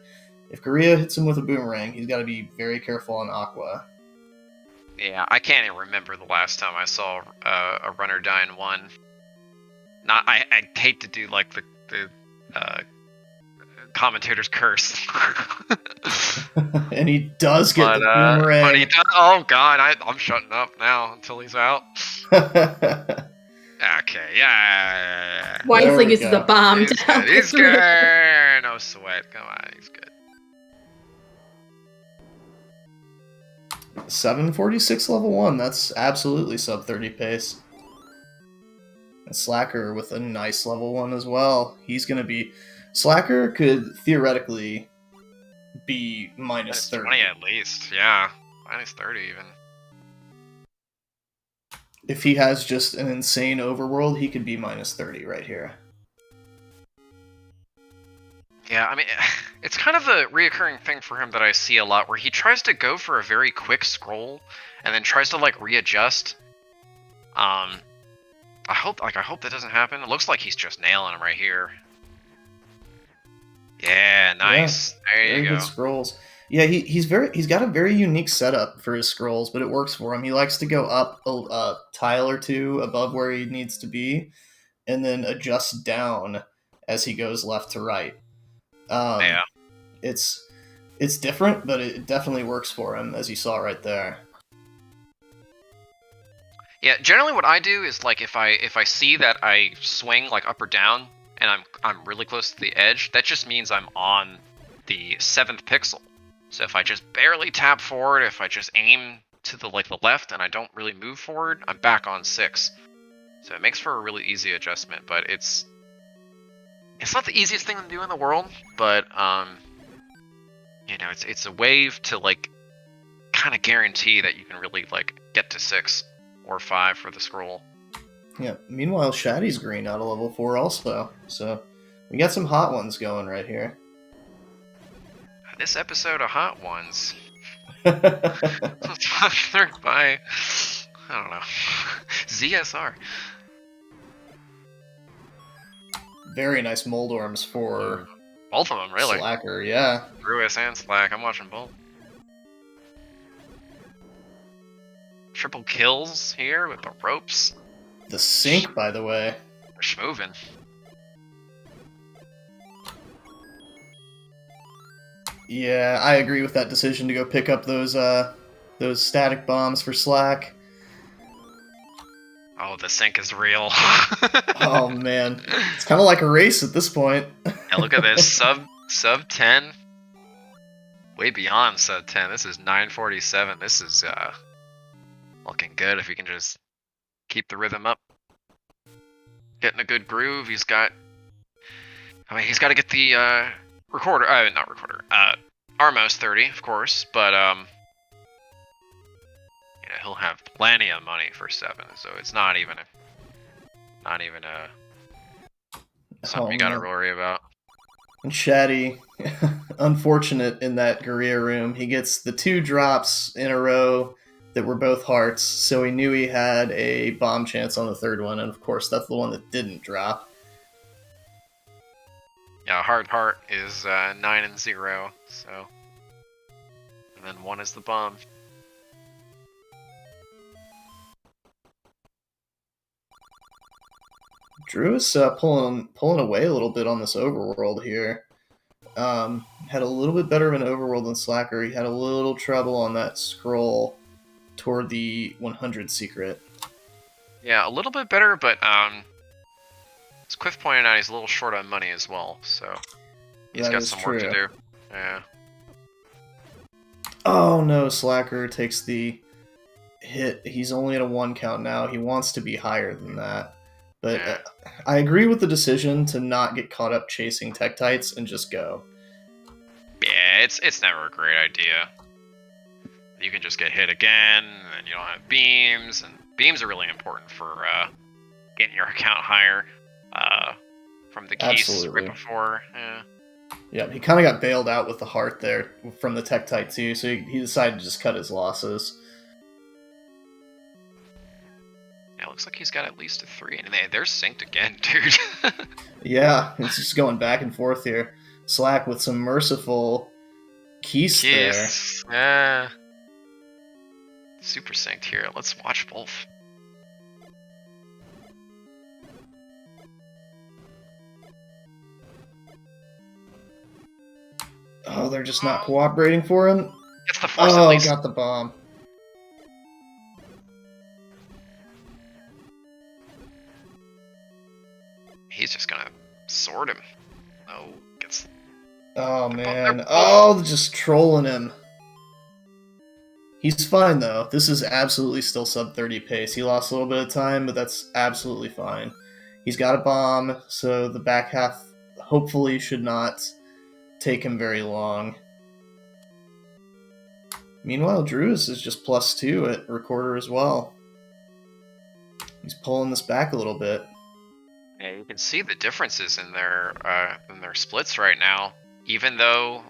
if Guerrilla hits him with a boomerang, he's got to be very careful on Aqua. Yeah, I can't even remember the last time I saw a runner die in 1. I hate to do like the commentator's curse. And he does get the boomerang. But he does, oh god, I'm shutting up now until he's out. Okay, yeah. Wisely uses a bomb He's to help. good. He's good. No sweat. Come on, he's good. 746 level 1. That's absolutely sub 30 pace. And Slacker with a nice level 1 as well. He's going to be... Slacker could theoretically be minus 30. 20 at least, yeah. Minus 30 even. If he has just an insane overworld, he could be minus 30 right here. Yeah, I mean, it's kind of a reoccurring thing for him that I see a lot, where he tries to go for a very quick scroll, and then tries to like readjust. I hope that doesn't happen. It looks like he's just nailing him right here. Yeah, nice. Yeah, there you very go. good scrolls. Yeah, he's got a very unique setup for his scrolls, but it works for him. He likes to go up a tile or 2 above where he needs to be, and then adjust down as he goes left to right. Yeah. It's different, but it definitely works for him, as you saw right there. Yeah, generally what I do is like if I see that I swing like up or down and I'm really close to the edge, that just means I'm on the 7th pixel. So if I just barely tap forward, if I just aim to the left and I don't really move forward, I'm back on 6. So it makes for a really easy adjustment, but it's not the easiest thing to do in the world, but you know, it's a way to like kind of guarantee that you can really like get to 6 or 5 for the scroll. Yeah. Meanwhile, Shaddy's green out of level 4 also. So we got some hot ones going right here. This episode of Hot Ones. Sponsored by, I don't know, ZSR. Very nice Moldorms for both of them, really. Slacker, yeah. Druis and Slack, I'm watching both. Triple kills here with the ropes. The sync, by the way. They're schmoving. Yeah, I agree with that decision to go pick up those static bombs for Slack. Oh, the sync is real. Oh man, it's kind of like a race at this point. Yeah, look at this sub 10. Way beyond sub 10. This is 947. This is looking good if he can just keep the rhythm up. Getting a good groove. He's got to get the Armos 30, of course, but he'll have plenty of money for 7, so it's not even something you gotta worry about. And Shaddy, unfortunate in that Guerrilla room, he gets the 2 drops in a row that were both hearts, so he knew he had a bomb chance on the 3rd one, and of course that's the one that didn't drop. Yeah, hard heart is 9 and 0, so, and then 1 is the bomb. Drew is pulling away a little bit on this overworld here. Had a little bit better of an overworld than Slacker. He had a little trouble on that scroll toward the 100 secret. Yeah, a little bit better, but as Quiff pointed out, he's a little short on money as well, so he's got some work to do. Yeah. Oh no, Slacker takes the hit. He's only at a 1 count now. He wants to be higher than that. But Yeah. I agree with the decision to not get caught up chasing Tektites and just go. Yeah, it's never a great idea. You can just get hit again, and you don't have beams, and beams are really important for getting your account higher from the keys Absolutely. right before. Yeah. Yeah, he kind of got bailed out with the heart there from the Tektite too, so he decided to just cut his losses. Yeah, it looks like he's got at least a 3, and they're synced again, dude. Yeah, it's just going back and forth here. Slack with some merciful keys there. Yeah. Super synced here. Let's watch both. Oh, they're just not cooperating for him? Gets the force at least. Got the bomb. He's just gonna sword him. Oh, gets... Oh, man. Oh, just trolling him. He's fine, though. This is absolutely still sub-30 pace. He lost a little bit of time, but that's absolutely fine. He's got a bomb, so the back half hopefully should not take him very long. Meanwhile, Drewis is just +2 at Recorder as well. He's pulling this back a little bit. Yeah, you can see the differences in their splits right now. Even though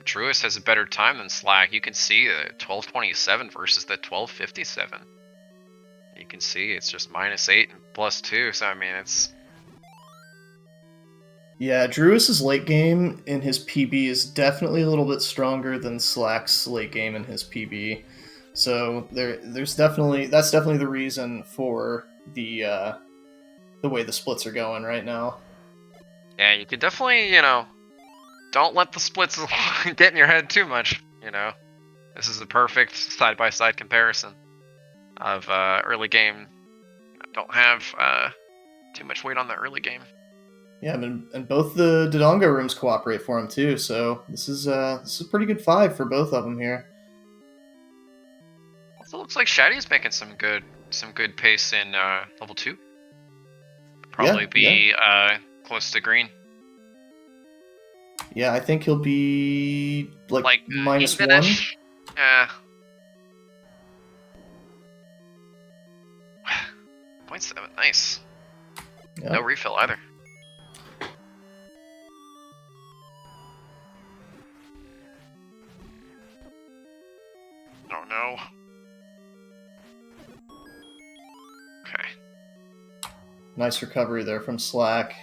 Druis has a better time than Slack, you can see the 1227 versus the 1257. You can see it's just -8 and +2. So I mean, it's... Yeah, Druis's late game in his PB is definitely a little bit stronger than Slack's late game in his PB. So that's definitely the reason for the way the splits are going right now. Yeah, you could definitely, don't let the splits get in your head too much, This is a perfect side-by-side comparison of early game. Don't have too much weight on the early game. Yeah, and both the Dodongo rooms cooperate for him too, so this is a pretty good 5 for both of them here. Also looks like Shaddy's making some good pace in level 2. Probably be close to green. Yeah, I think he'll be like -1. Yeah. 0.7, nice. Yeah. No refill either. Oh no. Okay. Nice recovery there from Slack.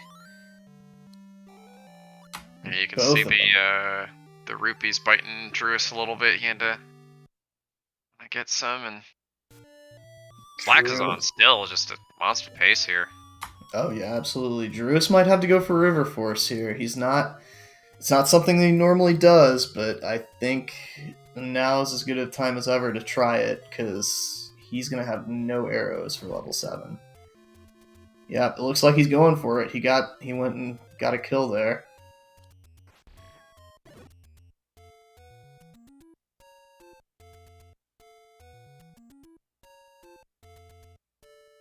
Yeah, you can Both see of the rupees biting Druis a little bit. He had to get some, and Slack is on still, just a monster pace here. Oh yeah, absolutely. Druis might have to go for River Force here. It's not something that he normally does, but I think now is as good a time as ever to try it, because he's gonna have no arrows for level 7. Yeah, it looks like he's going for it. He went and got a kill there.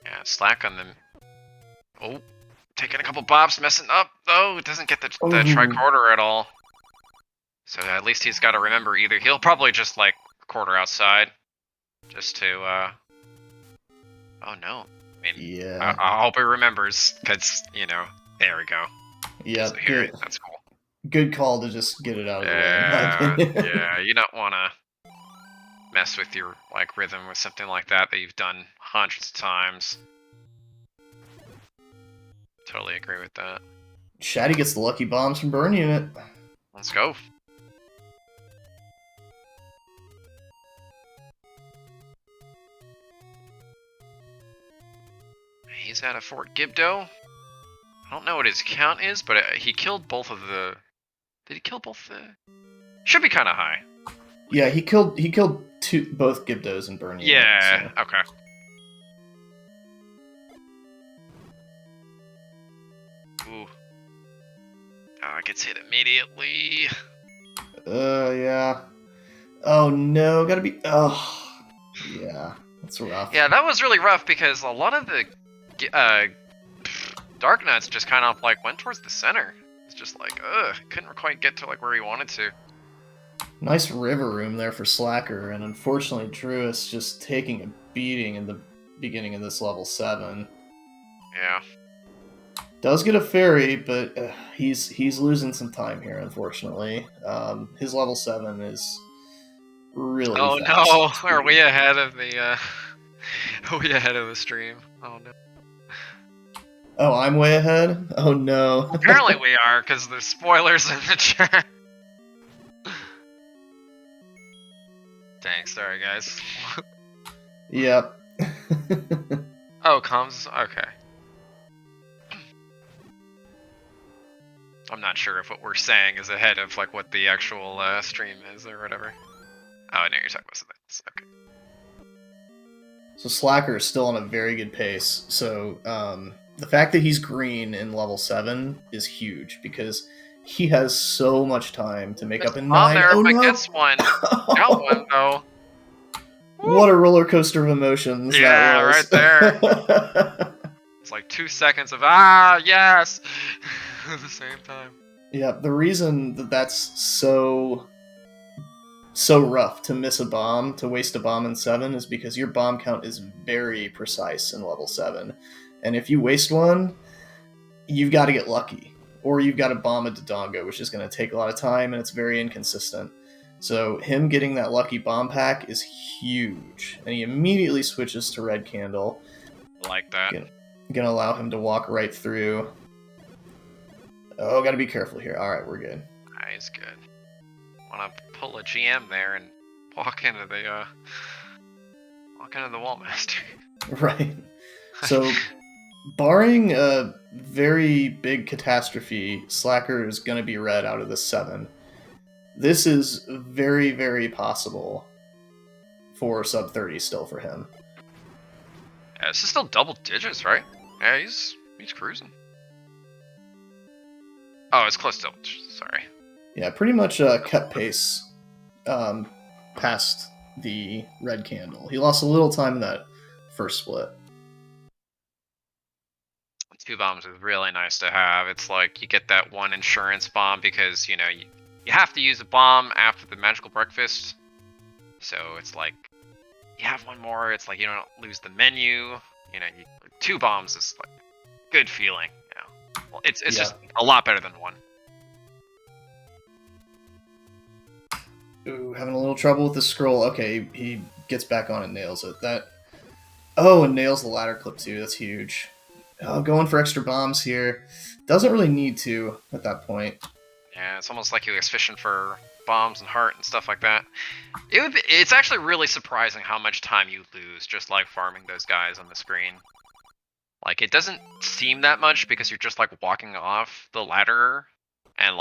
Yeah, slack on them. Oh, taking a couple bops, messing up. Oh, it doesn't get the tricorder at all. So at least he's got to remember either he'll probably just like quarter outside, just to. Oh no. I mean, yeah. I hope he remembers, because there we go. Yeah, so here, that's cool. Good call to just get it out of the way. Yeah, you don't want to mess with your rhythm with something like that you've done hundreds of times. Totally agree with that. Shaddy gets the lucky bombs from Burn Unit. Let's go. He's at a Fort Gibdo. I don't know what his count is, but he killed both of the... Did he kill both the... Should be kind of high. Yeah, he killed both Gibdos and Burn Unit. Yeah, so. Okay. Ooh. Oh, it gets hit immediately. Yeah. Oh no, gotta be... Oh. Yeah, that's rough. Yeah, that was really rough because a lot of the Dark Nuts just kind of went towards the center. It's just couldn't quite get to where he wanted to. Nice river room there for Slacker, and unfortunately Druis just taking a beating in the beginning of this level 7. Yeah. Does get a fairy, but he's losing some time here, unfortunately. His level 7 is really fast. No! Are we ahead of the are we ahead of the stream? Oh no. Oh, I'm way ahead? Oh no. Apparently we are, because there's spoilers in the chat. Dang, sorry guys. Yep. Oh, comms? Okay. I'm not sure if what we're saying is ahead of what the actual stream is or whatever. Oh, I know you're talking about something else. Okay. So Slacker is still on a very good pace. So the fact that he's green in level 7 is huge because he has so much time to make up in 9. There, oh no! Gets one. Got one though. What a roller coaster of emotions! Yeah, that was. right there. It's 2 seconds of yes at the same time. Yeah, the reason that's so rough to miss a bomb, to waste a bomb in 7, is because your bomb count is very precise in level 7. And if you waste one, you've got to get lucky. Or you've got to bomb a Dodongo, which is going to take a lot of time, and it's very inconsistent. So him getting that lucky bomb pack is huge. And he immediately switches to Red Candle. I like that. Gonna allow him to walk right through. Oh, gotta be careful here. Alright, we're good. Nice, good. Wanna pull a GM there and walk into the Wallmaster. Right. So, barring a very big catastrophe, Slacker is gonna be red out of the 7. This is very, very possible for Sub30 still for him. Yeah, this is still double digits, right? Yeah, he's cruising. Oh, it's close to double digits, sorry. Yeah, pretty much cut pace past the Red Candle. He lost a little time in that first split. 2 bombs is really nice to have. It's you get that one insurance bomb because, you have to use a bomb after the magical breakfast. So it's you have one more, it's you don't lose the menu. 2 bombs is good feeling. Well, it's just a lot better than 1. Ooh, having a little trouble with the scroll. Okay, he gets back on and nails it. And nails the ladder clip too. That's huge. Going for extra bombs here. Doesn't really need to at that point. Yeah, it's almost like he was fishing for bombs and heart and stuff like that. It's actually really surprising how much time you lose just farming those guys on the screen. It doesn't seem that much because you're just walking off the ladder and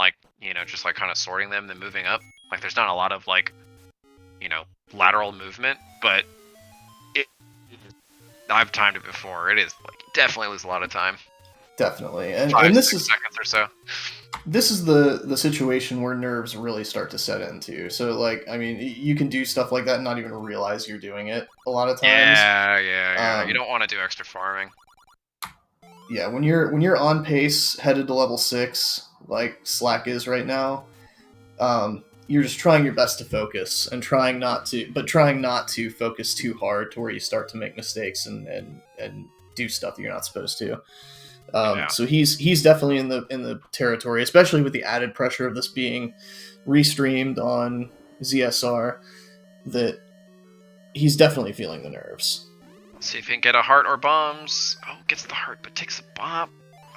just kind of sorting them and moving up. There's not a lot of lateral movement, but I've timed it before. It is like definitely lose a lot of time. Definitely, 5, and this 6 is seconds or so. this is the situation where nerves really start to set into. So, like, I mean, you can do stuff like that and not even realize you're doing it a lot of times. Yeah. You don't want to do extra farming. Yeah, when you're on pace, headed to level 6, like Slack is right now, you're just trying your best to focus and trying not to focus too hard to where you start to make mistakes and do stuff that you're not supposed to. So he's definitely in the territory, especially with the added pressure of this being restreamed on ZSR, that he's definitely feeling the nerves. Let's see if he can get a heart or bombs. Oh, gets the heart, but takes a bomb.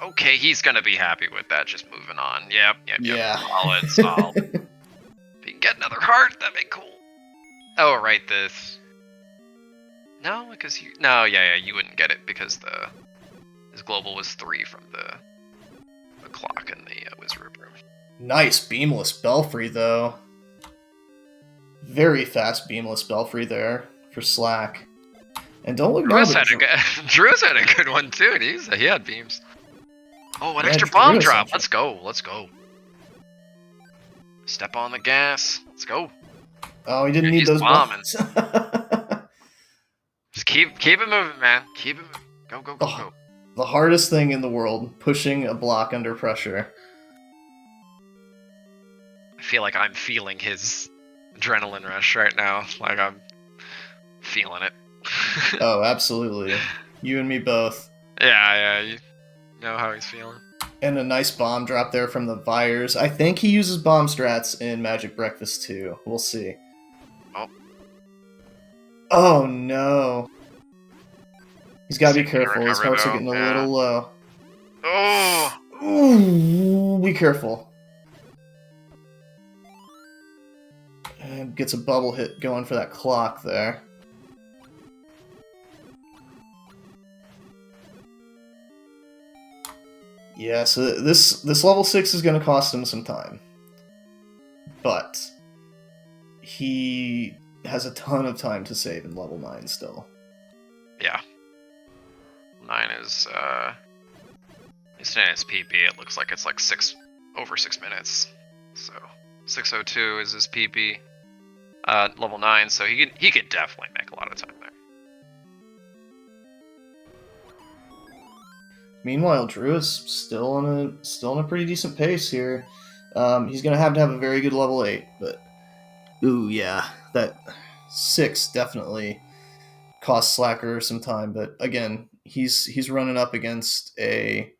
Okay, he's gonna be happy with that. Just moving on. Yep. Yeah. Solid. If he can get another heart, that'd be cool. Oh, right, this. No, because you. No, yeah, you wouldn't get it because his global was 3 from the clock in the wizard room. Nice beamless belfry though. Very fast beamless belfry there for Slack. And don't look down. Drew's had a good one too. He had beams. Oh, an extra bomb drop. Let's go. Step on the gas. Let's go. Oh, he didn't need those bombs. Just keep it moving, man. Keep it moving. Go. The hardest thing in the world, pushing a block under pressure. I feel like I'm feeling his adrenaline rush right now. Like I'm feeling it. Oh, absolutely. You and me both. Yeah, you know how he's feeling. And a nice bomb drop there from the Vyres. I think he uses bomb strats in Magic Breakfast too. We'll see. Oh no. He's got to be careful. His hearts are getting a little low. Oh! Ooh, be careful. And gets a bubble hit going for that clock there. Yeah, so this level 6 is going to cost him some time. But he has a ton of time to save in level 9 still. Yeah. 9 is, he's in his PP, it looks like it's like over 6 minutes. So, 6:02 is his PP. Level 9, so he could definitely make a lot of time there. Meanwhile, Drew is still on a pretty decent pace here. He's gonna have to have a very good level 8, but ooh yeah, that 6 definitely costs Slacker some time. But again, he's running up against a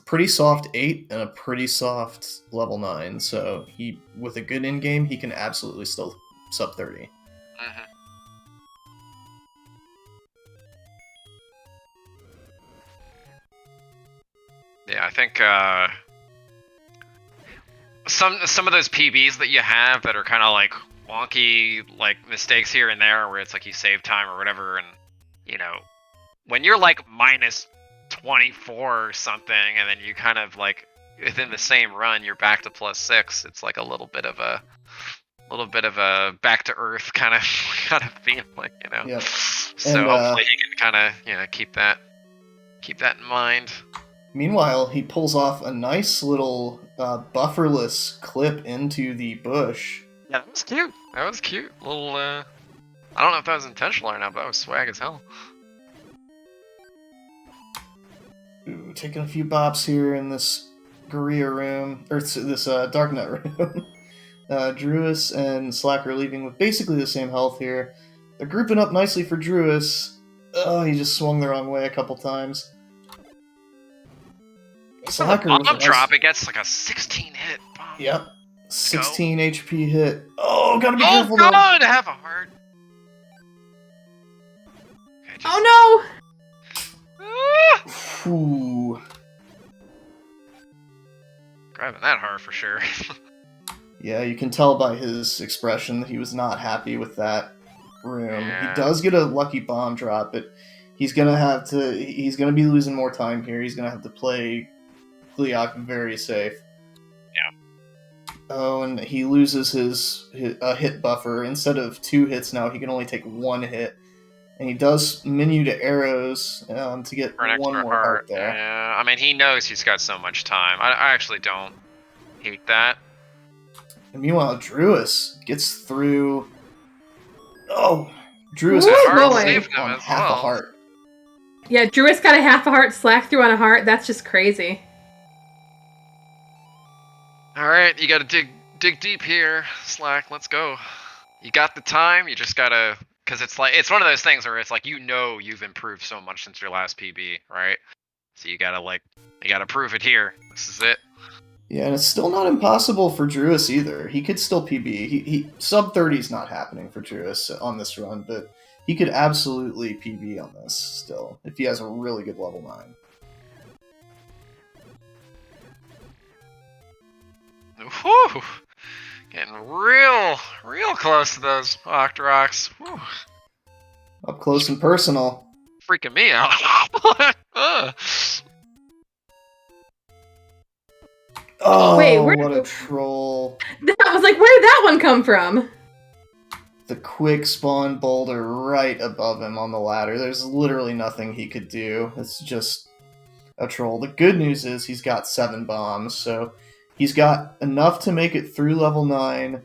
pretty soft 8 and a pretty soft level 9. So he, with a good in game, he can absolutely still sub 30. Mm-hmm. Yeah, I think some of those PBs that you have that are kind of like wonky, like mistakes here and there, where it's like you save time or whatever, and you know, when you're like minus 24 or something, and then you kind of like within the same run you're back to +6, it's like a little bit of a back to earth kind of feeling, you know. Yep. So hopefully he can kind of keep that in mind. Meanwhile, he pulls off a nice little bufferless clip into the bush. Yeah, that was cute. Little, I don't know if that was intentional or not, but that was swag as hell. Ooh, taking a few bops here in this Guerrilla room, or this Darknet room. Druis and Slack are leaving with basically the same health here. They're grouping up nicely for Druis. Oh, he just swung the wrong way a couple times. Slacker bomb drop, it gets like a 16 hit bomb. Yep. 16 HP hit. Oh, gotta be careful. Oh god, have a heart. Okay, oh no! Ooh. Grabbing that heart for sure. Yeah, you can tell by his expression that he was not happy with that room. Yeah. He does get a lucky bomb drop, but he's gonna be losing more time here. He's gonna have to play Gleok very safe. Yeah. Oh, and he loses his hit buffer. Instead of 2 hits now, he can only take 1 hit. And he does menu to arrows to get For an one extra more heart there. Yeah, I mean, he knows he's got so much time. I actually don't hate that. And meanwhile, Druis gets through. Oh, Druis Ooh, gets boy. through Saved him on as half a well. heart. Yeah, Druis got a half a heart, Slack through on a heart. That's just crazy. All right, you gotta dig deep here, Slack. Let's go. You got the time. You just gotta, because it's one of those things where it's like you've improved so much since your last PB, right? So you gotta prove it here. This is it. Yeah, and it's still not impossible for Druis either. He could still PB. He sub 30 is not happening for Druis on this run, but he could absolutely PB on this still if he has a really good level 9. Whew. Getting real close to those Octoroks. Whew. Up close and personal. Freaking me out. Oh, Wait, what a troll. That was like, where did that one come from? The quick spawn boulder right above him on the ladder. There's literally nothing he could do. It's just a troll. The good news is he's got 7 bombs, so he's got enough to make it through level 9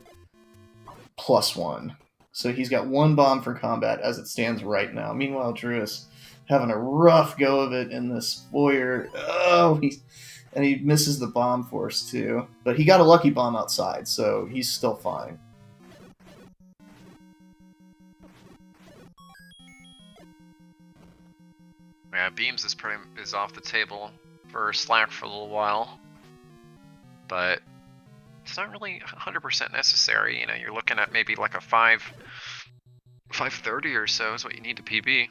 plus 1. So he's got 1 bomb for combat as it stands right now. Meanwhile, Druis having a rough go of it in this foyer. Oh, and he misses the bomb force too. But he got a lucky bomb outside, so he's still fine. Yeah, Beams is off the table for Slack for a little while, but it's not really 100% necessary. You know, you're looking at maybe like a 530 or so is what you need to PB.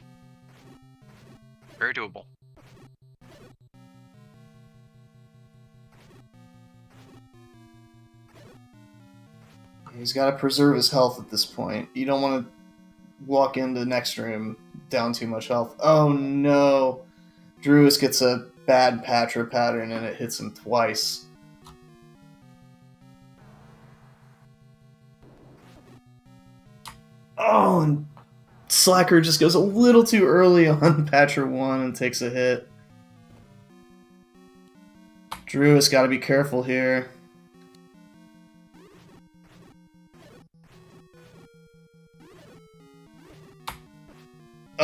Very doable. He's got to preserve his health at this point. You don't want to walk into the next room down too much health. Oh no! Druis gets a bad Patra pattern and it hits him twice. Oh, and Slacker just goes a little too early on Patra 1 and takes a hit. Druis got to be careful here.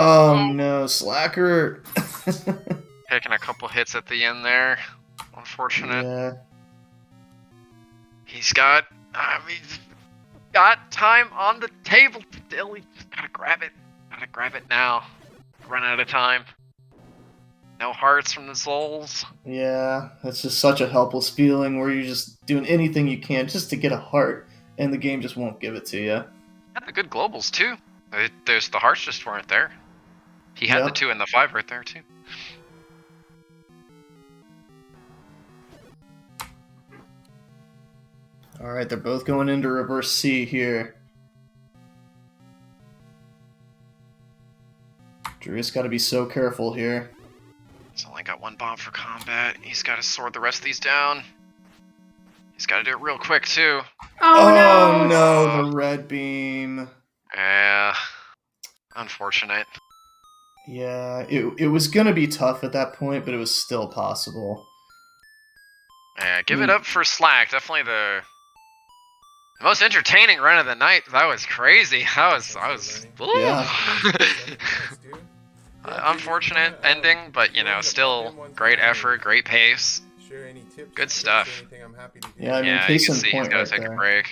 Oh no, Slacker! Taking a couple hits at the end there. Unfortunate. Yeah. He's got time on the table still. He just gotta grab it. Gotta grab it now. Run out of time. No hearts from the Zols. Yeah, that's just such a helpless feeling where you're just doing anything you can just to get a heart, and the game just won't give it to you. Had the good globals too. There's the hearts just weren't there. He had the 2 and the 5 right there too. Alright, they're both going into reverse C here. Drew's got to be so careful here. He's only got 1 bomb for combat. He's got to sword the rest of these down. He's got to do it real quick too. Oh, no, the red beam. Yeah. Unfortunate. Yeah, it was going to be tough at that point, but it was still possible. Yeah, give it up for Slack. Definitely the most entertaining run of the night. That was crazy. I was. Unfortunate ending, but you know, still great effort, great pace, good stuff. Yeah, I mean, Yeah, you case can in see he's point gotta right take there. a break.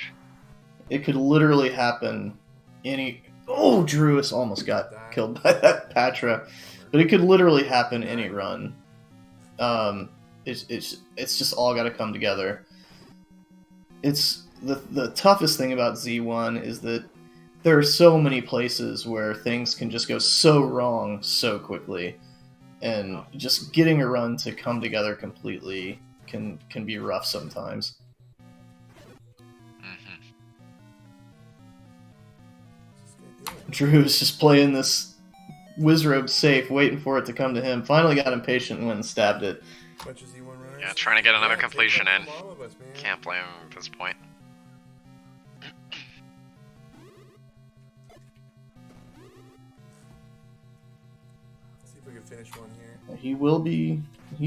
It could literally happen any. Oh, Druis almost got killed by that Patra, but it could literally happen any run. It's just all got to come together. It's the toughest thing about Z1 is that there are so many places where things can just go so wrong so quickly, and just getting a run to come together completely can be rough sometimes. Drew's just playing this Wizrobe safe, waiting for it to come to him. Finally got impatient and went and stabbed it. Yeah, trying to get another completion in. Can't blame him at this point. finish one here. He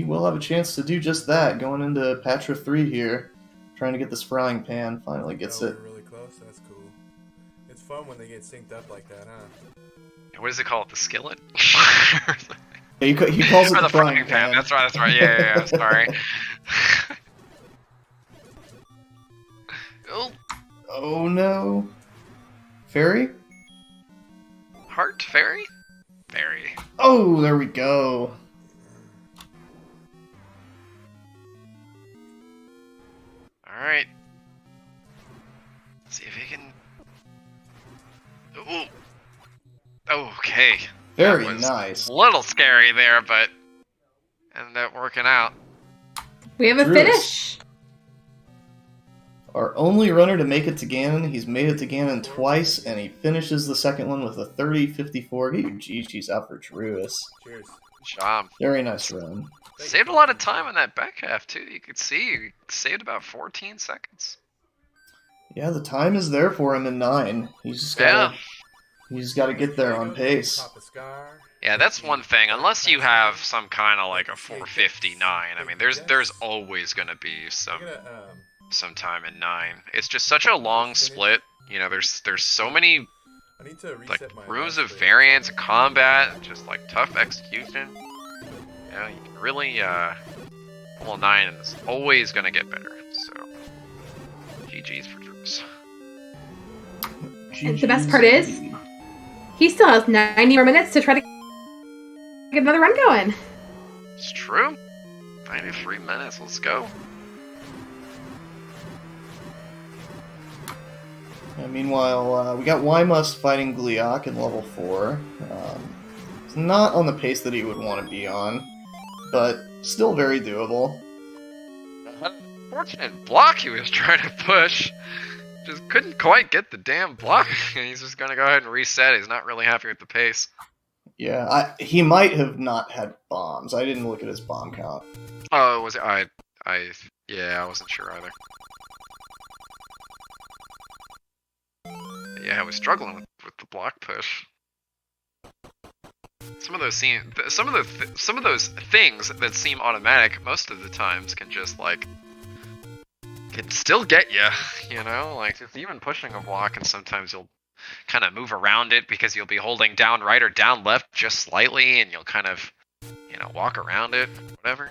will have a chance to do just that, going into Patra 3 here. Trying to get this frying pan, finally gets it. We're really close, that's cool. It's fun when they get synced up like that, huh? What does it call it? The skillet? Yeah, he calls it Or the frying pan. That's right, yeah, sorry. Oh, Oh no. Fairy? heart fairy? Fairy. Oh, there we go. Alright. See if he can... Ooh. Okay. Very That was nice. A little scary there, but ended up working out. We have a Druis. finish. Our only runner to make it to Ganon. He's made it to Ganon twice, and he finishes the second one with a 30-54. Get your GG's out for Druis. Cheers. Good job. Very nice run. Saved a lot of time in that back half, too. You could see he saved about 14 seconds. Yeah, the time is there for him in 9. He's just gotta get there on pace. Pop a scar. Yeah, that's one thing. Unless you have some kind of like a 459, I mean, there's always gonna be some time in 9. It's just such a long split. You know, there's so many I need to like reset my rooms mouse of for- variance, combat, just like tough execution. You know, you can really level 9 is always gonna get better. So, GG's for Drews. And the best part is, he still has 90 more minutes to try to get another run going. It's true. 93 minutes. Let's go. Meanwhile, we got Wymust fighting Gleeok in level 4. It's not on the pace that he would want to be on, but still very doable. Fortunate block he was trying to push. Just couldn't quite get the damn block. And he's just gonna go ahead and reset. He's not really happy with the pace. Yeah, he might have not had bombs. I didn't look at his bomb count. Oh, was it? Yeah, I wasn't sure either. Yeah, I was struggling with the block push. Some of those things that seem automatic most of the times can just like can still get you. You know, like just even pushing a block, and sometimes you'll kind of move around it because you'll be holding down right or down left just slightly, and you'll kind of walk around it, whatever.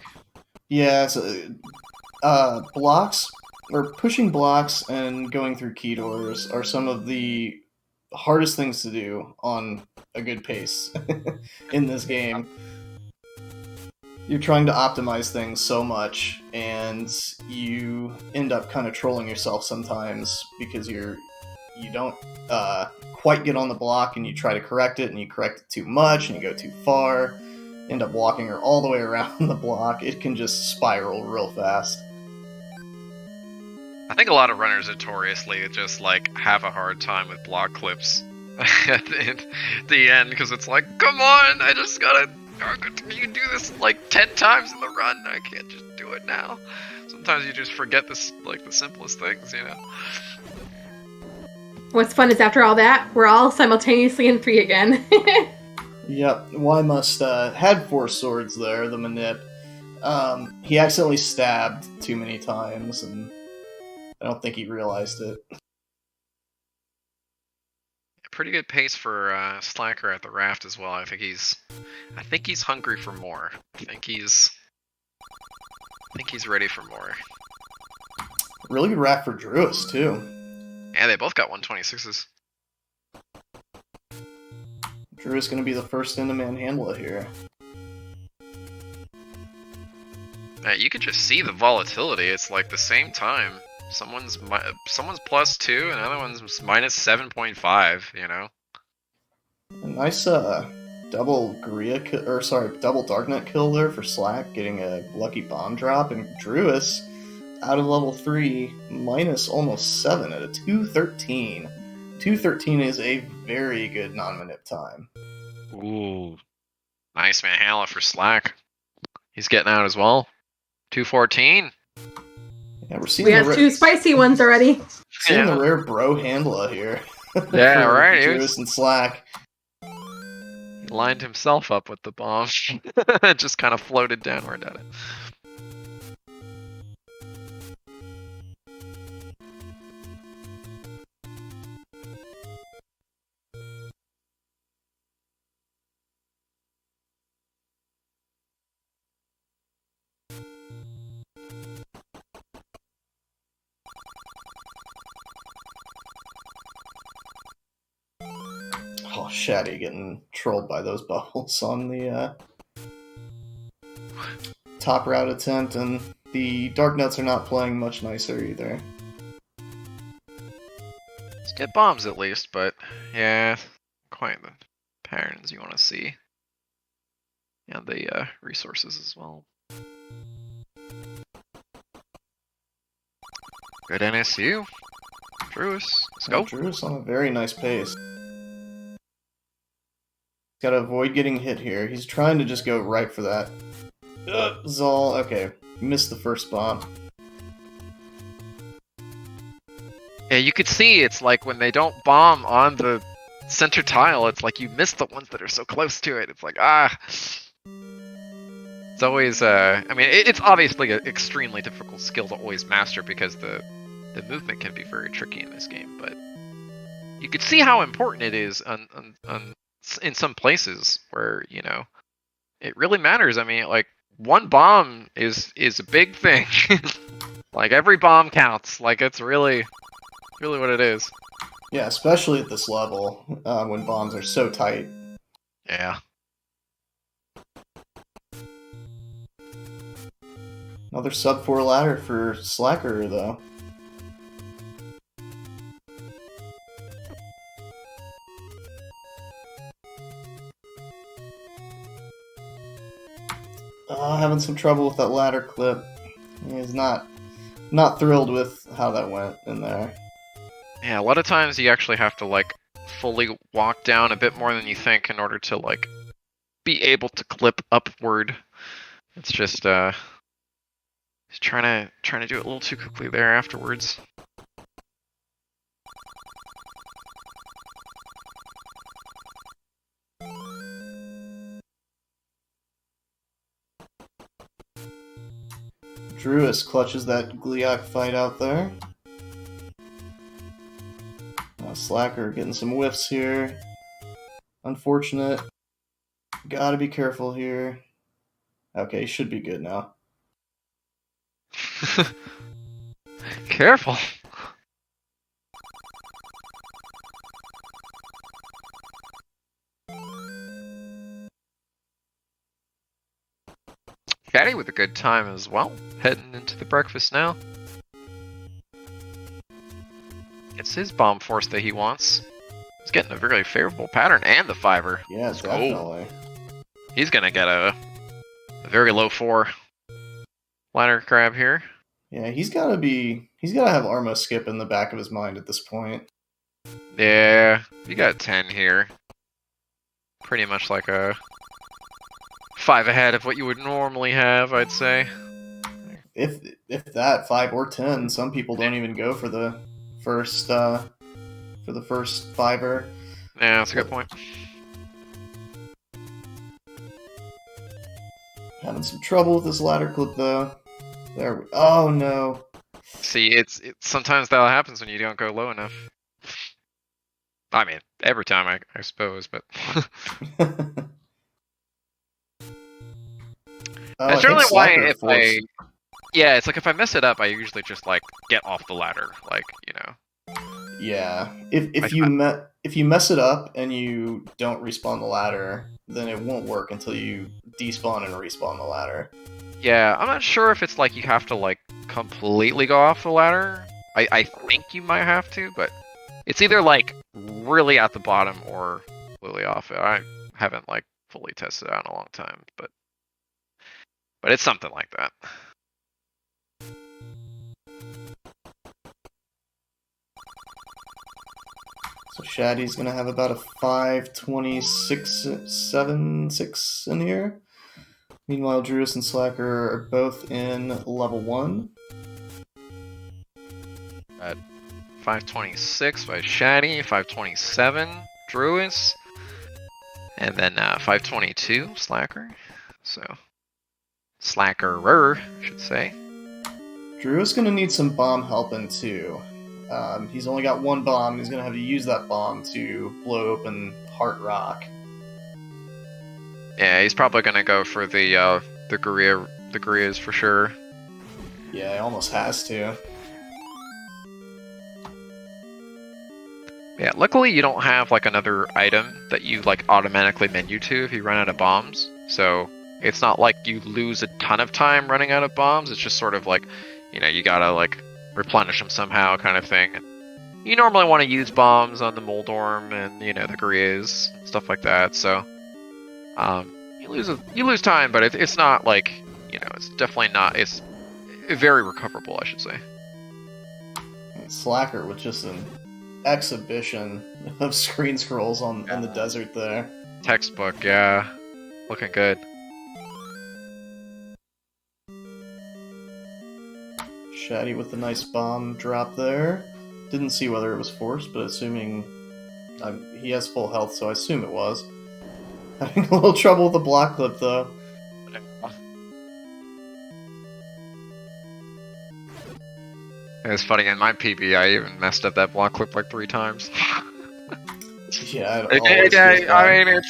Yeah, so blocks or pushing blocks and going through key doors are some of the hardest things to do on a good pace in this game. You're trying to optimize things so much, and you end up kind of trolling yourself sometimes because you don't quite get on the block, and you try to correct it, and you correct it too much, and you go too far, end up walking her all the way around the block. It can just spiral real fast. I think a lot of runners notoriously just like have a hard time with block clips at the end because it's like, come on, I just gotta. You do this like 10 times in the run. I can't just do it now. Sometimes you just forget this, like the simplest things, you know. What's fun is after all that, we're all simultaneously in 3 again. Yep, Wymust had 4 swords there, the Manip. He accidentally stabbed too many times, and I don't think he realized it. Pretty good pace for Slacker at the raft as well. I think he's hungry for more. I think he's ready for more. Really good raft for Druis, too. Yeah, they both got 126s. Druis gonna be the first into manhandle it here. You could just see the volatility. It's like the same time. Someone's +2 and another one's -7.5. You know. A nice double double Darknet kill there for Slack, getting a lucky bomb drop, and Druis out of level 3 minus almost 7 at a 213. 213 is a very good non-manip time. Ooh, nice manhandle for Slack. He's getting out as well. 214. Yeah, we're seeing We have 2 spicy ones already. seeing the rare bro handler here. Yeah, for right. Druis and Slack. He lined himself up with the bomb. Just kind of floated downward at it. Oh, Shaddy getting trolled by those bubbles on the top route attempt, and the Dark Nuts are not playing much nicer either. Let's get bombs at least, but yeah, quite the patterns you want to see. And the resources as well. Good NSU. Druis, let's go. Drew's on a very nice pace. Gotta avoid getting hit here. He's trying to just go right for that. Zal, okay. Missed the first bomb. Yeah, you could see it's like when they don't bomb on the center tile, it's like you miss the ones that are so close to it. It's like, ah. It's always, I mean, it's obviously an extremely difficult skill to always master because the movement can be very tricky in this game, but you could see how important it is in some places where, you know, it really matters. I mean, like, one bomb is a big thing. Like, every bomb counts. Like, it's really what it is. Yeah, especially at this level, when bombs are so tight. Yeah. Another sub 4 ladder for Slacker, though. Having some trouble with that ladder clip. He's not thrilled with how that went in there. Yeah, a lot of times you actually have to, like, fully walk down a bit more than you think in order to, like, be able to clip upward. It's just, he's trying to do it a little too quickly there afterwards. Druis clutches that Gliok fight out there. Slacker getting some whiffs here. Unfortunate. Gotta be careful here. Okay, should be good now. Careful. Fatty with a good time as well. Heading into the breakfast now. It's his bomb force that he wants. He's getting a very favorable pattern and the fiver. Yeah, definitely. He's gonna get a very low 4 ladder grab here. Yeah, he's gotta have Armo skip in the back of his mind at this point. Yeah, you got 10 here. Pretty much like a 5 ahead of what you would normally have, I'd say. If that, 5 or 10, some people don't even go for the first fiver. Yeah, that's a good point. Having some trouble with this ladder clip though. Oh no. See, it's sometimes that happens when you don't go low enough. I mean, every time I suppose, but that's generally why it's like if I mess it up, I usually just like get off the ladder, like, you know. Yeah, if you mess it up and you don't respawn the ladder, then it won't work until you despawn and respawn the ladder. Yeah, I'm not sure if it's like you have to like completely go off the ladder. I think you might have to, but it's either like really at the bottom or completely off it. I haven't like fully tested it out in a long time, but it's something like that. So Shaddy's gonna have about a 5.26.7.6 in here. Meanwhile, Druis and Slacker are both in level 1. At 526 by Shaddy, 527 Druis, And then 522 Slacker. So Slackerer, I should say. Drew is going to need some bomb helping too. He's only got one bomb. He's going to have to use that bomb to blow open Heart Rock. Yeah, he's probably gonna go for the Gurias for sure. Yeah, he almost has to. Yeah, luckily you don't have like another item that you like automatically menu to if you run out of bombs. So it's not like you lose a ton of time running out of bombs. It's just sort of like, you know, you gotta like replenish them somehow kind of thing. And you normally want to use bombs on the Moldorm and, you know, the Gurias, stuff like that. So you lose time, but it's not like, you know, it's definitely not. It's very recoverable, I should say. And Slacker with just an exhibition of screen scrolls in the desert there. Textbook, yeah, looking good. Shaddy with a nice bomb drop there. Didn't see whether it was forced, but assuming he has full health, so I assume it was. Having a little trouble with the block clip, though. It's funny, in my PB, I even messed up that block clip like 3 times. Yeah, I mean,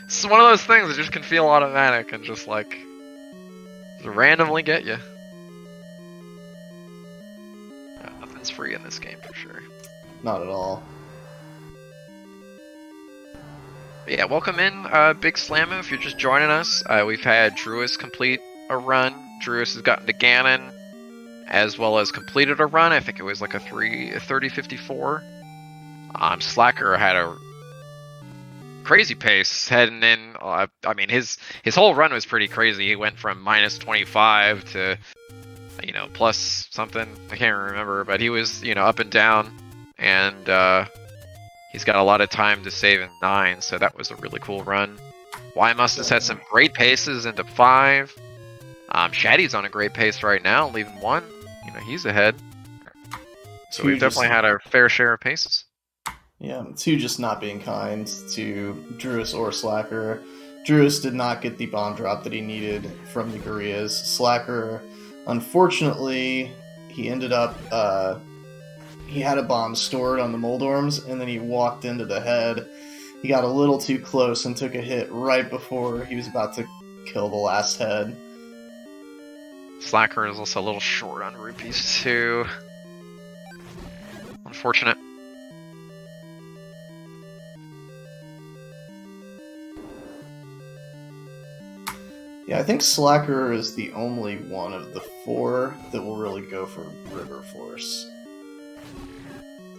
it's one of those things that just can feel automatic and just like randomly get you. Nothing's free in this game for sure. Not at all. But yeah, welcome in, Big Slammo, if you're just joining us. We've had Druis complete a run. Druis has gotten to Ganon, as well as completed a run. I think it was like a 30-54. Slacker had a crazy pace heading in. I mean, his whole run was pretty crazy. He went from minus 25 to, you know, plus something. I can't remember, but he was, you know, up and down, and he's got a lot of time to save in 9, so that was a really cool run. Must has had some great paces into 5. Shaddy's on a great pace right now, leaving 1. You know, he's ahead. So we've definitely had our fair share of paces. Yeah, 2 just not being kind to Druis or Slacker. Druis did not get the bomb drop that he needed from the Gurias. Slacker, unfortunately, he ended up, he had a bomb stored on the Moldorms, and then he walked into the head. He got a little too close and took a hit right before he was about to kill the last head. Slacker is also a little short on rupees too. Unfortunate. Yeah, I think Slacker is the only one of the 4 that will really go for River Force.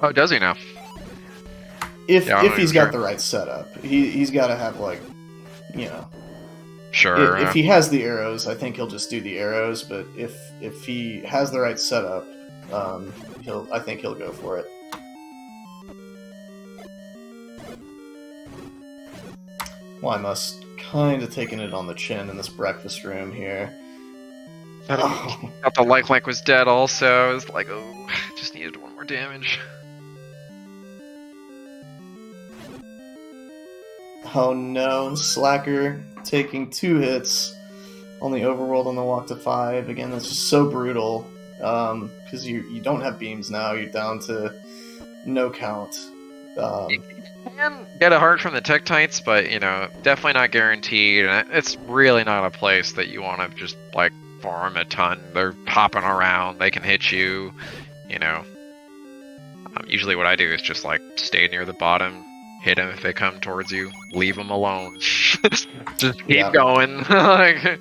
Oh, does he now? If he's got the right setup. He's got to have, like, you know... Sure. If he has the arrows, I think he'll just do the arrows, but if he has the right setup, I think he'll go for it. Well, I must kind of taking it on the chin in this breakfast room here. Thought the like was dead also. I was like, oh, just needed 1 more damage. Oh no, Slacker taking 2 hits on the overworld on the walk to 5. Again, that's just so brutal. Because you don't have beams now, you're down to no count. You can get a heart from the Tektites, but, you know, definitely not guaranteed. And it's really not a place that you want to just, like, farm a ton. They're hopping around, they can hit you, you know. Usually what I do is just, like, stay near the bottom, hit them if they come towards you, leave them alone. Just keep going. Like,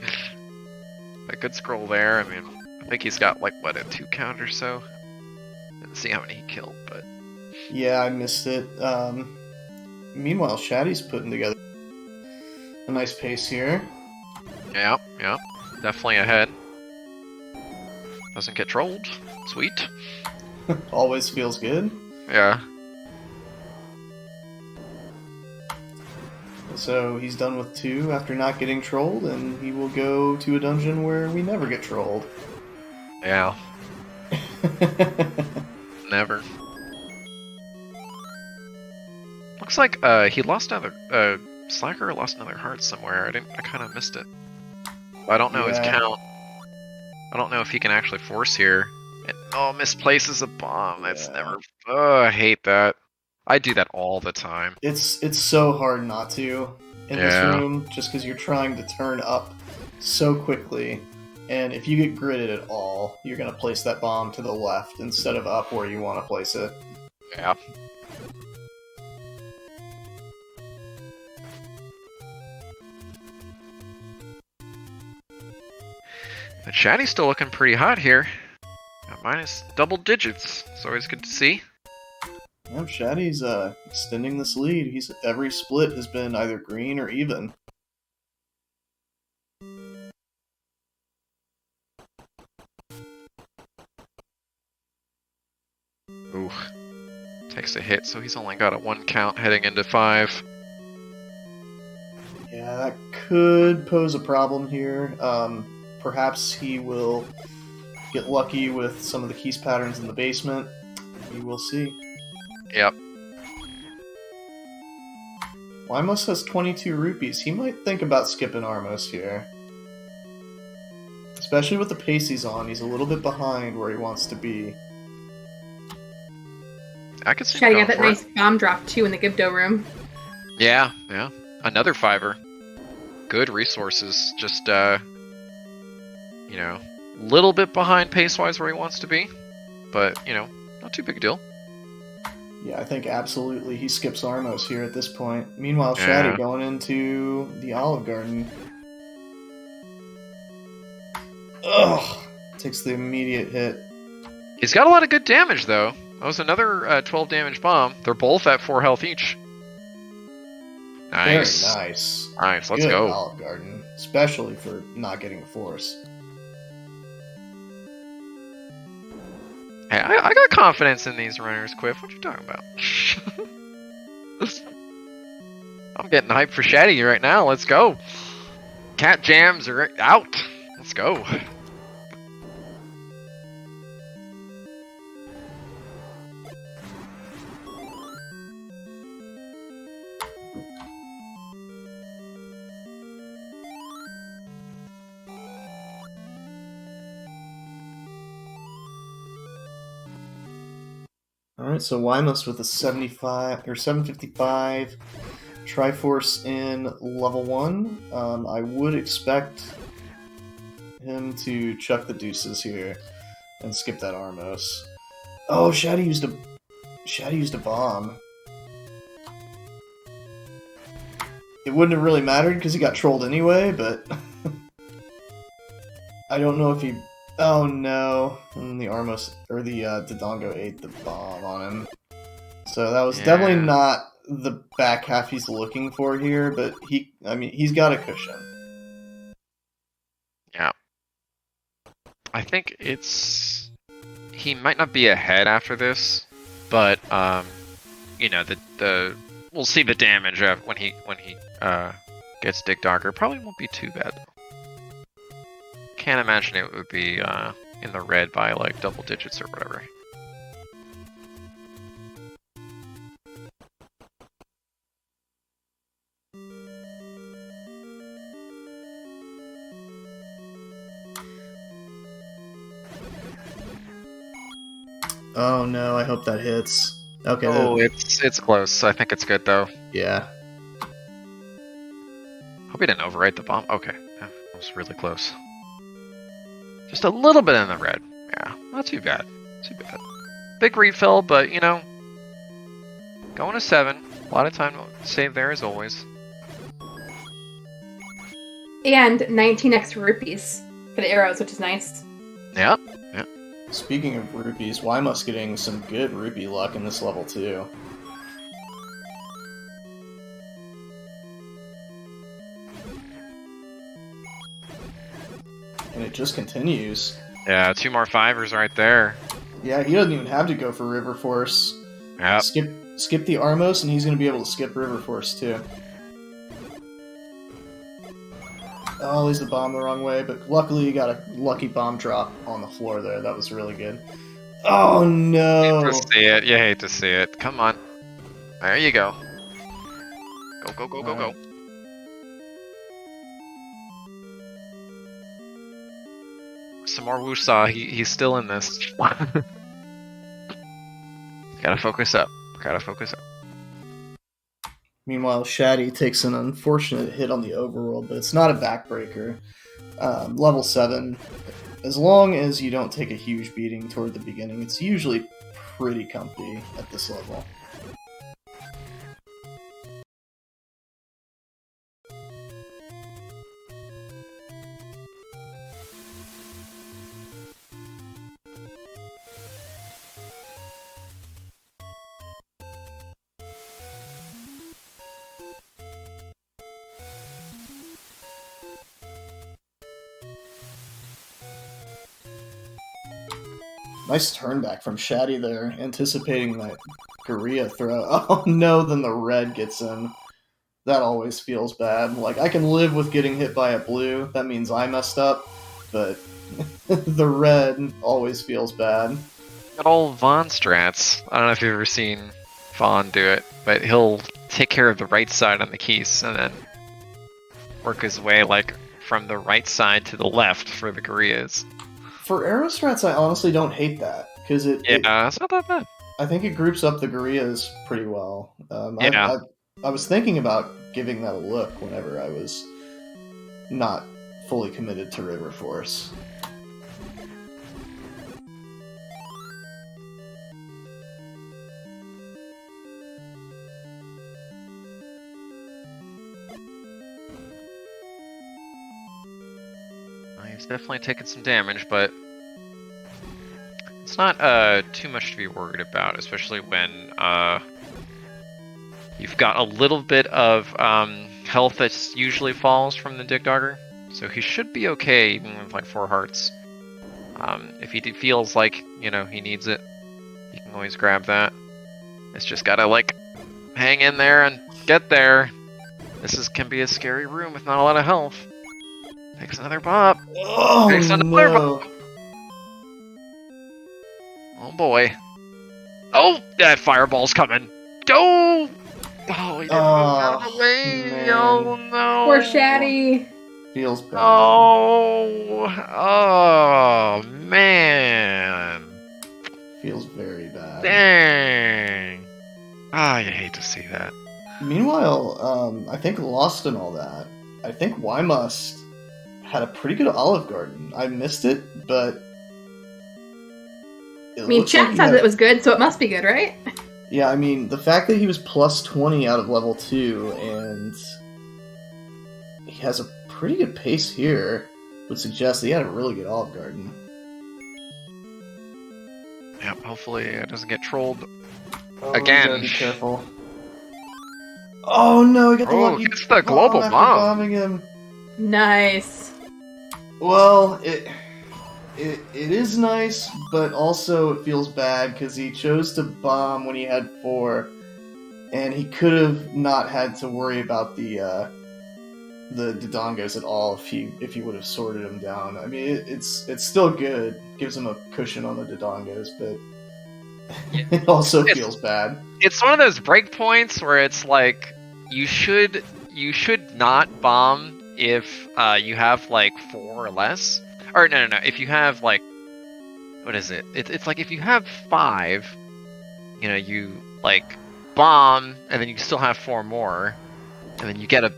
a good scroll there. I mean, I think he's got, like, what, a 2 count or so? Didn't see how many he killed, but... Yeah, I missed it. Meanwhile, Shaddy's putting together a nice pace here. Yeah, definitely ahead. Doesn't get trolled. Sweet. Always feels good. Yeah. So he's done with 2 after not getting trolled, and he will go to a dungeon where we never get trolled. Yeah. Never. Looks like he lost another Slacker lost another heart somewhere. I kind of missed it. I don't know his Yeah. count. I don't know if he can actually force here. And, oh, misplaces a bomb. That's Yeah. never. Oh, I hate that. I do that all the time. It's so hard not to in this Yeah. room, just because you're trying to turn up so quickly, and if you get gridded at all, you're gonna place that bomb to the left instead of up where you want to place it. Yeah. But Shaddy's still looking pretty hot here. Minus double digits. It's always good to see. Yep, Shaddy's extending this lead. Every split has been either green or even. Ooh. Takes a hit, so he's only got a 1 count heading into 5. Yeah, that could pose a problem here. Perhaps he will get lucky with some of the keys patterns in the basement. We will see. Yep. Wymos has 22 rupees. He might think about skipping Armos here. Especially with the pace he's on. He's a little bit behind where he wants to be. I could see Try to him get going that for nice bomb drop too in the Gibdo room. it. Yeah, yeah. Another 5er. Good resources. Just, you know, little bit behind pace-wise where he wants to be. But, you know, not too big a deal. Yeah, I think absolutely he skips Armos here at this point. Meanwhile, Yeah. Shaddy going into the Olive Garden. Ugh! Takes the immediate hit. He's got a lot of good damage, though. That was another 12 damage bomb. They're both at 4 health each. Nice. Very nice. Nice, let's Good go. Olive Garden. Especially for not getting a force. Hey, I got confidence in these runners, Quiff. What you talking about? I'm getting hyped for Shaddy right now. Let's go. Cat jams are out. Let's go. Alright, so Wymos with a 75 or 755 Triforce in level 1. I would expect him to chuck the deuces here and skip that Armos. Oh, Shaddy used a bomb. It wouldn't have really mattered because he got trolled anyway, but I don't know if he. Oh no! And the Armos or the Dodongo ate the bomb on him. So that was definitely not the back half he's looking for here, but he's got a cushion. Yeah. I think he might not be ahead after this, but you know, we'll see the damage when he gets Dick Dogger. Probably won't be too bad. Can't imagine it would be in the red by like double digits or whatever. Oh no! I hope that hits. Okay. Oh, it's close. I think it's good though. Yeah. Hope he didn't overwrite the bomb. Okay, that was really close. Just a little bit in the red. Yeah, not too bad. Too bad. Big refill, but you know, going to 7. A lot of time to save there as always. And 19 extra rupees for the arrows, which is nice. Yep. Speaking of rupees, Wymos getting some good rupee luck in this level too. And it just continues. Yeah, 2 more 5ers right there. Yeah, he doesn't even have to go for River Force. Yep. Skip the Armos, and he's going to be able to skip River Force too. Oh, he's the bomb the wrong way, but luckily he got a lucky bomb drop on the floor there. That was really good. Oh no! Hate to see it. You hate to see it. Come on. There you go. Go, go, go, go, go. some more Wusaw. He's still in this. Gotta focus up. Gotta focus up. Meanwhile, Shaddy takes an unfortunate hit on the overworld, but it's not a backbreaker. Level 7, as long as you don't take a huge beating toward the beginning, it's usually pretty comfy at this level. Nice turn back from Shaddy there, anticipating that Korea throw. Oh no, then the red gets in. That always feels bad. Like, I can live with getting hit by a blue, that means I messed up, but the red always feels bad. Got old Vaughn strats. I don't know if you've ever seen Vaughn do it, but he'll take care of the right side on the keys and then work his way like from the right side to the left for the Koreas. For arrow strats, I honestly don't hate that, because it's not that bad. I think it groups up the Gorias pretty well. I was thinking about giving that a look whenever I was not fully committed to River Force. He's definitely taken some damage, but it's not too much to be worried about, especially when you've got a little bit of health that usually falls from the Dig Dogger, so he should be okay even with like 4 hearts. If he feels like, you know, he needs it, he can always grab that. It's just gotta like hang in there and get there. This can be a scary room with not a lot of health. Takes another bop. Oh, Takes another no. bop. Oh boy. Oh, that fireball's coming. Oh! Oh, he didn't move out of the way. Man. Oh no. Poor Shaddy. Feels bad. Oh. Oh man. Feels very bad. Dang. Ah, you hate to see that. Meanwhile, I think Lost and all that, I think Wymust had a pretty good Olive Garden. I missed it, but I mean, chat says it was good, so it must be good, right? Yeah, I mean, the fact that he was plus 20 out of level 2, and he has a pretty good pace here, would suggest that he had a really good Olive Garden. Yep, hopefully it doesn't get trolled Again. again. Be careful. Oh no, he got the lucky gets the global after bomb. bombing him. Nice. Well, it is nice, but also it feels bad because he chose to bomb when he had 4, and he could have not had to worry about the Dodongos at all if he would have sorted them down. I mean, it's still good, gives him a cushion on the Dodongos, but it also feels bad. It's one of those breakpoints where it's like you should not bomb if you have like 4 or less. Or no. If you have like, what is it? It's like if you have 5, you know, you like bomb, and then you still have 4 more, and then you get a,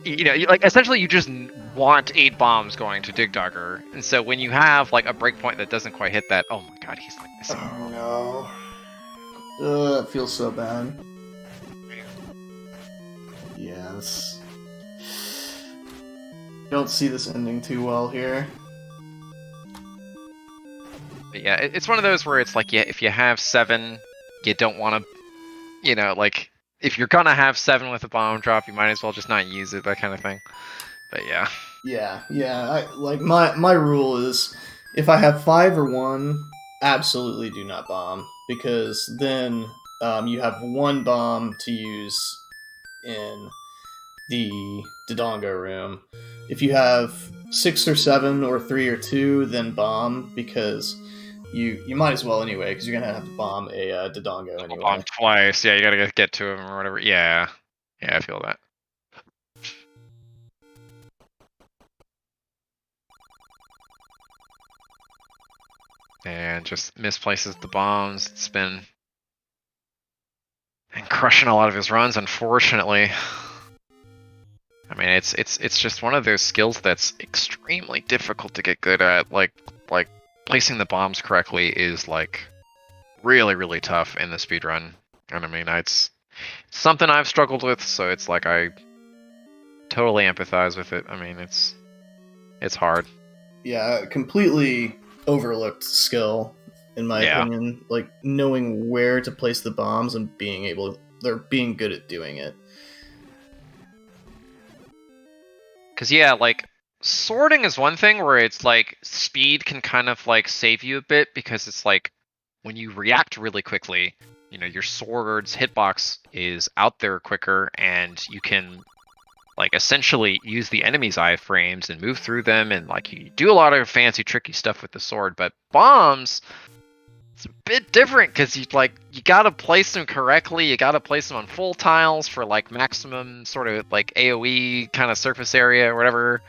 you know, like essentially you just want 8 bombs going to Dig Dogger, and so when you have like a breakpoint that doesn't quite hit that, oh my god, he's like missing. Oh no. It feels so bad. Yes. Don't see this ending too well here. But yeah, it's one of those where it's like, yeah, if you have 7, you don't want to, you know, like, if you're gonna have 7 with a bomb drop, you might as well just not use it, that kind of thing. But yeah. Yeah. My rule is, if I have 5 or 1, absolutely do not bomb, because then you have 1 bomb to use in the Dodongo room. If you have 6 or 7 or 3 or 2, then bomb, because you might as well anyway, because you're gonna have to bomb a Dodongo anyway. Bomb twice, yeah, you gotta get to him or whatever. Yeah, I feel that. and just misplaces the bombs. It's been and crushing a lot of his runs, unfortunately. I mean, it's just one of those skills that's extremely difficult to get good at. Like placing the bombs correctly is like really tough in the speedrun. And I mean, it's something I've struggled with, so it's like I totally empathize with it. I mean, it's hard. Yeah, completely overlooked skill, in my opinion. Like, knowing where to place the bombs and they're being good at doing it. Because, yeah, like, sorting is one thing where it's like speed can kind of like save you a bit, because it's like when you react really quickly, you know, your sword's hitbox is out there quicker, and you can like essentially use the enemy's iframes and move through them, and like you do a lot of fancy tricky stuff with the sword. But bombs, it's a bit different, because you gotta place them correctly. You gotta place them on full tiles for like maximum sort of like AoE kind of surface area or whatever.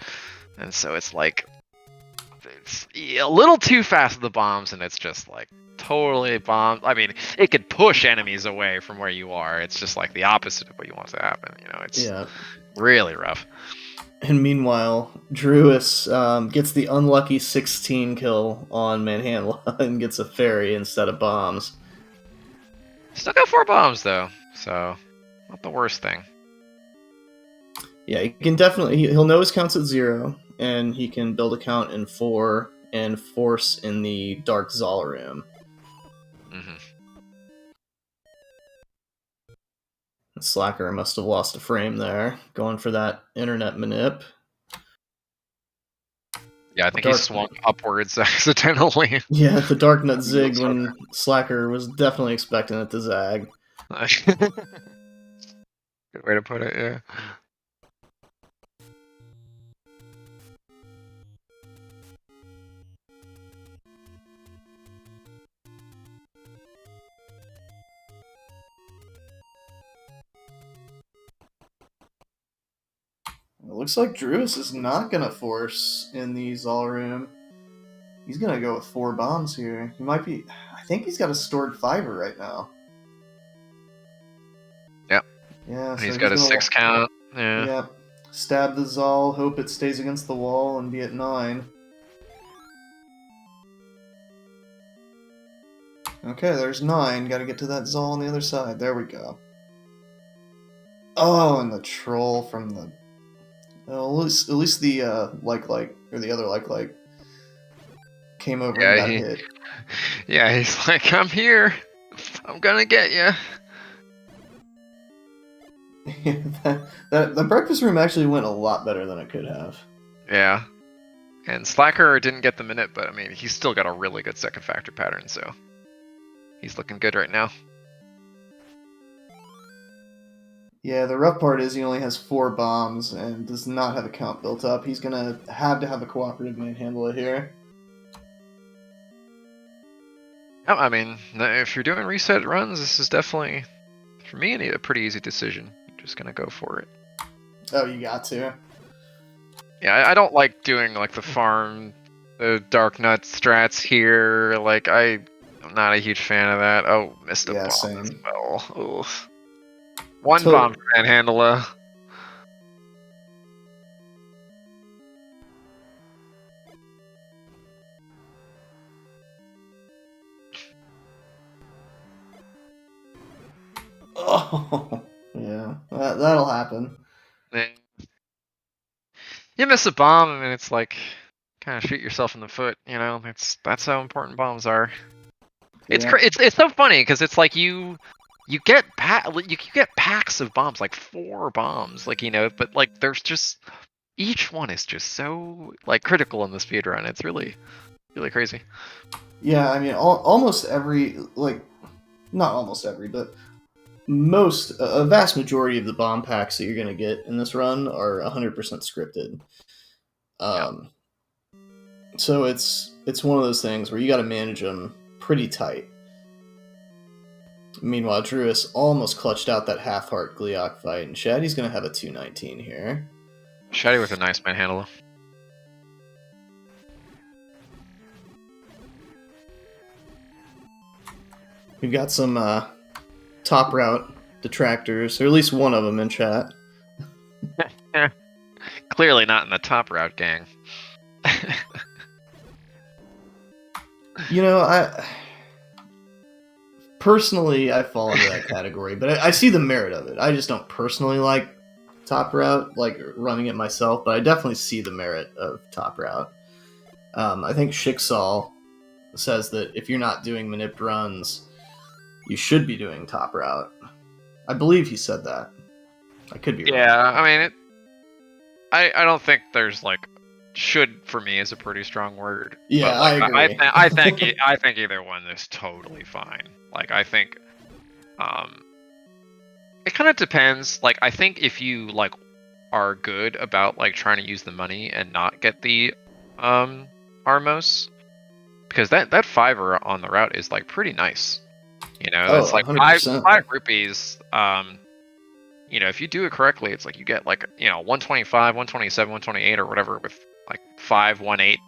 And so it's like it's a little too fast with the bombs, and it's just like totally bomb. I mean, it could push enemies away from where you are. It's just like the opposite of what you want to happen. You know, it's really rough. And meanwhile, Druis gets the unlucky 16 kill on Manhandla and gets a fairy instead of bombs. Still got 4 bombs though, so not the worst thing. Yeah, he can definitely. He'll know his counts at 0, and he can build a count in 4 and force in the Dark Zal room. Slacker must have lost a frame there, going for that internet manip. Yeah, I think he swung upwards accidentally. Yeah, the Dark Nut zigged when Slacker was definitely expecting it to zag. Good way to put it, yeah. It looks like Druis is not going to force in the Zal room. He's going to go with 4 bombs here. He might be... I think he's got a stored fiber right now. Yep. Yeah, so he's got a 6 count. Yeah. Yep. Stab the Zal, hope it stays against the wall, and be at 9. Okay, there's 9. Gotta get to that Zal on the other side. There we go. Oh, and the troll from the... Well, at least the or the other like came over and got hit. Yeah, he's like, I'm here. I'm gonna get you. The breakfast room actually went a lot better than it could have. Yeah. And Slacker didn't get the minute, but I mean, he's still got a really good second factor pattern, so he's looking good right now. Yeah, the rough part is he only has 4 bombs and does not have a count built up. He's gonna have to have a cooperative Manhandla here. I mean, if you're doing reset runs, this is definitely, for me, a pretty easy decision. You're just gonna go for it. Oh, you got to. Yeah, I don't like doing like the farm, the Dark Nut strats here. Like, I'm not a huge fan of that. Oh, missed a bomb same. as well. Oof. 1 bomb for Manhandla. Oh, yeah. That'll happen. You miss a bomb, I mean, it's like, kind of shoot yourself in the foot, you know? That's how important bombs are. It's so funny, because it's like you get packs of bombs, like 4 bombs, like, you know, but like there's just each one is just so like critical in the speedrun. It's really crazy. Yeah, I mean, almost every, like, not almost every, but a vast majority of the bomb packs that you're going to get in this run are 100% scripted. So it's one of those things where you got to manage them pretty tight. Meanwhile, Druis almost clutched out that half-heart Gleeok fight, and Shaddy's going to have a 219 here. Shaddy with a nice Manhandla. We've got some top route detractors, or at least one of them in chat. Clearly not in the top route gang. You know, I personally fall into that category, but I see the merit of it. I just don't personally like top route, like running it myself, but I definitely see the merit of top route. I think Shicksal says that if you're not doing manip runs, you should be doing top route. I believe he said that. I could be wrong. Yeah, I mean, I don't think there's like should for me is a pretty strong word. Yeah, but, like, I agree. I think either one is totally fine. Like I think, it kind of depends. Like I think if you like are good about like trying to use the money and not get the Armos, because that fiver on the route is like pretty nice. You know, that's like 100%. five rupees. You know, if you do it correctly, it's like you get like, you know, 125, 127, 128 or whatever with like 518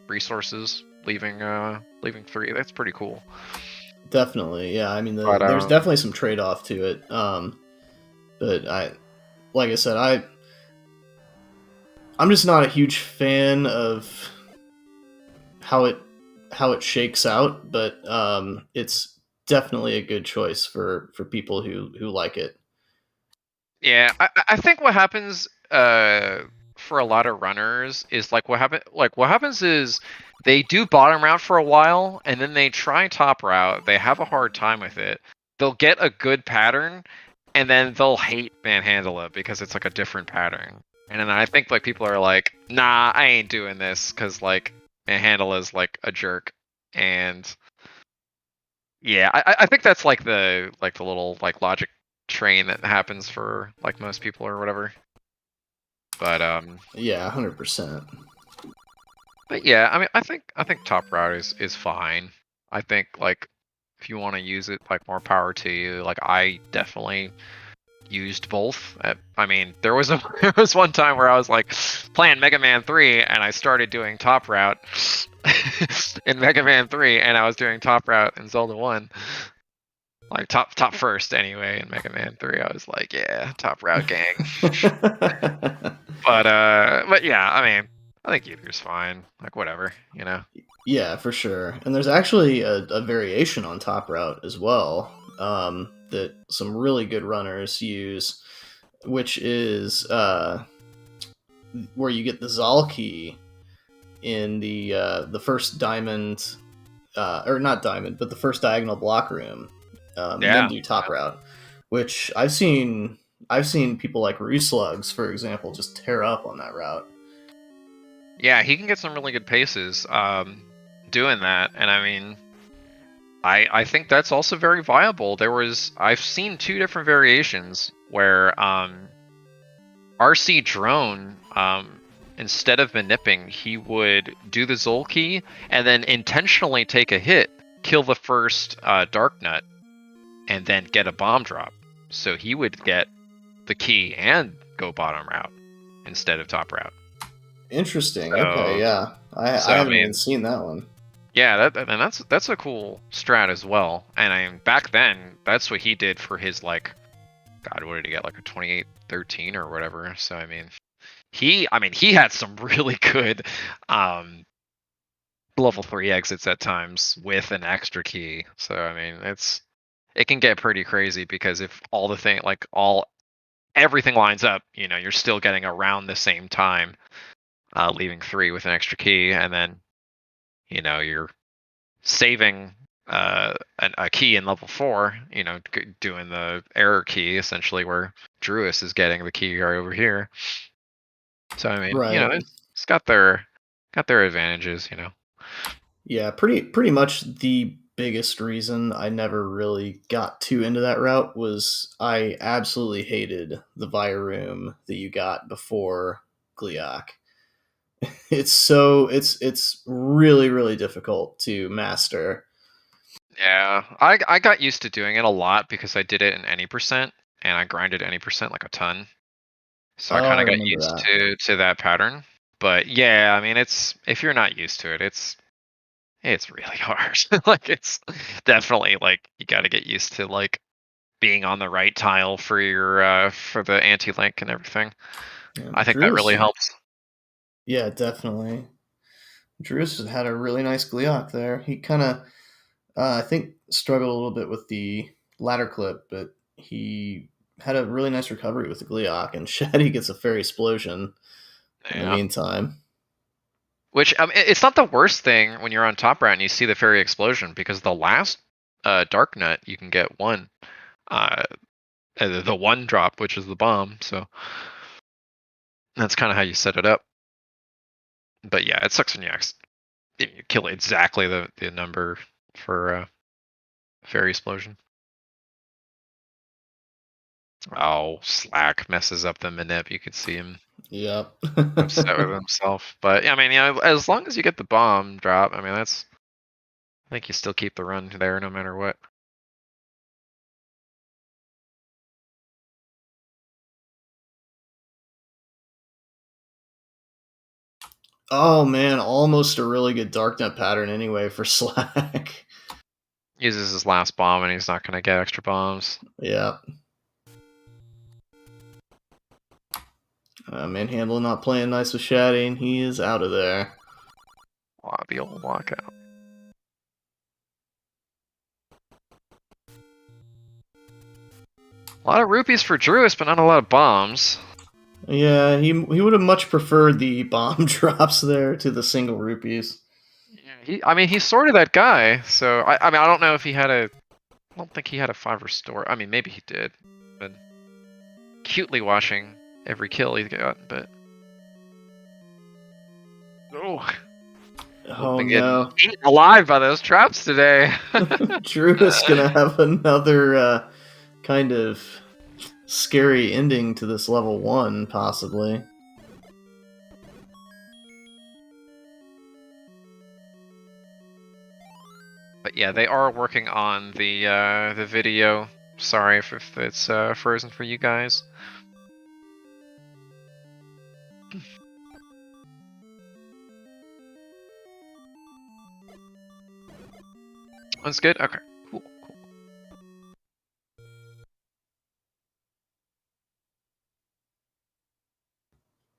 resources leaving 3. That's pretty cool. Definitely, yeah. I mean, there's definitely some trade-off to it. But like I said, I'm just not a huge fan of how it shakes out. But it's definitely a good choice for people who like it. Yeah, I think what happens for a lot of runners is what happens is they do bottom route for a while and then they try top route. They have a hard time with it. They'll get a good pattern and then they'll hate manhandle it because it's like a different pattern. And then I think like people are like, nah, I ain't doing this because like manhandle is like a jerk. And yeah, I think that's like the little like logic train that happens for like most people or whatever. But yeah, 100%. But yeah, I mean, I think top route is fine. I think like if you want to use it, like more power to you. Like I definitely used both. I mean, there was one time where I was like playing Mega Man 3 and I started doing top route in Mega Man 3 and I was doing top route in Zelda 1. Like top first anyway in Mega Man 3. I was like, yeah, top route gang. But yeah, I mean, I think either's fine. Like whatever, you know. Yeah, for sure. And there's actually a variation on top route as well, that some really good runners use, which is where you get the Zal key in the first diamond, or not diamond, but the first diagonal block room. And then do top route, which I've seen people like Ruslugs, for example, just tear up on that route. Yeah, he can get some really good paces doing that, and I mean, I think that's also very viable. I've seen 2 different variations where RC Drone, instead of manipping, he would do the Zol key and then intentionally take a hit, kill the first Dark Nut, and then get a bomb drop. So he would get the key and go bottom route instead of top route. Interesting. Okay, yeah. I haven't even seen that one. Yeah, that's a cool strat as well. And I mean, back then, that's what he did for his like, God, what did he get? Like a 28-13 or whatever. So I mean, he had some really good level 3 exits at times with an extra key. So I mean, it can get pretty crazy because if everything lines up, you know, you're still getting around the same time, leaving 3 with an extra key, and then, you know, you're saving a key in level 4, you know, doing the error key essentially where Druis is getting the key right over here. So I mean, right. You know, it's got their advantages, you know. Yeah, pretty much the biggest reason I never really got too into that route was I absolutely hated the Via room that you got before Gliok. It's really, really difficult to master. Yeah, I got used to doing it a lot because I did it in any percent and I grinded any percent like a ton. So I kind of got used to that pattern. But yeah, I mean, if you're not used to it, It's really hard. Like, it's definitely, like, you gotta get used to, like, being on the right tile for your, for the anti-link and everything. Yeah, I think that really helps. Yeah, definitely. Drew's had a really nice Gleeok there. He kind of, I think, struggled a little bit with the ladder clip, but he had a really nice recovery with the Gleeok, and Shaddy gets a fairy explosion in the Yeah. meantime. Which, it's not the worst thing when you're on top route and you see the fairy explosion, because the last Dark Nut, you can get one. The one drop, which is the bomb, so that's kind of how you set it up. But yeah, it sucks when you kill exactly the number for fairy explosion. Oh, Slack messes up the manip. You could see him Yep. upset with himself. But I mean, as long as you get the bomb drop, I mean, I think you still keep the run there no matter what. Oh man, almost a really good Darknet pattern anyway for Slack. Uses his last bomb and he's not going to get extra bombs. Yeah. Manhandle not playing nice with Shaddy, and he is out of there. Wow, the old lockout. A lot of rupees for Druis, but not a lot of bombs. Yeah, he would have much preferred the bomb drops there to the single rupees. Yeah, I mean, he's sort of that guy. So I mean, I don't know if he had a. I don't think he had a 5 restore. I mean, maybe he did, but cutely watching every kill he got. But Oh no, eaten alive by those traps today. Drew is gonna have another kind of scary ending to this level 1, possibly. But yeah, they are working on the video. Sorry if it's frozen for you guys. That's good. Okay. Cool.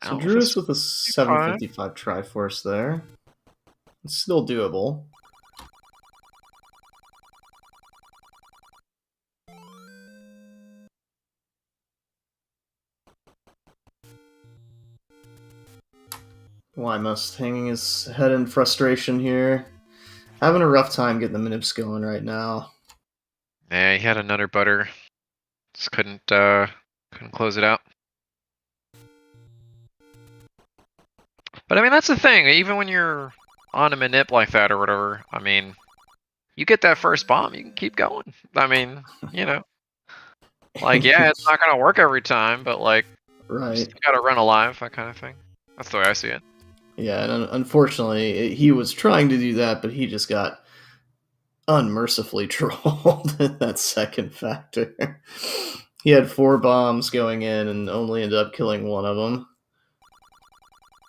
So Drew is with a 755 Triforce there. It's still doable. Wymust hanging his head in frustration here. Having a rough time getting the minips going right now. Yeah, he had a Nutter Butter. Just couldn't close it out. But I mean, that's the thing. Even when you're on a manip like that or whatever, I mean, you get that first bomb, you can keep going. I mean, you know, like, yeah, it's not gonna work every time, but like, right, you gotta run alive, that kind of thing. That's the way I see it. Yeah, and unfortunately, he was trying to do that, but he just got unmercifully trolled in that second factor. He had 4 bombs going in and only ended up killing one of them.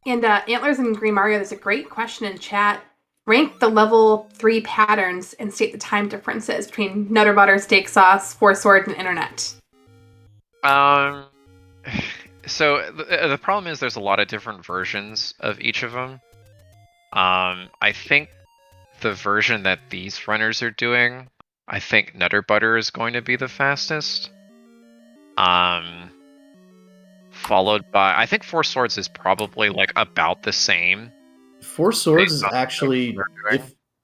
And Antlers and Green Mario, there's a great question in chat. Rank the level 3 patterns and state the time differences between Nutter Butter, Steak Sauce, Four Swords, and Internet. So the problem is there's a lot of different versions of each of them. I think the version that these runners are doing, I think Nutter Butter is going to be the fastest. Followed by, I think Four Swords is probably like about the same. Four Swords is actually,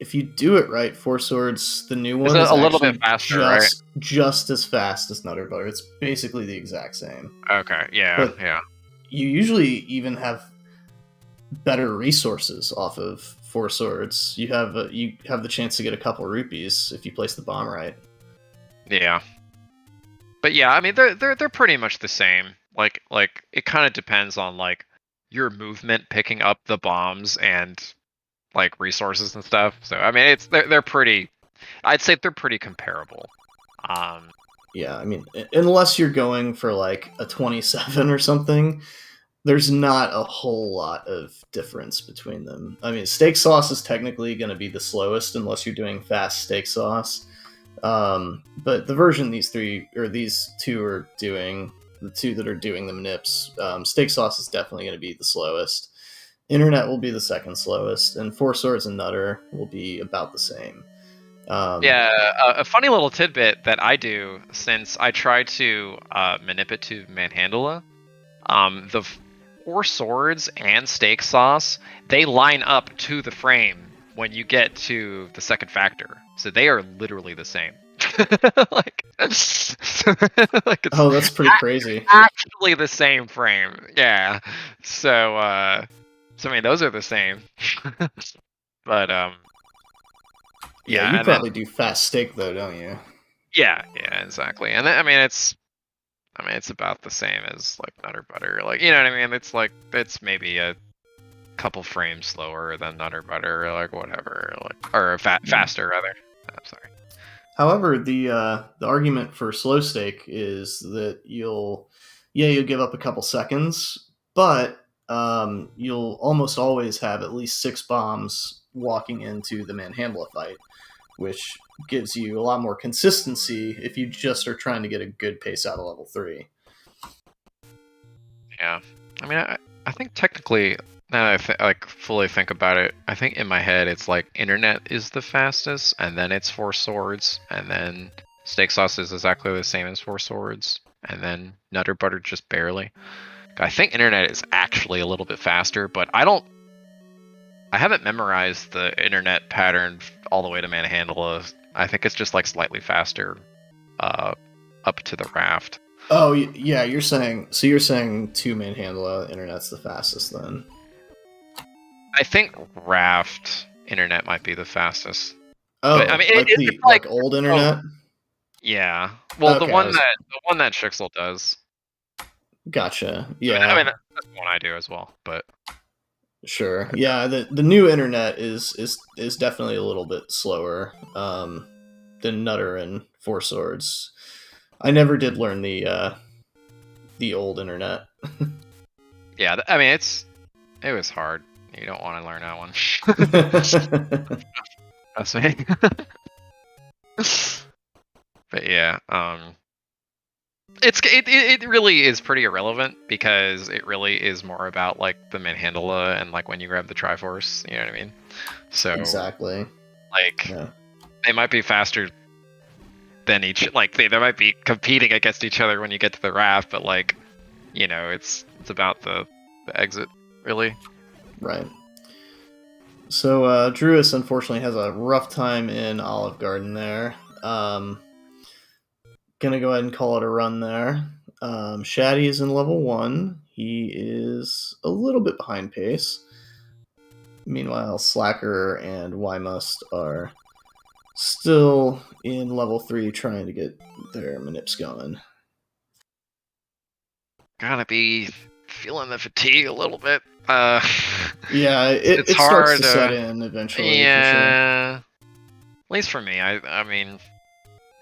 if you do it right, Four Swords, the new one, is a little bit faster, right? Just as fast as Nutter Butter. It's basically the exact same. Okay, yeah, but yeah. You usually even have better resources off of Four Swords. You have the chance to get a couple rupees if you place the bomb right. Yeah. But yeah, I mean they're pretty much the same. Like it kind of depends on like your movement picking up the bombs and like resources and stuff. So I mean they're pretty, I'd say they're pretty comparable. Yeah, I mean unless you're going for like a 27 or something, there's not a whole lot of difference between them. I mean, steak sauce is technically going to be the slowest unless you're doing fast steak sauce. But the version these two are doing, the two that are doing the manips, steak sauce is definitely going to be the slowest. Internet will be the second slowest, and Four Swords and Nutter will be about the same. A funny little tidbit that I do, since I try to manip it to Manhandla, the Four Swords and Steak Sauce, they line up to the frame when you get to the second factor. So they are literally the same. like, oh, that's pretty crazy. Actually the same frame. Yeah. So, I mean, those are the same. But, yeah, you probably do fast steak though, don't you? Yeah, exactly. And I mean, it's about the same as like Nutter Butter. Like, you know what I mean? It's like, it's maybe a couple frames slower than Nutter Butter, or like whatever, like, or faster rather. I'm sorry. However, the argument for slow steak is that you'll give up a couple seconds, but you'll almost always have at least 6 bombs walking into the Manhandla fight, which gives you a lot more consistency if you just are trying to get a good pace out of level 3. Yeah, I mean, I think technically, now that I fully think about it, I think in my head it's like Internet is the fastest, and then it's Four Swords, and then Steak Sauce is exactly the same as Four Swords, and then Nutter Butter just barely. I think Internet is actually a little bit faster, but I haven't memorized the Internet pattern all the way to Manhandla. I think it's just like slightly faster up to the raft. Oh, yeah, you're saying to Manhandla, Internet's the fastest then. I think raft Internet might be the fastest. Oh, but, I mean, it's like old Internet? Oh, yeah. Well, okay, the one that Shixel does. Gotcha. Yeah. I mean, that's the one I do as well, but sure. Yeah, the new Internet is definitely a little bit slower than Nutter and Four Swords. I never did learn the old Internet. Yeah, I mean, it was hard. You don't want to learn that one. That's me. But yeah, it really is pretty irrelevant, because it really is more about like the Manhandla and like when you grab the Triforce, you know what I mean? So exactly. Like, they might be faster than they might be competing against each other when you get to the raft, but like, you know, it's about the exit, really. Right. So Druis unfortunately has a rough time in Olive Garden there. Gonna go ahead and call it a run there. Shaddy is in level 1. He is a little bit behind pace. Meanwhile, Slacker and Ymust are still in level 3 trying to get their manips going. Gotta be feeling the fatigue a little bit. Yeah, it starts to set in eventually. Yeah, for sure. At least for me. I mean,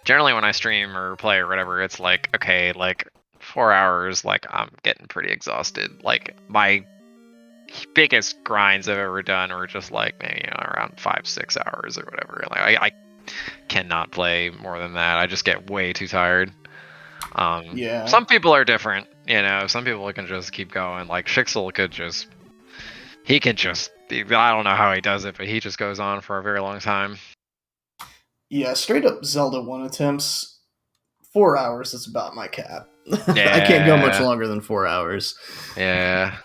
generally when I stream or play or whatever, it's like, okay, like 4 hours, like I'm getting pretty exhausted. Like my biggest grinds I've ever done were just like maybe, you know, around 5-6 hours or whatever. Like I cannot play more than that. I just get way too tired. Yeah. Some people are different, you know. Some people can just keep going. Like Shixel I don't know how he does it, but he just goes on for a very long time. Yeah, straight up Zelda 1 attempts, 4 hours is about my cap. Yeah. I can't go much longer than 4 hours. Yeah.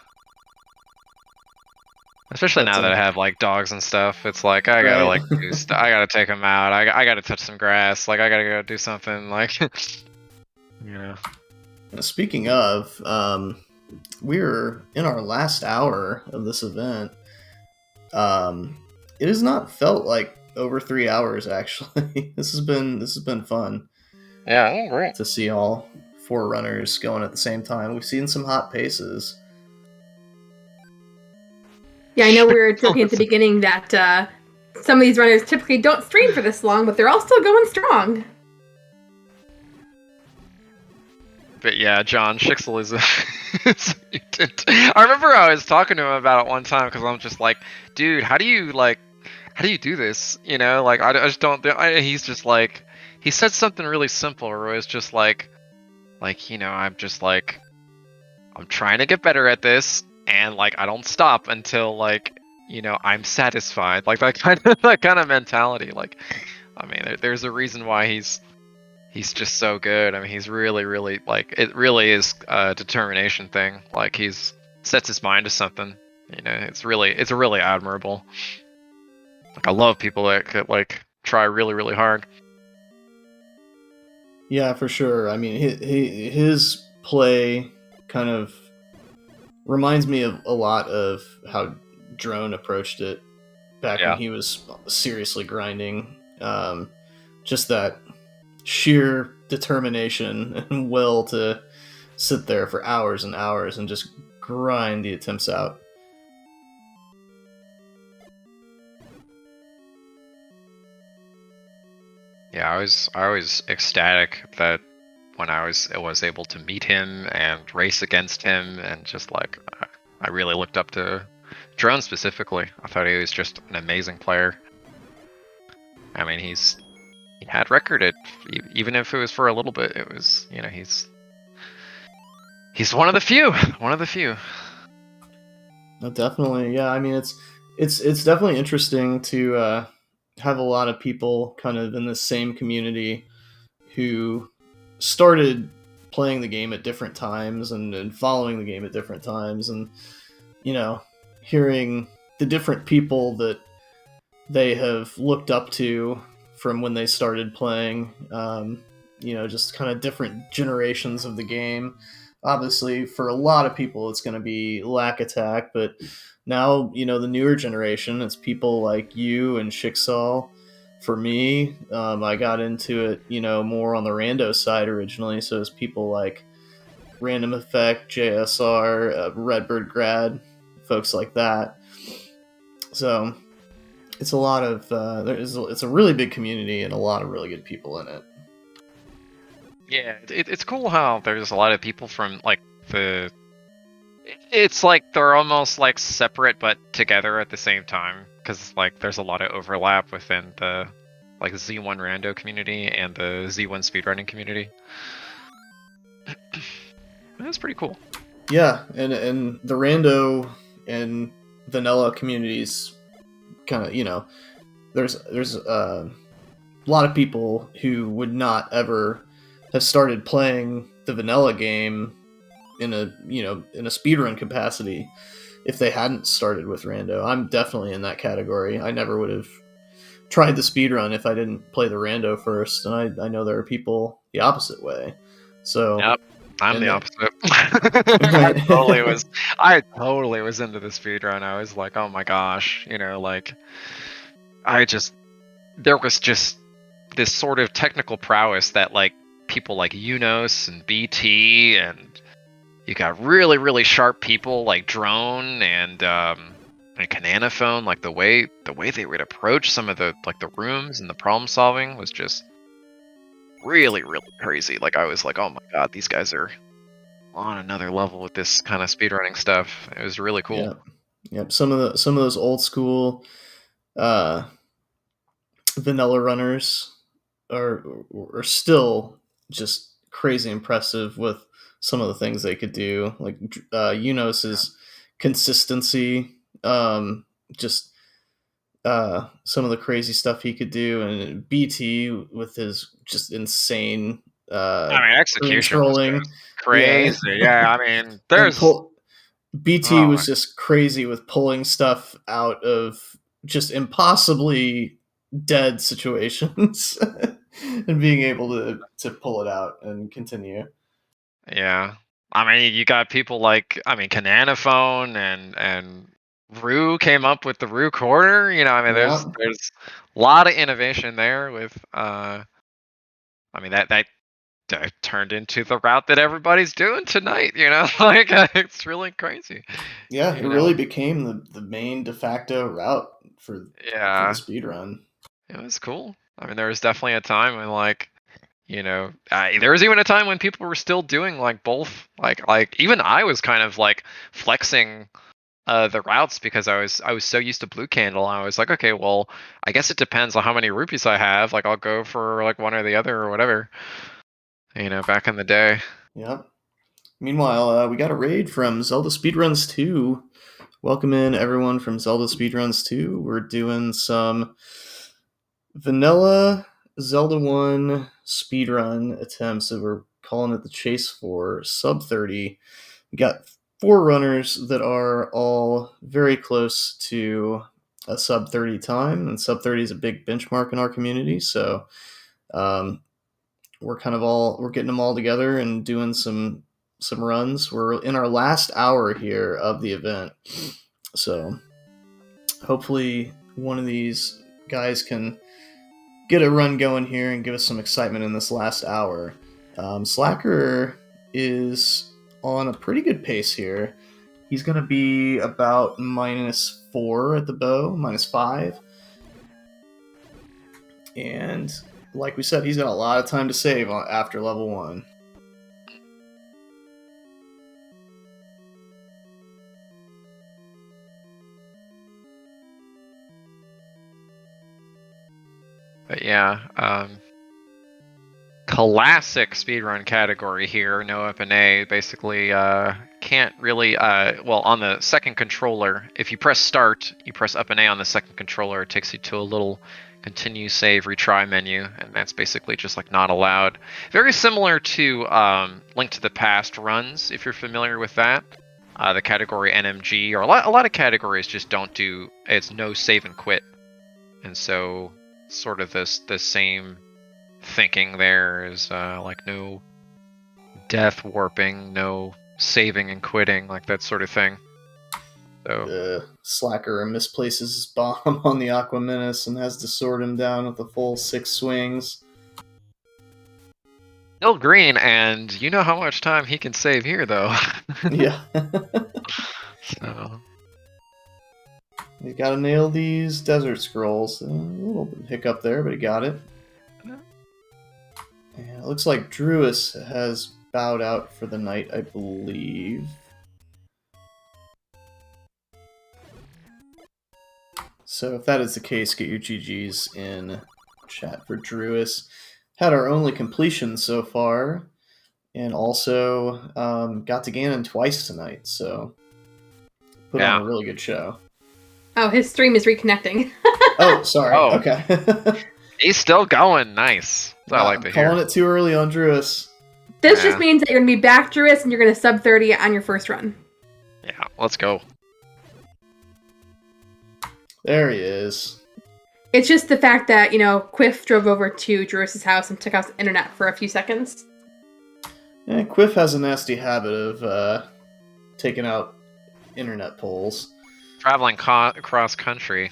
Especially now that I have like dogs and stuff, it's like I gotta like I gotta take them out. I gotta touch some grass. Like I gotta go do something. Like, you know. Speaking of, we're in our last hour of this event. It has not felt like over 3 hours actually. This has been fun. Yeah, great to see all 4 runners going at the same time. We've seen some hot paces. Yeah, I know we were joking at the beginning that some of these runners typically don't stream for this long, but they're all still going strong. But yeah, John Schixel is is a mutant. I remember I was talking to him about it one time because I'm just like, dude, how do you do this? You know, like I just don't. He's just like, he said something really simple, where it was just like you know, I'm just like, I'm trying to get better at this, and like I don't stop until like, you know, I'm satisfied. Like that kind of mentality. Like, I mean, there's a reason why he's just so good. I mean, he's really like, it really is a determination thing. Like he's sets his mind to something. You know, it's really admirable. Like I love people that could like try really hard. Yeah, for sure. I mean, his play kind of reminds me of a lot of how Drone approached it back when he was seriously grinding. Just that sheer determination and will to sit there for hours and hours and just grind the attempts out. Yeah, I was ecstatic that when I was able to meet him and race against him, and just like I really looked up to Drone specifically. I thought he was just an amazing player. I mean, he had record it, even if it was for a little bit. It was, you know, he's one of the few. No, definitely, yeah. I mean, it's definitely interesting to have a lot of people kind of in the same community who started playing the game at different times and following the game at different times, and you know, hearing the different people that they have looked up to from when they started playing. You know, just kind of different generations of the game. Obviously, for a lot of people, it's going to be Lack Attack, but now, you know, the newer generation, it's people like you and Shixal. For me, I got into it, you know, more on the rando side originally, so it's people like Random Effect, JSR, Redbird Grad, folks like that. So it's a lot of it's a really big community and a lot of really good people in it. Yeah, it's cool how there's a lot of people from like it's like they're almost like separate but together at the same time, because like there's a lot of overlap within the like Z1 rando community and the Z1 speedrunning community. That's pretty cool. Yeah, and the rando and vanilla communities kind of, you know, there's a lot of people who would not ever have started playing the vanilla game in a speedrun capacity if they hadn't started with rando. I'm definitely in that category. I never would have tried the speedrun if I didn't play the rando first, and I know there are people the opposite way. So yep, I'm the opposite. I totally was into the speedrun. I was like, oh my gosh, you know, like there was just this sort of technical prowess that like people like Unos and BT, and you got really sharp people like Drone and Cananophone. Like the way they would approach some of the like the rooms and the problem solving was just really crazy. Like I was like, oh my god, these guys are on another level with this kind of speedrunning stuff. It was really cool. Yep. Some of those old school vanilla runners are still just crazy impressive with some of the things they could do. Like Unos's consistency, just some of the crazy stuff he could do, and BT with his just insane I mean, execution controlling was crazy. Yeah, I mean, there's BT was just crazy with pulling stuff out of just impossibly dead situations and being able to pull it out and continue. Yeah, I mean, you got people like, I mean, Cananophone and Rue came up with the Rue corner. You know, I mean, there's a lot of innovation there with I mean, that turned into the route that everybody's doing tonight, you know. Like it's really crazy. Yeah, it really became the main de facto route for the speedrun. It was cool. I mean, there was definitely a time when like, You know, there was even a time when people were still doing like both. Like even I was kind of like flexing the routes because I was so used to Blue Candle. I was like, okay, well, I guess it depends on how many rupees I have. Like I'll go for like one or the other or whatever. You know, back in the day. Yep. Meanwhile, we got a raid from Zelda Speedruns 2. Welcome in everyone from Zelda Speedruns 2. We're doing some vanilla Zelda 1 speedrun attempts that we're calling it the chase for Sub30. We got 4 runners that are all very close to a Sub30 time, and Sub30 is a big benchmark in our community, so we're getting them all together and doing some runs. We're in our last hour here of the event, so hopefully one of these guys can get a run going here and give us some excitement in this last hour. Slacker is on a pretty good pace here. He's going to be about -4 at the bow, -5. And like we said, he's got a lot of time to save after level 1. But yeah, classic speedrun category here. No up and A. Basically, can't really. Well, on the second controller, if you press start, you press up and A on the second controller. It takes you to a little continue, save, retry menu, and that's basically just like not allowed. Very similar to Link to the Past runs, if you're familiar with that. The category NMG, or a lot of categories just don't do. It's no save and quit, and so sort of the same thinking there is like no death warping, no saving and quitting, like that sort of thing. So Slacker misplaces his bomb on the Aqua Menace and has to sword him down with the full 6 swings. Still green, and you know how much time he can save here, though. Yeah. So He's got to nail these desert scrolls. A little bit of hiccup there, but he got it. And it looks like Druis has bowed out for the night, I believe. So if that is the case, get your GGs in chat for Druis. Had our only completion so far, and also got to Ganon twice tonight, so put on a really good show. Oh, his stream is reconnecting. Oh, sorry. Oh. Okay. he's still going. Nice. That's what I like to hear. Calling it too early on Druis. This just means that you're going to be back, Druis, and you're going to sub 30 on your first run. Yeah, let's go. There he is. It's just the fact that, Quiff drove over to Druis' house and took out the internet for a few seconds. Yeah, Quiff has a nasty habit of taking out internet poles. Traveling across country.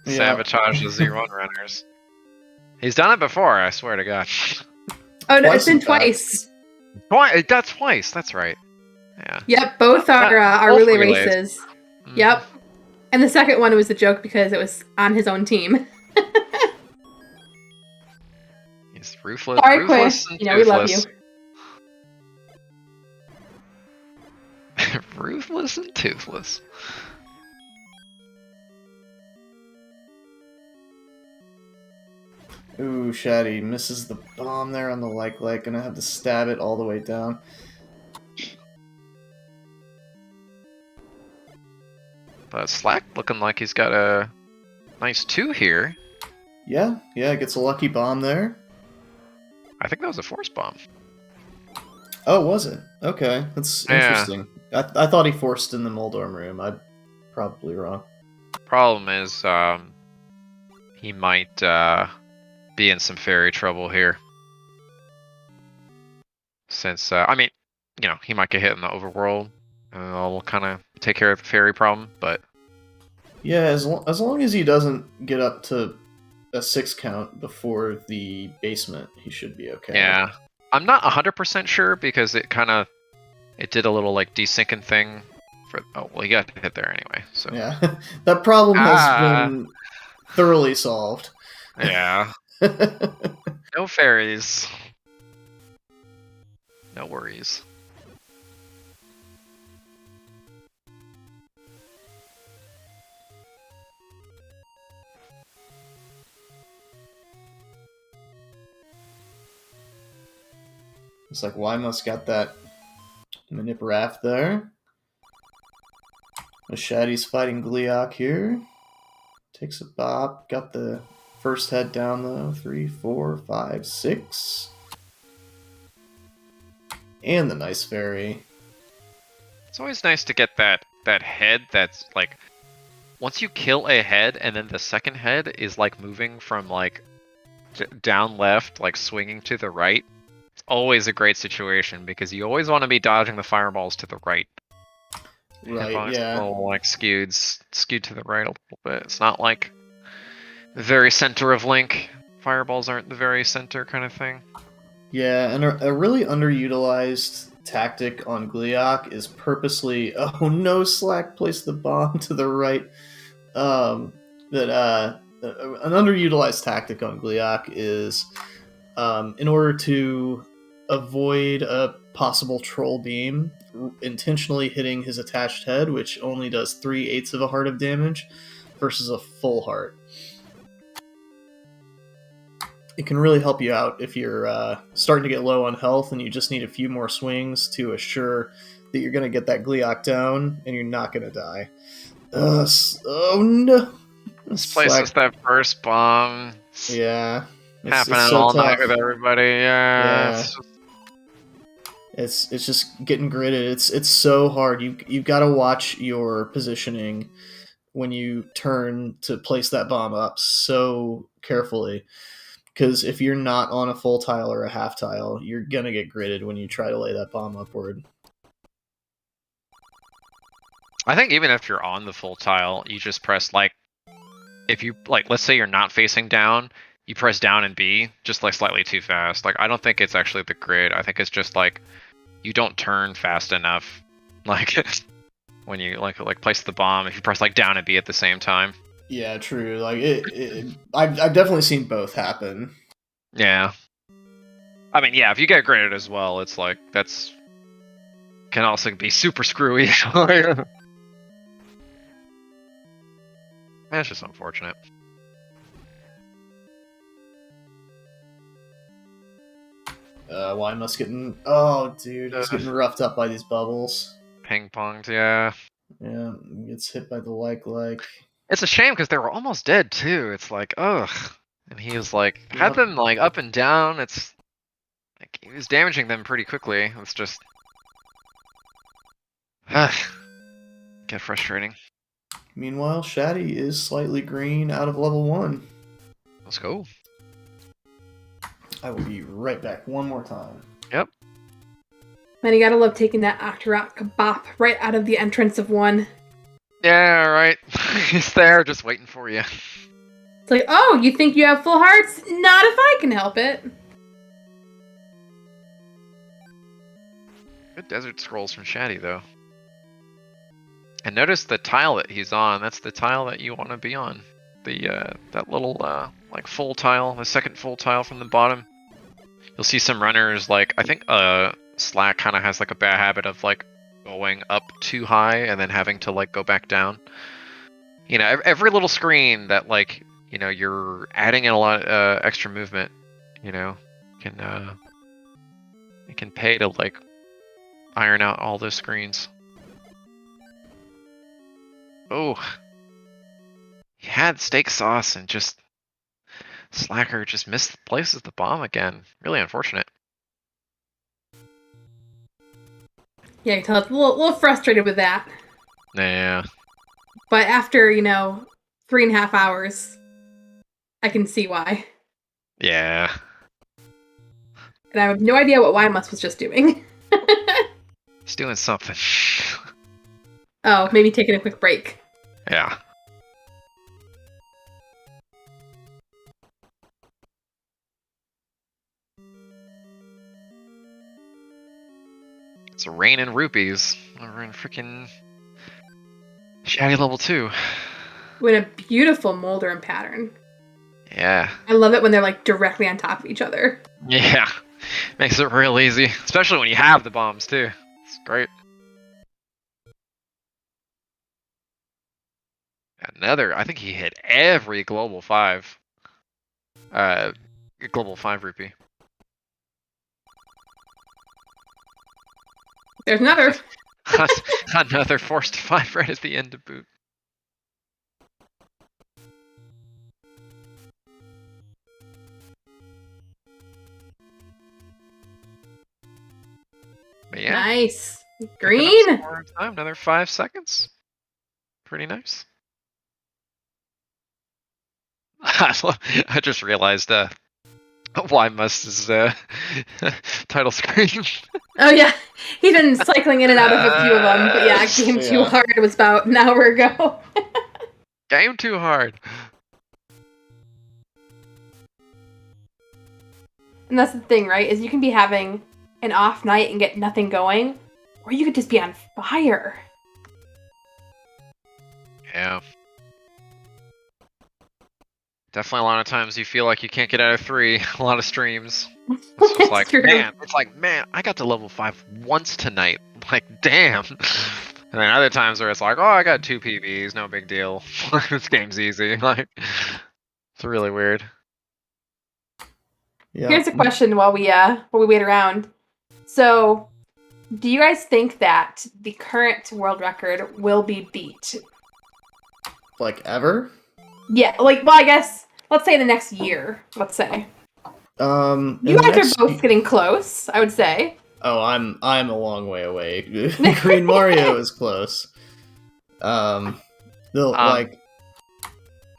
Sabotage the Z1 runners. He's done it before, I swear to God. Oh, no, it's been twice. That's twice, that's right. Yeah. Yep, both are both relay relays. races. Yep. And the second one was a joke because it was on his own team. He's ruthless. Sorry, ruthless Quiff. and We love you. Ruthless and toothless. Ooh, Shaddy misses the bomb there on the like. Gonna have to stab it all the way down. But Slack looking like he's got a nice 2 here. Yeah, gets a lucky bomb there. I think that was a force bomb. Oh, was it? Okay, that's interesting. I thought he forced in the Moldorm room. I'm probably wrong. Problem is, he might be in some fairy trouble here. Since, he might get hit in the overworld. We'll kind of take care of the fairy problem, but... Yeah, as long as he doesn't get up to a 6 count before the basement, he should be okay. Yeah. I'm not 100% sure because it did a little, desyncing thing. Oh, well, he got hit there anyway, so... Yeah, that problem has been thoroughly solved. Yeah. No fairies. No worries. Looks like Wymus got that Manip Raft there. Mashadi's fighting Gliok here. Takes a bop. Got the first head down though. 3, 4, 5, 6. And the nice fairy. It's always nice to get that head that's like, once you kill a head and then the second head is like moving from like down left, like swinging to the right. It's always a great situation because you always want to be dodging the fireballs to the right. Right, yeah. A little, like skewed to the right a little bit. It's not like the very center of Link. Fireballs aren't the very center kind of thing. Yeah, and a really underutilized tactic on Gliok is purposely, oh no, Slack, place the bomb to the right. An underutilized tactic on Gliok is, in order to avoid a possible troll beam, intentionally hitting his attached head, which only does 3/8 of a heart of damage, versus a full heart. It can really help you out if you're starting to get low on health and you just need a few more swings to assure that you're going to get that Gliok down and you're not going to die. Oh no! This place is that first bomb. Yeah. Happening so all tough. night with everybody. Yeah. It's just getting gridded. It's so hard. You've got to watch your positioning when you turn to place that bomb up so carefully. Because if you're not on a full tile or a half tile, you're gonna get gridded when you try to lay that bomb upward. I think even if you're on the full tile, you just press like, if you like, let's say you're not facing down, you press down and B, just like slightly too fast. Like I don't think it's actually the grid. I think it's just like you don't turn fast enough. Like when you like place the bomb, if you press like down and B at the same time. Yeah, true. Like I've definitely seen both happen. Yeah. I mean, yeah, if you get graded as well, it's like can also be super screwy. That's just unfortunate. Wymus getting he's getting roughed up by these bubbles. Ping ponged, yeah. Yeah, gets hit by the like. It's a shame because they were almost dead too. It's like, ugh. And he was like, had Yep. them like up and down. It's like he was damaging them pretty quickly. It's just, get frustrating. Meanwhile, Shaddy is slightly green out of level 1. Let's go. I will be right back one more time. Yep. Man, you gotta love taking that Octorok Kabop right out of the entrance of 1. Yeah, right. He's there, just waiting for you. It's like, oh, you think you have full hearts? Not if I can help it. Good desert scrolls from Shaddy, though. And notice the tile that he's on. That's the tile that you want to be on. The that little like full tile, the second full tile from the bottom. You'll see some runners like I think Slack kind of has like a bad habit of like going up too high and then having to like go back down. You know, every little screen that like, you know, you're adding in a lot extra movement, you know, it can pay to like iron out all those screens. Oh, he had steak sauce and just Slacker just misplaces the bomb again. Really unfortunate. Yeah, you can tell it's a little frustrated with that. Yeah. But after, 3.5 hours, I can see why. Yeah. And I have no idea what Wymus was just doing. He's doing something. Oh, maybe taking a quick break. Yeah. It's raining rupees over in freaking Shaddy level 2. With a beautiful Moldering pattern. Yeah. I love it when they're like directly on top of each other. Yeah. Makes it real easy, especially when you have the bombs too. It's great. Another, I think he hit every global 5. Global 5 rupee. There's another. Another forced 5 right at the end of boot. But yeah. Nice. Green. More time, another 5 seconds. Pretty nice. I just realized why must is title screen. Oh yeah, he's been cycling in and out of a few of them. But yeah, Game Too Hard was about an hour ago. Game Too Hard. And that's the thing, right? Is you can be having an off night and get nothing going, or you could just be on fire. Yeah. Definitely a lot of times you feel like you can't get out of 3. A lot of streams. It's just like, true. man, I got to level 5 once tonight. Like, damn. And then other times where it's like, oh, I got 2 PBs, no big deal. This game's easy. Like, it's really weird. Yeah. Here's a question while we wait around. So, do you guys think that the current world record will be beat? Like ever? Yeah, well, I guess let's say in the next year. Let's say you guys are both getting close. I would say. Oh, I'm a long way away. Green Mario is close. No, go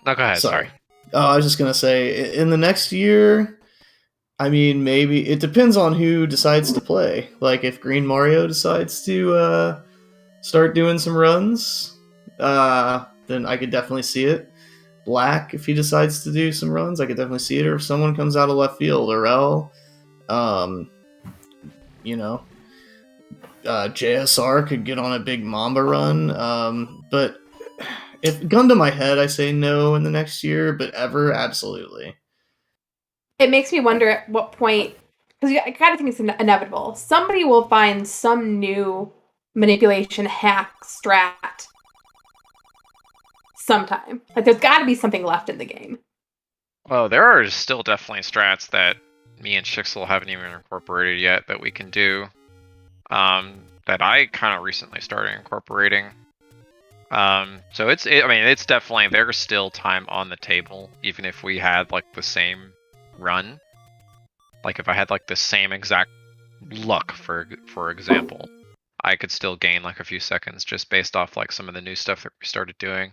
ahead. Sorry. Oh, I was just gonna say, in the next year, I mean, maybe it depends on who decides to play. Like, if Green Mario decides to start doing some runs, then I could definitely see it. Black, if he decides to do some runs, I could definitely see it. Or if someone comes out of left field, or JSR could get on a big Mamba run. But if gun to my head, I say no in the next year, but ever, absolutely. It makes me wonder at what point, because I kind of think it's inevitable. Somebody will find some new manipulation, hack, strat sometime. Like, there's got to be something left in the game. Oh, there are still definitely strats that me and Shixel haven't even incorporated yet that we can do. That I kind of recently started incorporating. So it's definitely, there's still time on the table, even if we had like the same run. Like if I had like the same exact luck, for example, I could still gain like a few seconds just based off like some of the new stuff that we started doing.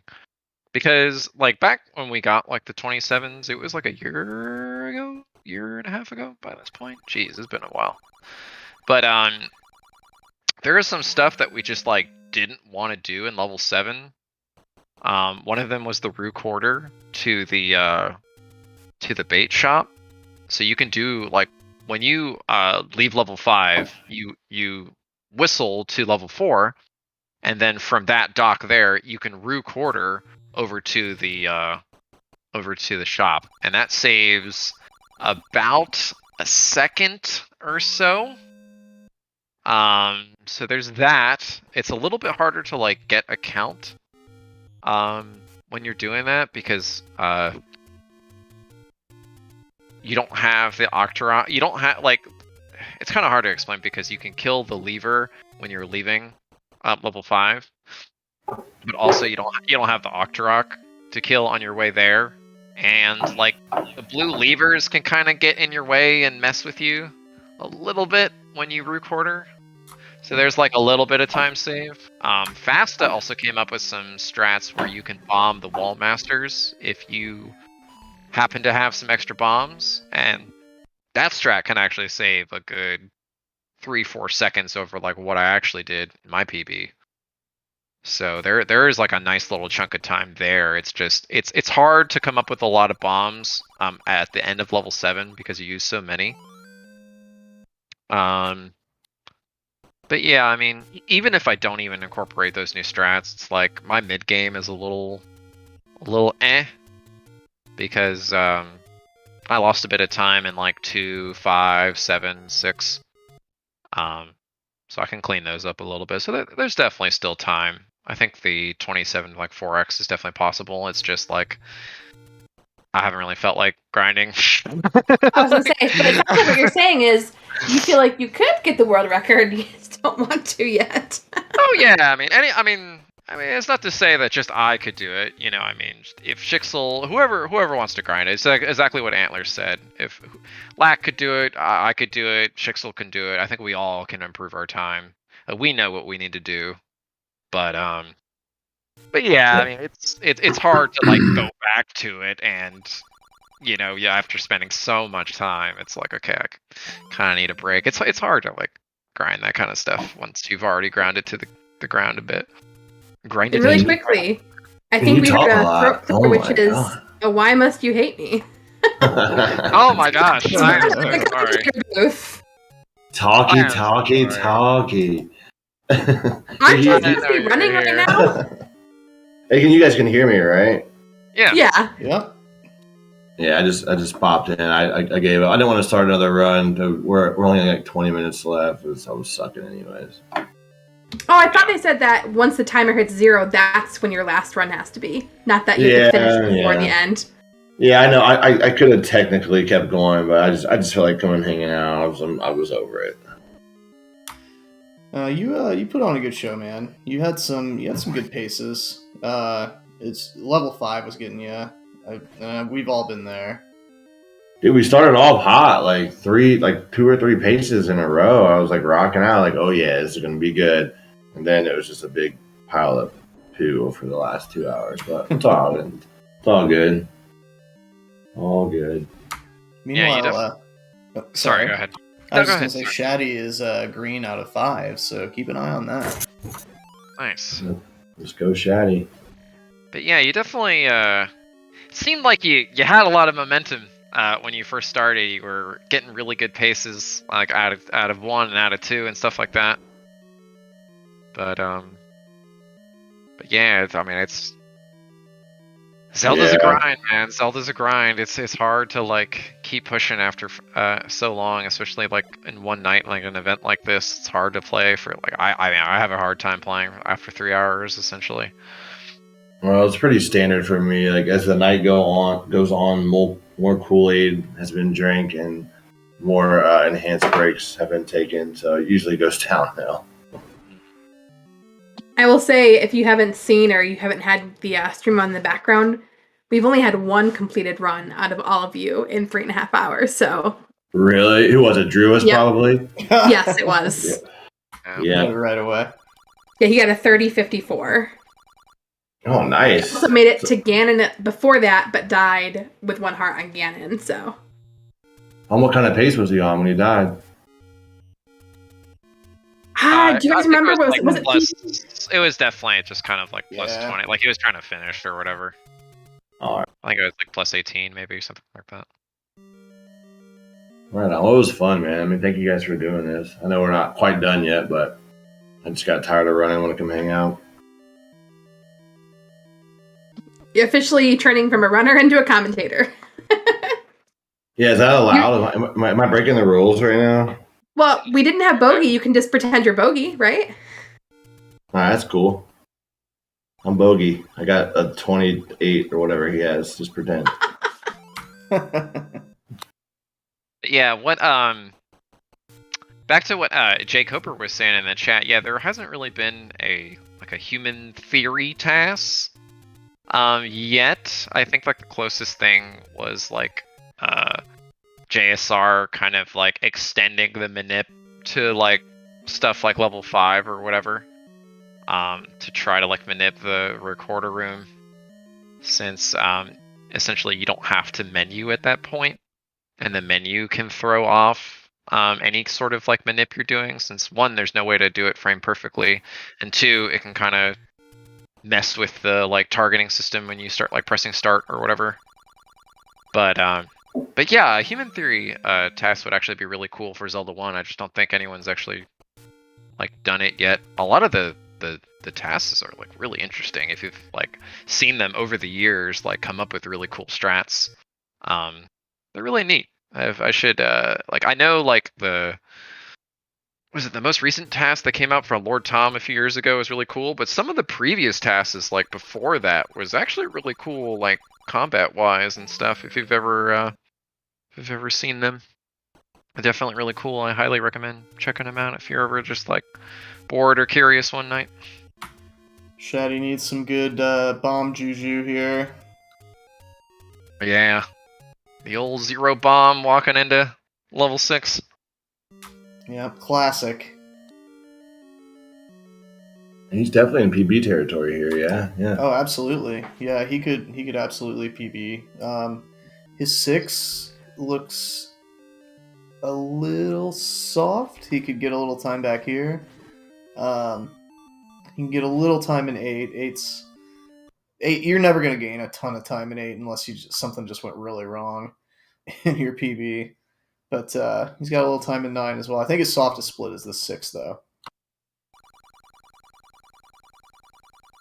Because like back when we got like the 27s, it was like a year and a half ago by this point. Jeez, it's been a while. But there is some stuff that we just like didn't want to do in level 7. One of them was the recorder to the bait shop. So you can do like when you leave level 5, you whistle to level 4, and then from that dock there you can recorder over to the shop, and that saves about a second or so. So there's that. It's a little bit harder to like get a count when you're doing that, because you don't have the Octorok. You don't have, like, it's kind of hard to explain because you can kill the lever when you're leaving level 5, but also you don't have the Octorok to kill on your way there, and like the blue levers can kind of get in your way and mess with you a little bit when you recorder. So there's like a little bit of time save. Fasta also came up with some strats where you can bomb the wall masters if you happen to have some extra bombs, and that strat can actually save a good 3-4 seconds over like what I actually did in my PB. So there is like a nice little chunk of time there. It's just it's hard to come up with a lot of bombs at the end of level 7 because you use so many. But yeah, I mean, even if I don't even incorporate those new strats, it's like my mid game is a little eh, because I I lost a bit of time in like 2, 5, 7, 6. So I can clean those up a little bit. So there's definitely still time. I think the 27 like 4x is definitely possible. It's just like I haven't really felt like grinding. I was gonna say, but it sounds like what you're saying is you feel like you could get the world record, you just don't want to yet. Oh yeah, I mean, it's not to say that just I could do it. You know, I mean, if Shixel, whoever wants to grind it, it's like exactly what Antler said. If Lack could do it, I could do it. Shixel can do it. I think we all can improve our time. We know what we need to do, but yeah, I mean, it's hard to like go back to it, and you know, yeah, after spending so much time, it's like okay, I kind of need a break. It's hard to like grind that kind of stuff once you've already grounded to the ground a bit. Grind it And really into quickly, I think we heard a throat which is a "Why must you hate me?" Oh my gosh! I'm so sorry. Talkie. Aren't you supposed to be running right now? Hey, you guys can hear me, right? Yeah. Yeah. Yep. Yeah, I just popped in. I gave up. I didn't want to start another run. We're only like 20 minutes left. I was sucking anyways. Oh, I thought they said that once the timer hits 0, that's when your last run has to be. Not that you can finish before the end. Yeah, I know. I could have technically kept going, but I just felt like coming hanging out. I was over it. You put on a good show, man. You had some good paces. It's level 5 was getting you. We've all been there. Dude, we started off hot, like 2 or 3 paces in a row. I was like rocking out, like, oh yeah, this is gonna be good. And then it was just a big pile of poo for the last 2 hours. But it's all good. It's all good. All good. Meanwhile, sorry, go ahead. I was just gonna say Shaddy is green out of 5, so keep an eye on that. Nice. Let's go, Shaddy. But yeah, you definitely it seemed like you had a lot of momentum when you first started. You were getting really good paces, like out of 1 and out of 2 and stuff like that. But yeah, it's Zelda's a grind, man. Zelda's a grind. It's hard to like keep pushing after so long, especially like in one night, like an event like this. It's hard to play for like I have a hard time playing after 3 hours essentially. Well, it's pretty standard for me. Like as the night goes on, more Kool-Aid has been drank and more enhanced breaks have been taken, so it usually goes downhill. I will say, if you haven't seen or you haven't had the stream on in the background, we've only had 1 completed run out of all of you in 3.5 hours. So really, who was it? Drew was probably. Yes, it was. Yeah, right away. Yeah, he got a 30:54. Oh, nice. He also made it to Ganon before that, but died with 1 heart on Ganon. So. And what kind of pace was he on when he died? Do you guys remember? Was it plus, it was definitely just kind of like plus 20. Like he was trying to finish or whatever. All right. I think it was like plus 18, maybe something like that. Right on. Well, it was fun, man. I mean, thank you guys for doing this. I know we're not quite done yet, but I just got tired of running. I want to come hang out. You're officially turning from a runner into a commentator. Yeah, is that allowed? Am I breaking the rules right now? Well, we didn't have Bogey. You can just pretend you're Bogey, right? That's cool. I'm Bogey. I got a 28 or whatever he has. Just pretend. Yeah, what back to what Jay Coper was saying in the chat. Yeah, there hasn't really been a human theory task yet. I think like the closest thing was like JSR kind of like extending the manip to like stuff like level 5 or whatever, to try to like manip the recorder room, since essentially you don't have to menu at that point, and the menu can throw off any sort of like manip you're doing, since 1, there's no way to do it frame perfectly, and 2, it can kind of mess with the like targeting system when you start like pressing start or whatever. But yeah, a human theory task would actually be really cool for Zelda 1. I just don't think anyone's actually like done it yet. A lot of the tasks are like really interesting if you've like seen them over the years, like come up with really cool strats. they're really neat. I should like I know like the most recent task that came out for Lord Tom a few years ago was really cool, but some of the previous tasks like before that was actually really cool, like combat wise and stuff. If you've ever seen them, they're definitely really cool. I highly recommend checking them out if you're ever just like bored or curious one night. Shaddy needs some good bomb juju here. Yeah, the old zero bomb walking into level 6. Yep, classic. He's definitely in PB territory here. Yeah. Oh, absolutely. Yeah, he could absolutely PB. His 6 looks a little soft. He could get a little time back here. He can get a little time in 8. 8. You're never gonna gain a ton of time in 8 unless something just went really wrong in your PB. But he's got a little time in 9 as well. I think his softest split is the 6, though.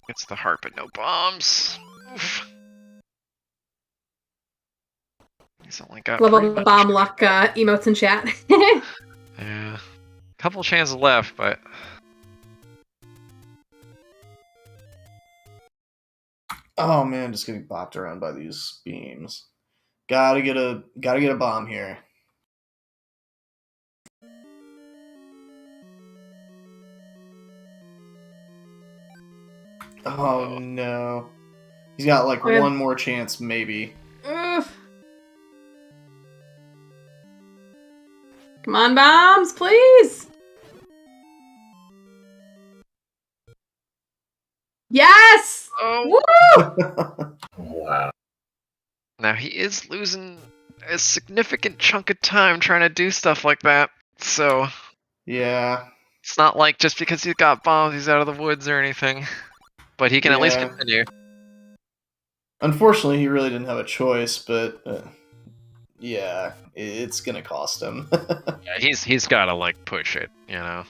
It's the heart, but no bombs. Oof. He's only got Love all pretty the much- bomb luck emotes in chat. Yeah, couple chances left, but Oh man, just getting bopped around by these beams. Gotta get a bomb here. Oh no. He's got like Okay. one more chance, maybe. Oof. Come on, bombs, please! Yes! oh, Woo! Wow. now he is losing a significant chunk of time trying to do stuff like that. So Yeah. it's not like just because he's got bombs, he's out of the woods or anything. But he can at least Yeah. continue. Unfortunately, he really didn't have a choice, but yeah, it's gonna cost him. Yeah, he's got to like push it, you know.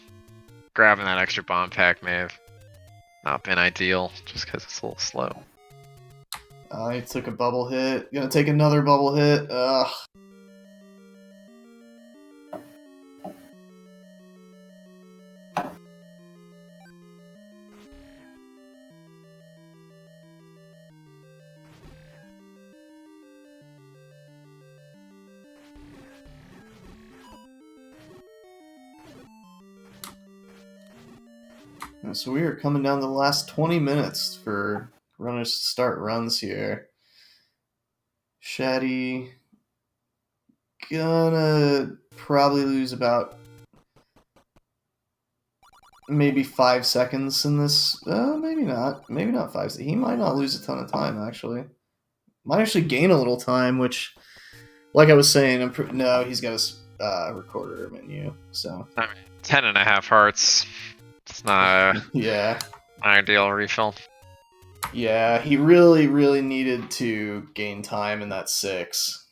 Grabbing that extra bomb pack may have not been ideal, just because it's a little slow. He took a bubble hit. Gonna take another bubble hit. Ugh. So we are coming down to the last 20 minutes for runners to start runs here. Shaddy gonna probably lose about maybe 5 seconds in this. Maybe not. Maybe not 5. He might not lose a ton of time, actually. Might actually gain a little time, which, like I was saying, no, he's got his recorder menu, so. I mean, 10.5 hearts. It's not Yeah. an ideal refill. Yeah, he really, really needed to gain time in that 6.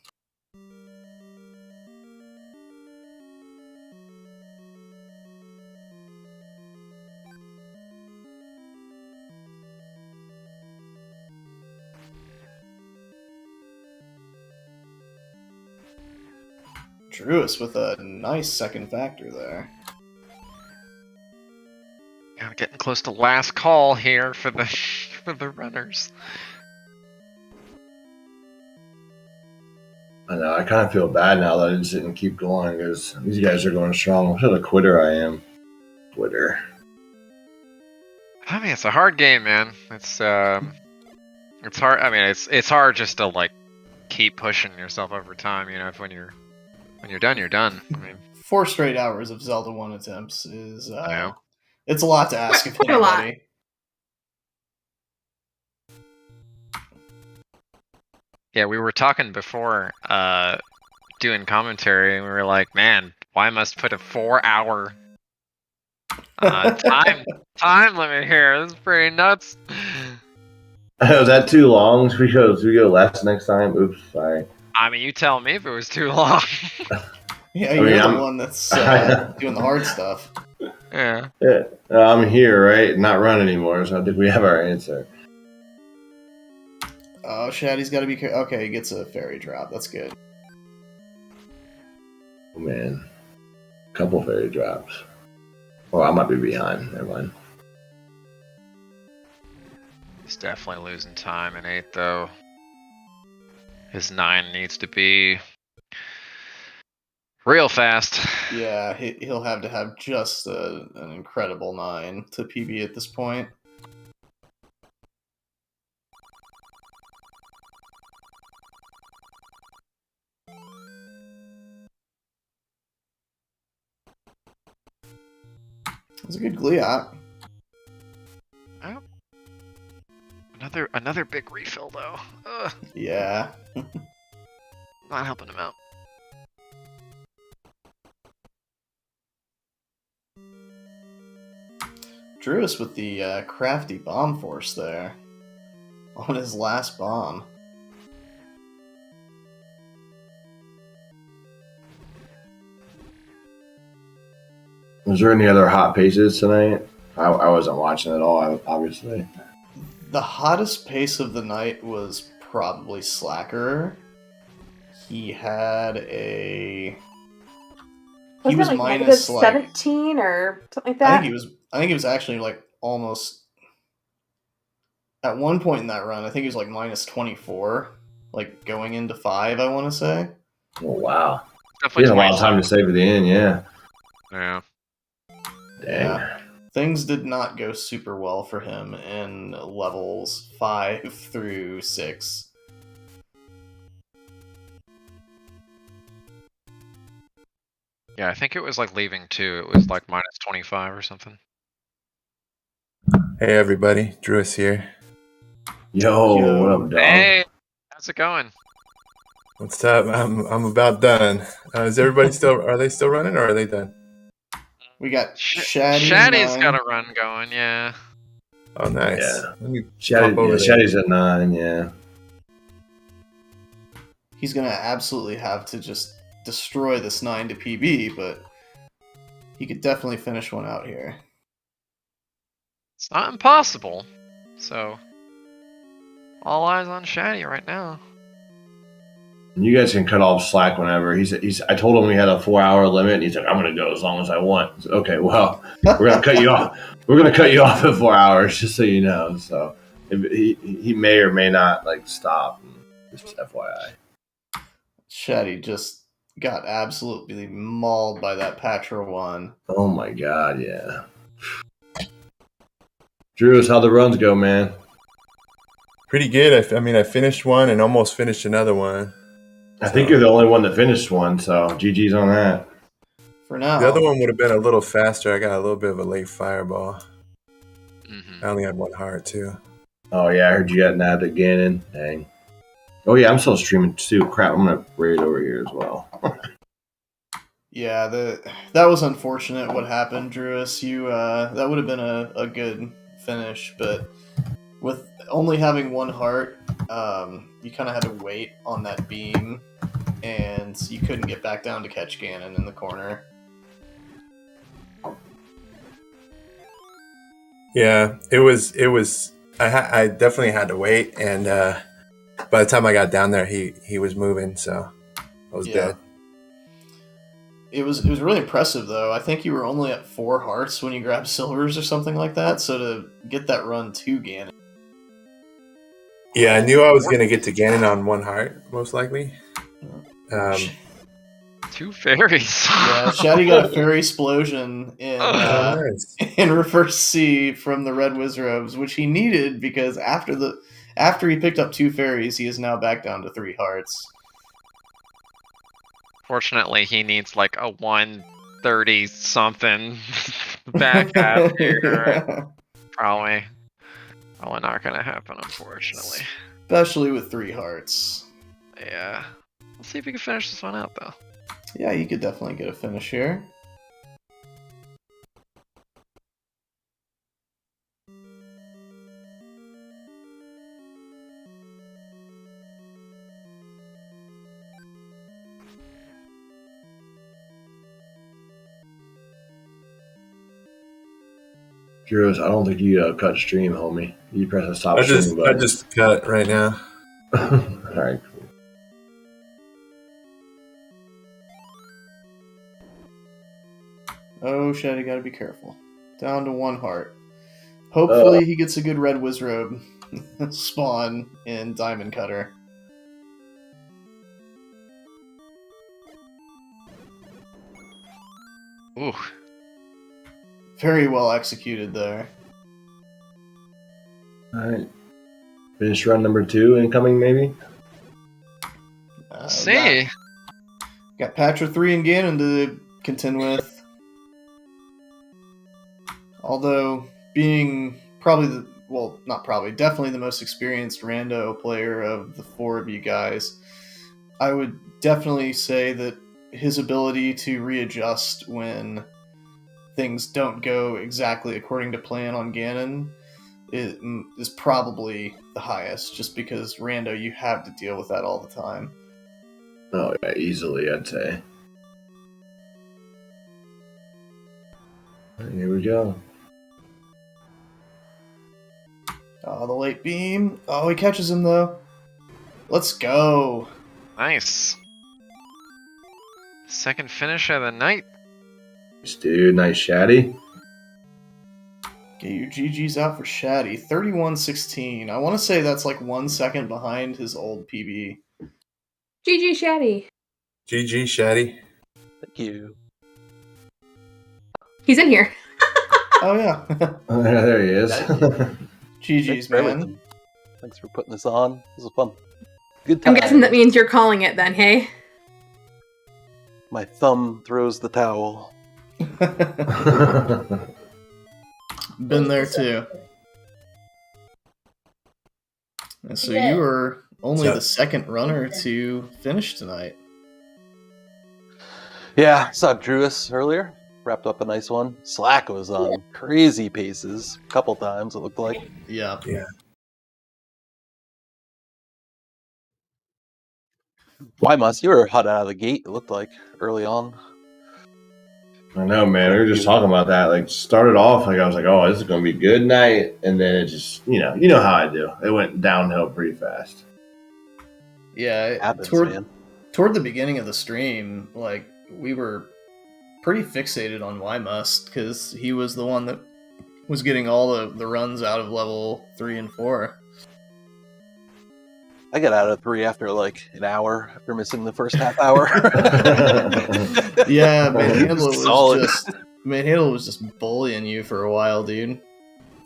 Druis with a nice second factor there. Yeah, getting close to last call here for the for the runners. I know. I kind of feel bad now that I just didn't keep going because these guys are going strong. What a quitter I am. Quitter. I mean, it's a hard game, man. It's hard. I mean, it's hard just to like keep pushing yourself over time. You know, if when you're done, you're done. I mean, 4 straight hours of Zelda 1 attempts is I know. it's a lot to ask of Quite a lot. anybody. Yeah, we were talking before doing commentary, and we were like, man, why must put a 4-hour time limit here? This is pretty nuts. Was that too long? Should we go less next time? Oops, sorry. I mean, you tell me if it was too long. Yeah, I you're mean, the I'm- one that's doing the hard stuff. Yeah. Yeah, I'm here, right? Not run anymore, so I think we have our answer. Oh, Shaddy's got to be careful. Okay, he gets a fairy drop. That's good. Oh man, couple fairy drops. Well, I might be behind. Never mind. He's definitely losing time in 8 though. His 9 needs to be real fast. Yeah, he'll have to have just an incredible 9 to PB at this point. It's a good Gliok. Oh. Another big refill though. Ugh, Yeah. not helping him out. Druis with the crafty bomb force there on his last bomb. Was there any other hot paces tonight? I wasn't watching at all, obviously. The hottest pace of the night was probably Slacker. He had a. He was like minus like 17 or something like that. I think he was actually like almost at one point in that run. I think he was like minus 24, like going into 5. I want to say. Oh wow! He Definitely had a lot of time to save at the end. Yeah. Yeah. Dang. Yeah. Things did not go super well for him in levels 5 through 6. Yeah, I think it was like leaving 2. It was like minus 25 or something. Hey everybody, Druis here. Yo, what up, dog? Hey, how's it going? What's up? I'm about done. Is everybody still? Are they still running or are they done? We got Shaddy. Shaddy's 9. got a run going, yeah. Oh, nice. Yeah. Let me Shaddy, pop over yeah, there. Shaddy's at 9. Yeah. He's gonna absolutely have to just destroy this 9 to PB, but he could definitely finish one out here. It's not impossible. So, all eyes on Shaddy right now. You guys can cut off slack whenever. He's. I told him we had a 4-hour limit, and he's like, "I'm gonna go as long as I want." I said, okay, well, we're gonna cut you off. We're gonna cut you off at 4 hours, just so you know. So he may or may not like stop. Just FYI. Shaddy just got absolutely mauled by that Patra 1. Oh my god, yeah. Drew, how the runs go, man? Pretty good. I mean, I finished one and almost finished another one. I think you're the only one that finished one, so GG's on that. For now. The other one would have been a little faster. I got a little bit of a late fireball. Mm-hmm. I only had 1 heart too. Oh yeah, I heard you got nabbed at Ganon. Dang. Oh yeah, I'm still streaming too. Crap, I'm gonna raid over here as well. Yeah, that was unfortunate what happened, Druis. You that would have been a good finish, but with only having 1 heart, you kind of had to wait on that beam, and you couldn't get back down to catch Ganon in the corner. Yeah, it was. I definitely had to wait, and by the time I got down there, he was moving, so I was dead. It was really impressive though. I think you were only at 4 hearts when you grabbed silvers or something like that. So to get that run to Ganon. Yeah, I knew I was gonna get to Ganon on 1 heart, most likely. 2 fairies. Yeah, Shaddy got a fairy explosion in Nice. in reverse C from the Red Wizrobes, which he needed because after he picked up 2 fairies, he is now back down to 3 hearts. Fortunately, he needs like a 130 something back half here. Probably not gonna happen, unfortunately. Especially with 3 hearts. Yeah. Let's see if we can finish this one out, though. Yeah, you could definitely get a finish here. Drew, I don't think you cut stream, homie. You press the stop I stream button. just cut right now. All right. Cool. Oh, shit, you gotta be careful. Down to 1 heart. Hopefully he gets a good red Wizrobe spawn in Diamond Cutter. Ooh. Very well executed there. Alright. Finish run number 2 incoming, maybe? See. Got Patra 3 and Ganon to contend with. Although, being probably definitely the most experienced rando player of the 4 of you guys, I would definitely say that his ability to readjust when things don't go exactly according to plan on Ganon is probably the highest, just because rando, you have to deal with that all the time. Oh, yeah, easily, I'd say. Here we go. Oh, the late beam. Oh, he catches him, though. Let's go. Nice. Second finish of the night. Nice, dude. Nice Shaddy. Get your GG's out for Shaddy. 31-16. I want to say that's like 1 second behind his old PB. GG Shaddy. GG, Shaddy. Thank you. He's in here. Oh, yeah. Oh, yeah, there he is. GG's, Thanks for man. everything. Thanks for putting this on. This was fun. Good I'm time. guessing that means you're calling it then, hey? My thumb throws the towel. Been there, too. And so you were only the second runner to finish tonight. Yeah, saw Druis earlier. Wrapped up a nice one. Slack was on crazy paces. A couple times, it looked like. Yeah. Yeah. Why must you were hot out of the gate, it looked like, early on. I know, man. We were just talking about that. Like, started off, like, I was like, oh, this is going to be a good night. And then it just, you know how I do. It went downhill pretty fast. Yeah. Happens, man. Toward the beginning of the stream, like, we were pretty fixated on Why Must, because he was the one that was getting all the runs out of level 3 and 4. I got out of 3 after like an hour after missing the first half hour. Yeah, Manhandle Solid. was just bullying you for a while, dude.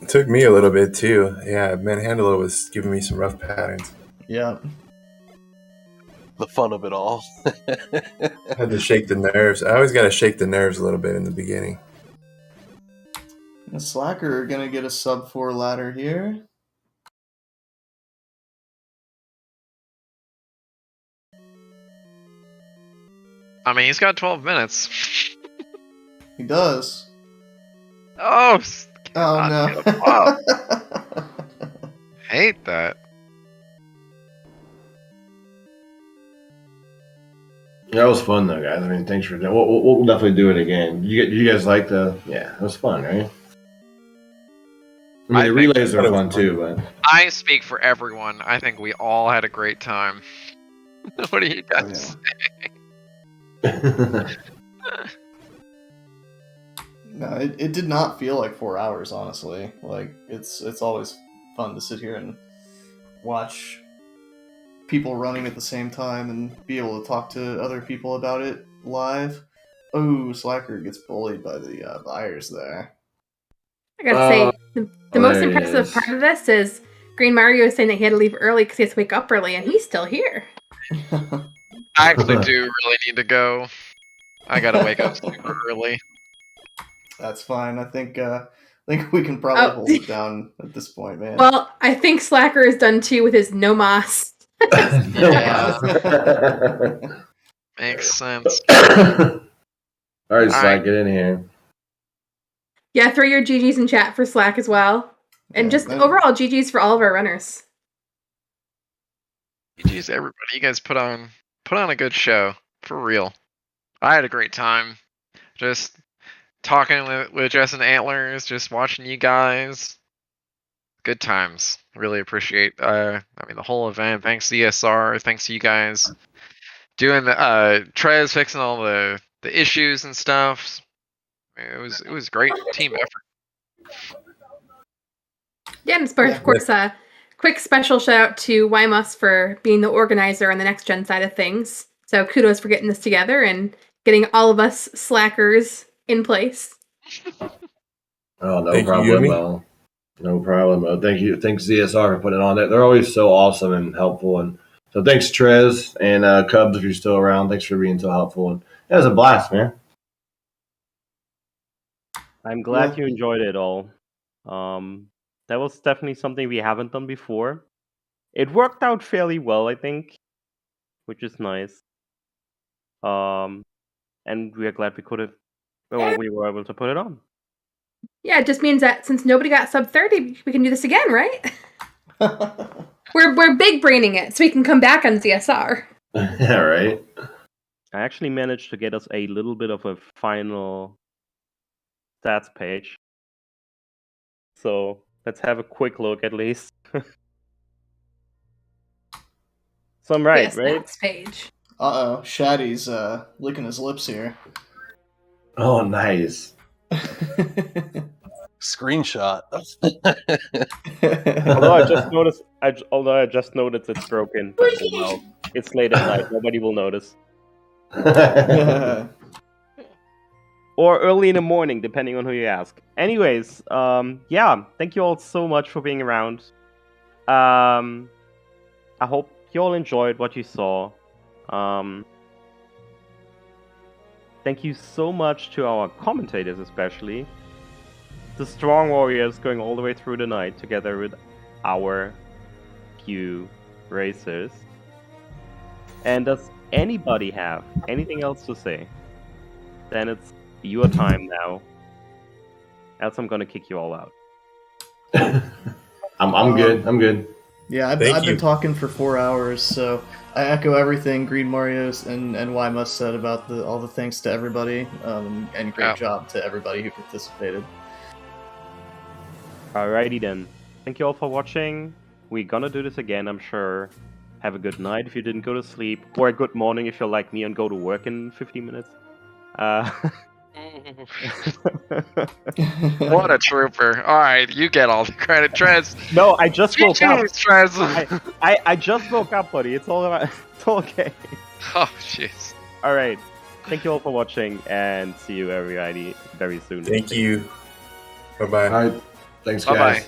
It took me a little bit too. Yeah, Manhandler was giving me some rough patterns. Yeah. The fun of it all. I had to shake the nerves. I always got to shake the nerves a little bit in the beginning. The Slacker gonna get a sub 4 ladder here. I mean, he's got 12 minutes. He does. Oh, Oh no. Hate that. That was fun, though, guys. I mean, thanks for that. We'll definitely do it again. You guys like the... Yeah, it was fun, right? I mean, the relays are fun, too, but... I speak for everyone. I think we all had a great time. What do you guys say? No, it did not feel like 4 hours, honestly. Like, it's always fun to sit here and watch people running at the same time and be able to talk to other people about it live. Oh, Slacker gets bullied by the buyers there. I gotta say, the most impressive part of this is Green Mario is saying that he had to leave early because he has to wake up early, and he's still here. I actually do really need to go. I gotta wake up super early. That's fine. I think we can probably hold it down at this point, man. Well, I think Slacker is done too with his no mas. Yeah. Makes sense. All right, Slack, right. get in here. Yeah, throw your GGs in chat for Slack as well. And just overall GGs for all of our runners. GG's everybody. You guys put on a good show. For real. I had a great time. Just talking with Jess and Antlers, just watching you guys. Good times. Really appreciate the whole event. Thanks to ESR. Thanks to you guys doing the Trez fixing all the issues and stuff. It was great team effort. Yeah, and of course, quick special shout out to Wymus for being the organizer on the next gen side of things. So kudos for getting this together and getting all of us slackers in place. Oh, no Thank you, problem, Yumi. Mo. No problem, Mo. Thank you. Thanks, ZSR, for putting it on there. They're always so awesome and helpful. And so thanks, Trez and Cubs, if you're still around. Thanks for being so helpful. And it was a blast, man. I'm glad Yeah. you enjoyed it all. That was definitely something we haven't done before. It worked out fairly well, I think, which is nice. And we are glad we were able to put it on. Yeah, it just means that since nobody got sub 30, we can do this again, right? We're big braining it so we can come back on ZSR. Yeah, right. I actually managed to get us a little bit of a final stats page. So let's have a quick look at least. So I'm right, Yes, right? stats page. Uh-oh, Shaddy's licking his lips here. Oh, nice. Screenshot. Although I just noticed it's broken, but oh well. It's late at night, nobody will notice. Or early in the morning, depending on who you ask. Anyways, yeah, thank you all so much for being around. I hope you all enjoyed what you saw. Thank you so much to our commentators, especially. The strong warriors going all the way through the night together with our few racers. And does anybody have anything else to say? Then it's your time now. Else I'm gonna kick you all out. I'm good. I'm good. Yeah, I've Thank been you. talking for 4 hours, so I echo everything Green Marios and Wymus said about all the thanks to everybody, and great Yeah. job to everybody who participated. Alrighty then. Thank you all for watching. We're gonna do this again, I'm sure. Have a good night if you didn't go to sleep, or a good morning if you're like me and go to work in 15 minutes. What a trooper! All right, you get all the credit, Trez. No, I just woke up. Trez. I just woke up, buddy. It's all right. It's all okay. Oh, jeez. Alright. Thank you all for watching, and see you everybody very soon. Thank you. Bye-bye. All right. Thanks, Bye-bye. guys.